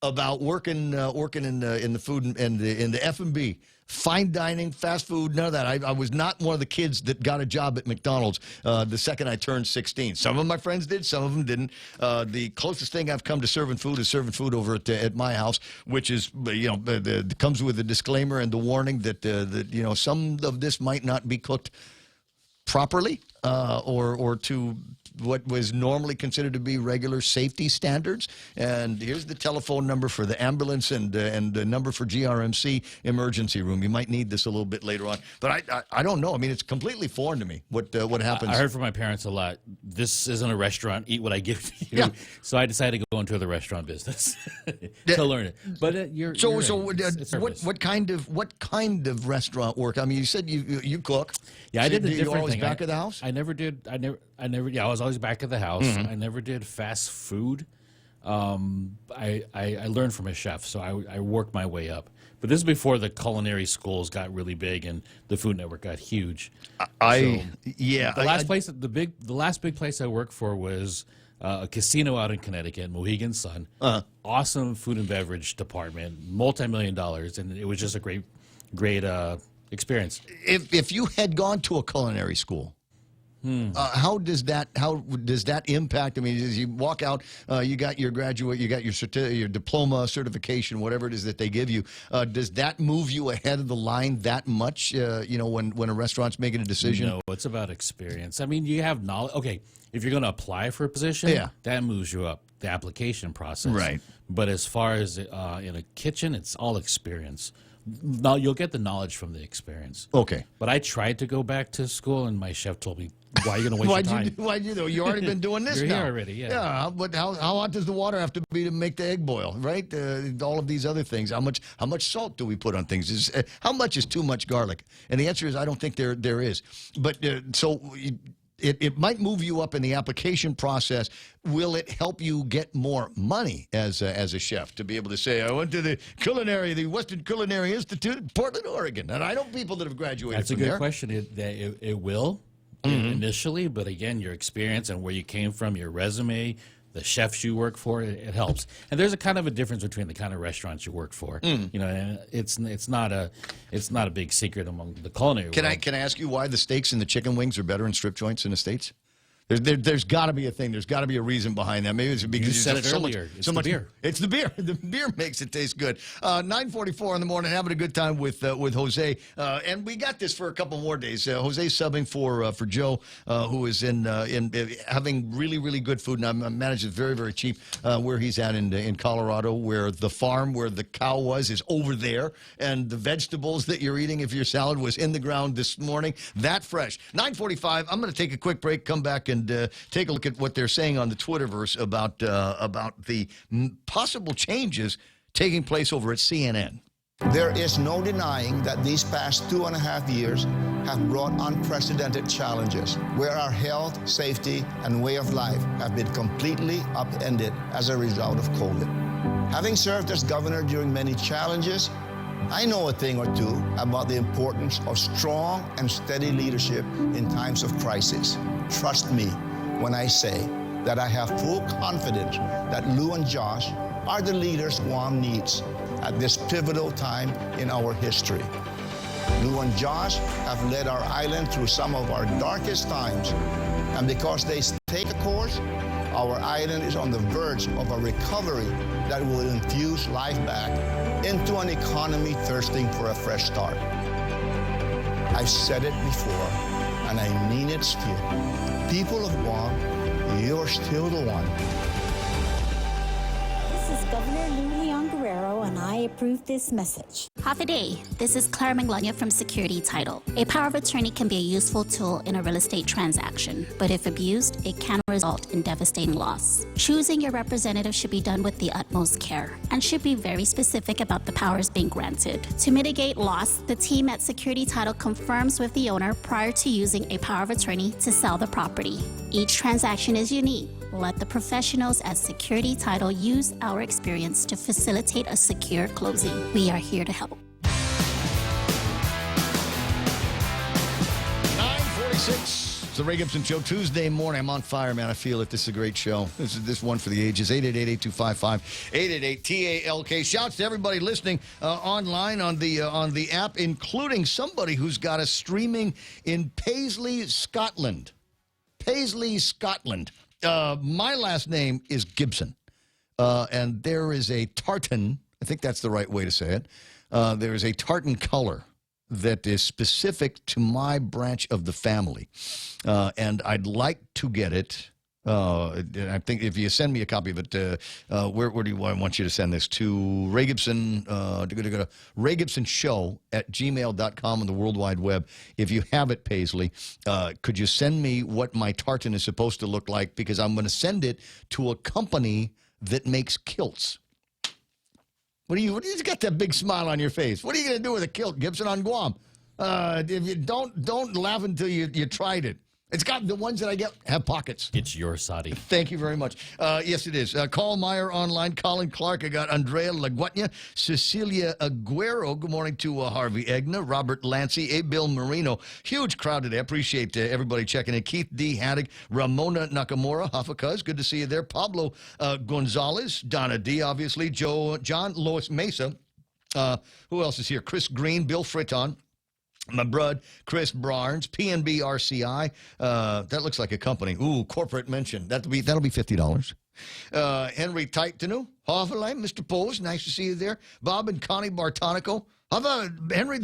about working in the food and in the F&B, fine dining, fast food, none of that. I was not one of the kids that got a job at McDonald's the second I turned 16. Some of my friends did, some of them didn't. The closest thing I've come to serving food is serving food over at my house, which is comes with a disclaimer and the warning that some of this might not be cooked properly or to what was normally considered to be regular safety standards. And here's the telephone number for the ambulance and the number for GRMC emergency room. You might need this a little bit later on. But I don't know. I mean, it's completely foreign to me what happens. I heard from my parents a lot, this isn't a restaurant, eat what I give to you. Yeah. So I decided to go into the restaurant business to learn it. But what kind of restaurant work? I mean, you said you cook. Yeah, I did the different you always thing. Back of the house? I never. Yeah, I was always back of the house. Mm-hmm. I never did fast food. I learned from a chef, so I worked my way up. But this is before the culinary schools got really big and the Food Network got huge. The last big place I worked for was a casino out in Connecticut, Mohegan Sun. Awesome food and beverage department, multi-million dollars, and it was just a great experience. If you had gone to a culinary school, how does that impact? I mean, as you walk out, you got your graduate, you got your diploma, certification, whatever it is that they give you. Does that move you ahead of the line that much? When a restaurant's making a decision. No, it's about experience. I mean, you have knowledge. Okay, if you're going to apply for a position, that moves you up the application process. Right. But as far as in a kitchen, it's all experience. Now you'll get the knowledge from the experience. Okay. But I tried to go back to school, and my chef told me, "Why are you going to waste your time? Why'd you do? You already been doing this You're now. Here already, yeah. Yeah, but how hot does the water have to be to make the egg boil? Right. All of these other things. How much salt do we put on things? How much is too much garlic? And the answer is I don't think there is. But It might move you up in the application process. Will it help you get more money as a chef to be able to say, I went to the Western Culinary Institute in Portland, Oregon? And I know people that have graduated That's from a good there. question. It will initially, but again, your experience and where you came from, your resume, the chefs you work for, it helps. And there's a kind of a difference between the kind of restaurants you work for. And it's not a big secret among the culinary world. Can I ask you why the steaks and the chicken wings are better in strip joints in the States? There's got to be a thing. There's got to be a reason behind that. Maybe it's because you said it earlier. It's the beer. It's the beer. The beer makes it taste good. 9:44 in the morning, having a good time with Jose, and we got this for a couple more days. Jose's subbing for Joe, who is in having really good food, and I manage it very, very cheap. Where he's at in Colorado, where the farm where the cow was is over there, and the vegetables that you're eating if your salad was in the ground this morning, that fresh. 9:45. I'm going to take a quick break. Come back and take a look at what they're saying on the Twitterverse about the possible changes taking place over at CNN. There is no denying that these past 2.5 years have brought unprecedented challenges, where our health, safety, and way of life have been completely upended as a result of COVID. Having served as governor during many challenges, I know a thing or two about the importance of strong and steady leadership in times of crisis. Trust me when I say that I have full confidence that Lou and Josh are the leaders Guam needs at this pivotal time in our history. Lou and Josh have led our island through some of our darkest times, and because they take a course, our island is on the verge of a recovery that will infuse life back into an economy thirsting for a fresh start. I've said it before, and I mean it still. People of Guam, you're still the one. This is Governor Lou Leon Guerrero, and I approve this message. Half a day. This is Clara Manglona from Security Title. A power of attorney can be a useful tool in a real estate transaction, but if abused, it can result in devastating loss. Choosing your representative should be done with the utmost care and should be very specific about the powers being granted. To mitigate loss, the team at Security Title confirms with the owner prior to using a power of attorney to sell the property. Each transaction is unique. Let the professionals at Security Title use our experience to facilitate a secure closing. We are here to help. 9:46. It's the Ray Gibson Show, Tuesday morning. I'm on fire, man. I feel it. This is a great show. This is this one for the ages. 888-8255, 888-TALK. Shouts to everybody listening online on the app, including somebody who's got us streaming in Paisley, Scotland. Paisley, Scotland. My last name is Gibson, and there is a tartan, I think that's the right way to say it, there is a tartan color that is specific to my branch of the family, and I'd like to get it. I think if you send me a copy of it, where do you want you to send this? To Ray Gibson, Ray Gibson Show @gmail.com on the World Wide Web. If you have it, Paisley, could you send me what my tartan is supposed to look like? Because I'm going to send it to a company that makes kilts. What do you got that big smile on your face? What are you going to do with a kilt, Gibson, on Guam? If you don't laugh until you tried it. It's got the ones that I get have pockets. It's your Saudi. Thank you very much. Yes, it is. Carl Meyer online. Colin Clark. I got Andrea Laguetna. Cecilia Aguero. Good morning to Harvey Egna. Robert Lancy. Bill Marino. Huge crowd today. I appreciate everybody checking in. Keith D. Haddock. Ramona Nakamura. Hafakaz. Good to see you there. Pablo Gonzalez. Donna D. Obviously. John Lois Mesa. Who else is here? Chris Green. Bill Fritton. My brud, Chris Barnes, PNB RCI. That looks like a company. Ooh, corporate mention. That'll be $50. Henry Titanu, Hoffenheim, Mr. Pose, nice to see you there. Bob and Connie Bartonico. How about Henry?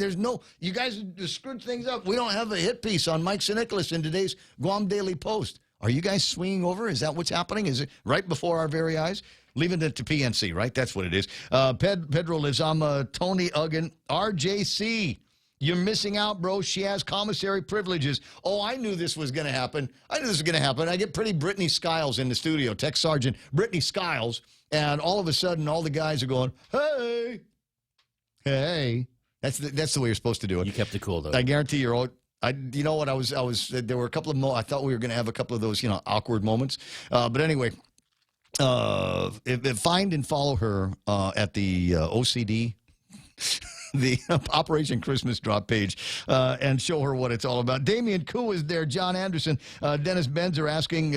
You guys screwed things up. We don't have a hit piece on Mike St. Nicholas in today's Guam Daily Post. Are you guys swinging over? Is that what's happening? Is it right before our very eyes? Leaving it to PNC, right? That's what it is. Pedro Lizama, Tony Uggan, RJC. You're missing out, bro. She has commissary privileges. Oh, I knew this was going to happen. I get pretty Brittany Skiles in the studio, Tech Sergeant Brittany Skiles, and all of a sudden, all the guys are going, hey, hey. That's the way you're supposed to do it. You kept it cool, though. I guarantee you're all. You know what? There were a couple of I thought we were going to have a couple of those, awkward moments. But anyway, find and follow her at the OCD. The Operation Christmas Drop page and show her what it's all about. Damian Koo is there. John Anderson. Dennis Benz are asking,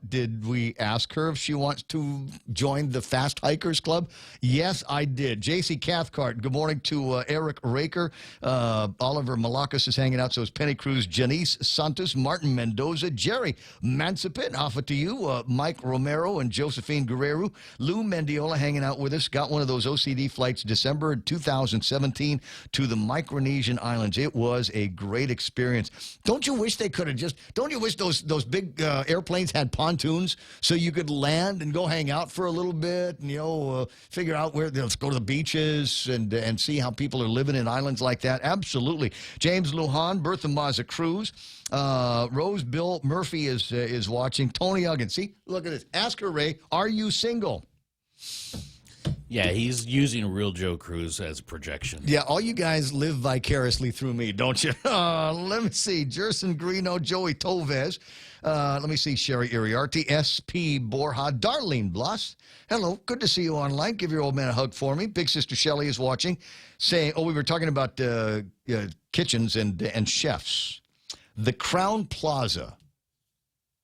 did we ask her if she wants to join the Fast Hikers Club? Yes, I did. J.C. Cathcart. Good morning to Eric Raker. Oliver Malakis is hanging out. So is Penny Cruz, Janice Santos, Martin Mendoza, Jerry Mansipit. Offer to you. Mike Romero and Josephine Guerrero. Lou Mendiola hanging out with us. Got one of those OCD flights December 2017. To the Micronesian Islands. It was a great experience. Don't you wish they could have don't you wish those big airplanes had pontoons so you could land and go hang out for a little bit and, figure out let's go to the beaches and see how people are living in islands like that? Absolutely. James Lujan, Bertha Maza Cruz, Rose Bill Murphy is watching. Tony Uggan. See, look at this. Ask her, Ray, are you single? Yeah, he's using Real Joe Cruz as projection. Yeah, all you guys live vicariously through me, don't you? Let me see. Jerson Greeno, Joey Toves. Let me see. Sherry Iriarty, S.P. Borja, Darlene Blas. Hello. Good to see you online. Give your old man a hug for me. Big Sister Shelley is watching. Saying, we were talking about kitchens and chefs. The Crown Plaza,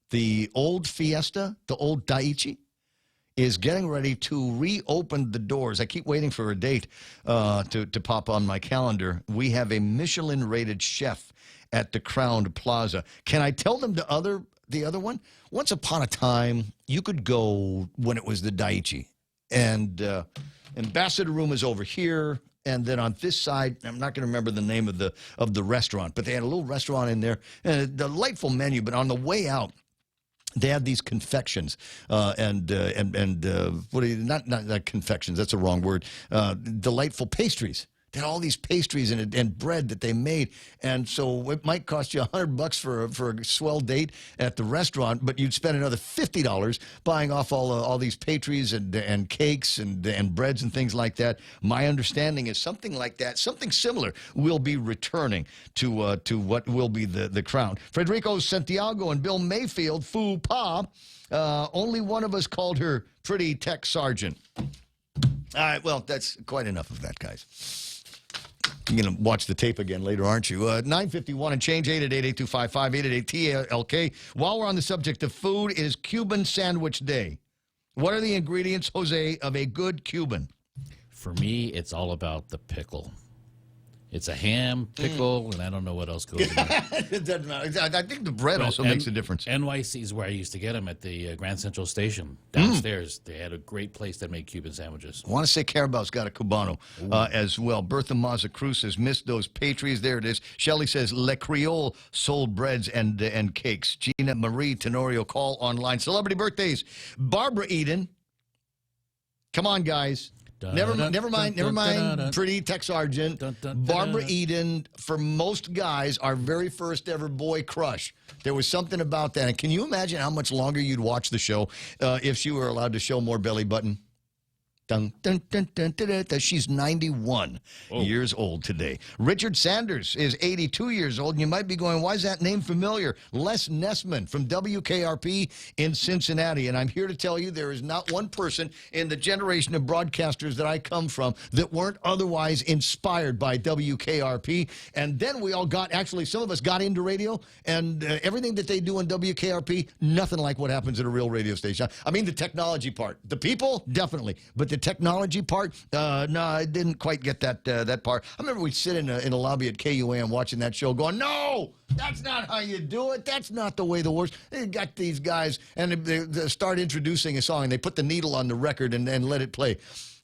the old Fiesta, the old Daiichi, is getting ready to reopen the doors. I keep waiting for a date to pop on my calendar. We have a Michelin-rated chef at the Crown Plaza. Can I tell them the other one? Once upon a time, you could go when it was the Daiichi. And Ambassador Room is over here. And then on this side, I'm not going to remember the name of the restaurant, but they had a little restaurant in there. And a delightful menu, but on the way out, they had these confections and what are you, not confections, that's a wrong word, delightful pastries. They had all these pastries and bread that they made, and so it might cost you $100 for a swell date at the restaurant, but you'd spend another $50 buying off all these pastries and cakes and breads and things like that. My understanding is something like that, something similar, will be returning to what will be the Crown. Federico Santiago and Bill Mayfield, faux pas. Only one of us called her Pretty Tech Sergeant. All right, well, that's quite enough of that, guys. You're going to watch the tape again later, aren't you? 9:51 and change, 888-8255, 888-TLK. While we're on the subject of food, it is Cuban Sandwich Day. What are the ingredients, Jose, of a good Cuban? For me, it's all about the pickle. It's a ham, pickle, and I don't know what else goes in there. It doesn't matter. I think the bread also makes a difference. NYC is where I used to get them at the Grand Central Station downstairs. They had a great place that made Cuban sandwiches. I want to say Carabao's got a Cubano as well. Bertha Maza Cruz says, missed those pastries. There it is. Shelley says, Le Creole sold breads and cakes. Gina Marie Tenorio, call online. Celebrity birthdays. Barbara Eden. Come on, guys. Never mind. Pretty Tech Sergeant. Barbara Eden, for most guys, our very first ever boy crush. There was something about that. And can you imagine how much longer you'd watch the show if she were allowed to show more belly button? Dun, dun, dun, dun, dun, dun, dun. She's 91 years old today. Richard Sanders is 82 years old, and you might be going, why is that name familiar? Les Nessman from WKRP in Cincinnati, and I'm here to tell you there is not one person in the generation of broadcasters that I come from that weren't otherwise inspired by WKRP, and then we all actually some of us got into radio, and everything that they do on WKRP, nothing like what happens at a real radio station. I mean the technology part. The people, definitely, but the technology part, no, I didn't quite get that part. I remember we'd sit in a lobby at KUAM watching that show going, no, that's not how you do it. That's not the way the works. They got these guys, and they start introducing a song, and they put the needle on the record and let it play.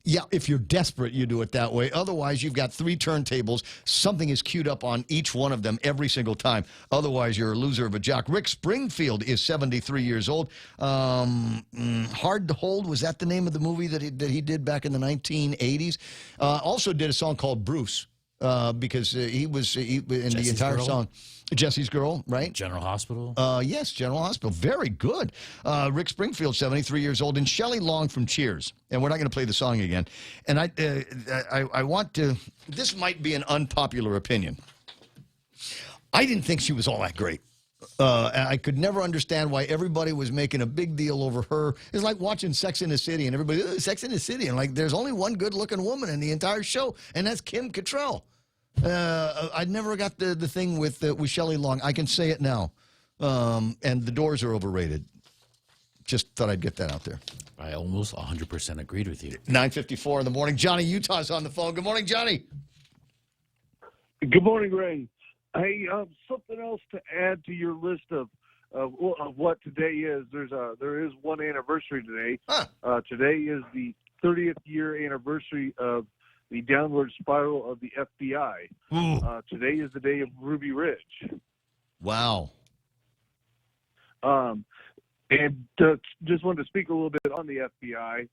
Yeah, if you're desperate, you do it that way. Otherwise, you've got 3 turntables. Something is queued up on each one of them every single time. Otherwise, you're a loser of a jock. Rick Springfield is 73 years old. Hard to Hold, was that the name of the movie that he did back in the 1980s? Also did a song called Bruce because he was in Jesse's the entire song. Jesse's Girl, right? General Hospital? Yes, General Hospital. Very good. Rick Springfield, 73 years old, and Shelley Long from Cheers. And we're not going to play the song again. And I want to, this might be an unpopular opinion. I didn't think she was all that great. I could never understand why everybody was making a big deal over her. It's like watching Sex in the City, and everybody, Sex in the City. And like, there's only one good-looking woman in the entire show, and that's Kim Cattrall. I never got the thing with Shelley Long. I can say it now. And the Doors are overrated. Just thought I'd get that out there. I almost 100% agreed with you. 9:54 in the morning. Johnny Utah's on the phone. Good morning, Johnny. Good morning, Ray. Hey, something else to add to your list of what today is. There is one anniversary today. Today is the 30th year anniversary of the downward spiral of the FBI. Today is the day of Ruby Ridge. Wow. And just wanted to speak a little bit on the FBI.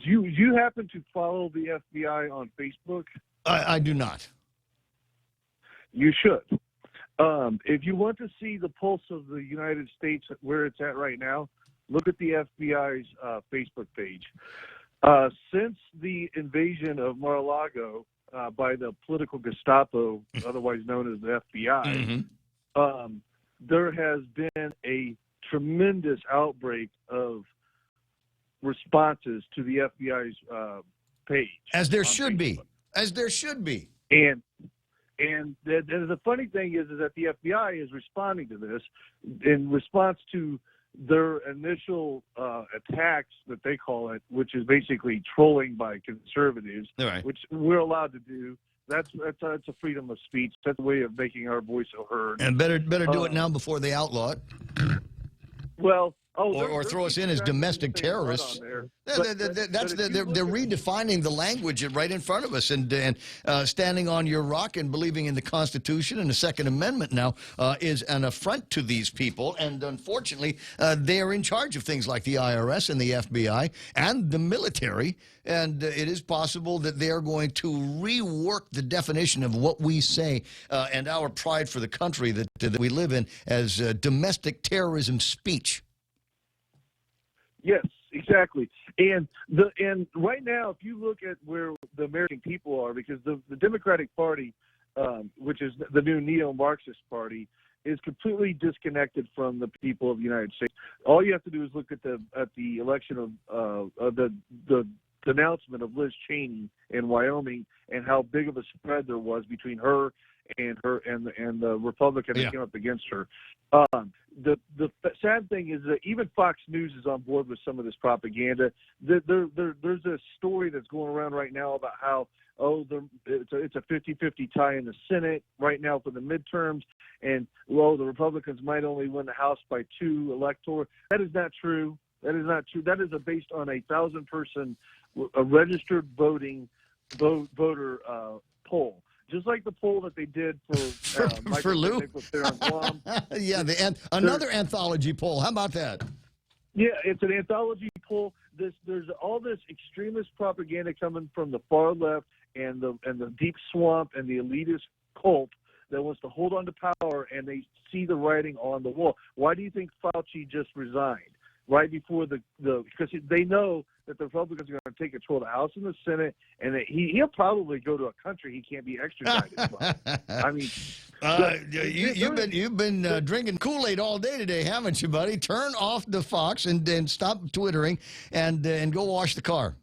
Do you happen to follow the FBI on Facebook? I do not. You should. If you want to see the pulse of the United States, where it's at right now, look at the FBI's Facebook page. Since the invasion of Mar-a-Lago by the political Gestapo, otherwise known as the FBI, there has been a tremendous outbreak of responses to the FBI's page. As there should be. As there should be. And the funny thing is that the FBI is responding to this in response to their initial attacks, that they call it, which is basically trolling by conservatives, which we're allowed to do. That's a freedom of speech. That's a way of making our voice heard. And better do it now before they outlaw it. Well, or throw us in as domestic terrorists. They're redefining the language right in front of us, and standing on your rock and believing in the Constitution and the Second Amendment now is an affront to these people. And unfortunately, they are in charge of things like the IRS and the FBI and the military. And it is possible that they are going to rework the definition of what we say and our pride for the country that we live in as domestic terrorism speech. Yes, exactly. And right now, if you look at where the American people are, because the Democratic Party, which is the new neo-Marxist party, is completely disconnected from the people of the United States. All you have to do is look at the election of the announcement of Liz Cheney in Wyoming and how big of a spread there was between her and the Republican that came up against her. The sad thing is that even Fox News is on board with some of this propaganda. There's a story that's going around right now about how it's a 50-50 tie in the Senate right now for the midterms, and the Republicans might only win the House by 2 electoral. That is not true. That is not true. That is based on a 1,000-person registered voter poll. Just like the poll that they did for Lou. Yeah, another anthology poll. How about that? Yeah, it's an anthology poll. There's all this extremist propaganda coming from the far left and the deep swamp and the elitist cult that wants to hold on to power, and they see the writing on the wall. Why do you think Fauci just resigned? Right before because they know that the Republicans are going to take control of the House and the Senate, and that he'll probably go to a country he can't be extradited from. I mean, you've been drinking Kool-Aid all day today, haven't you, buddy? Turn off the Fox and stop twittering and go wash the car.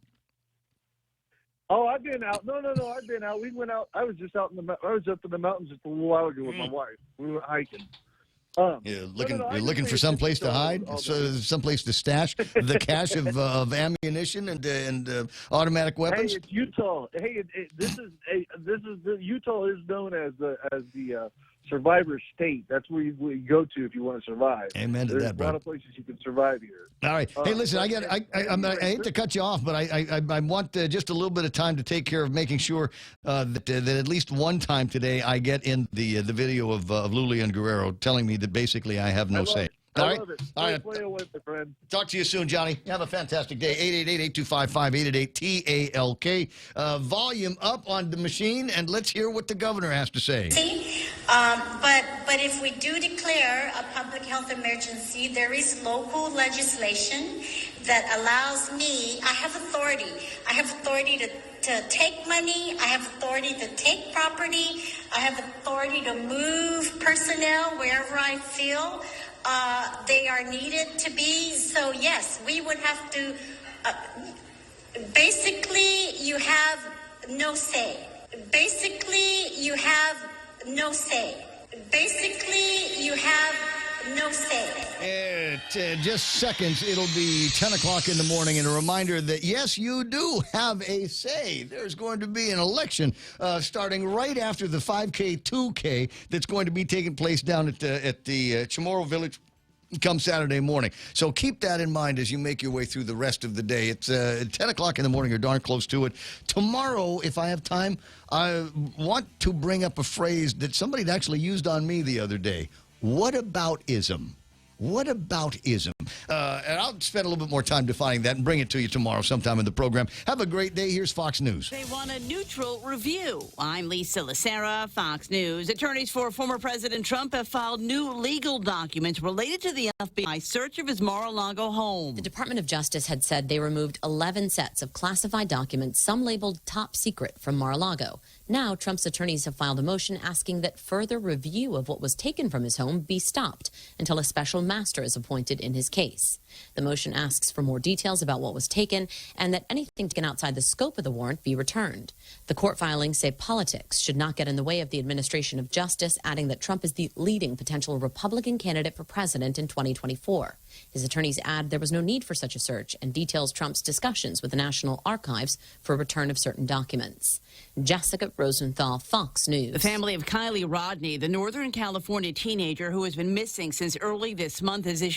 Oh, I've been out. No, I've been out. We went out. I was just out I was up in the mountains just a little while ago with my wife. We were hiking. You're looking for some place to hide, some place to stash the cache of ammunition and automatic weapons. Hey, it's Utah. Hey, Utah is known as the survivor state. That's where you go to if you want to survive. Amen to that, bro. There's a lot of places you can survive here. All right. Hey, listen, I hate to cut you off, but I want just a little bit of time to take care of making sure that at least one time today I get in the video of Lulian Guerrero telling me that basically I have no say. I love it. All right. Play away, my friend. Talk to you soon, Johnny. Have a fantastic day. 888-8255-888-TALK. Volume up on the machine, and let's hear what the governor has to say. But if we do declare a public health emergency, there is local legislation that allows me, I have authority. I have authority to take money. I have authority to take property. I have authority to move personnel wherever I feel they are needed to be. So yes, we would have to, basically you have no say. Basically you have no say. Basically you have no say. Just seconds, it'll be 10 o'clock in the morning, and a reminder that, yes, you do have a say. There's going to be an election starting right after the 5K, 2K that's going to be taking place down at the Chamorro Village come Saturday morning. So keep that in mind as you make your way through the rest of the day. It's 10 o'clock in the morning. You're darn close to it. Tomorrow, if I have time, I want to bring up a phrase that somebody actually used on me the other day. What about ism? What about ism? And I'll spend a little bit more time defining that and bring it to you tomorrow sometime in the program. Have a great day. Here's Fox News. They want a neutral review. I'm Lisa Lacera, Fox News. Attorneys for former President Trump have filed new legal documents related to the FBI search of his Mar-a-Lago home. The Department of Justice had said they removed 11 sets of classified documents, some labeled top secret, from Mar-a-Lago. Now, Trump's attorneys have filed a motion asking that further review of what was taken from his home be stopped until a special master is appointed in his case. The motion asks for more details about what was taken and that anything taken outside the scope of the warrant be returned. The court filings say politics should not get in the way of the administration of justice, adding that Trump is the leading potential Republican candidate for president in 2024. His attorneys add there was no need for such a search and details Trump's discussions with the National Archives for a return of certain documents. Jessica Rosenthal, Fox News. The family of Kylie Rodney, the Northern California teenager who has been missing since early this month, has issued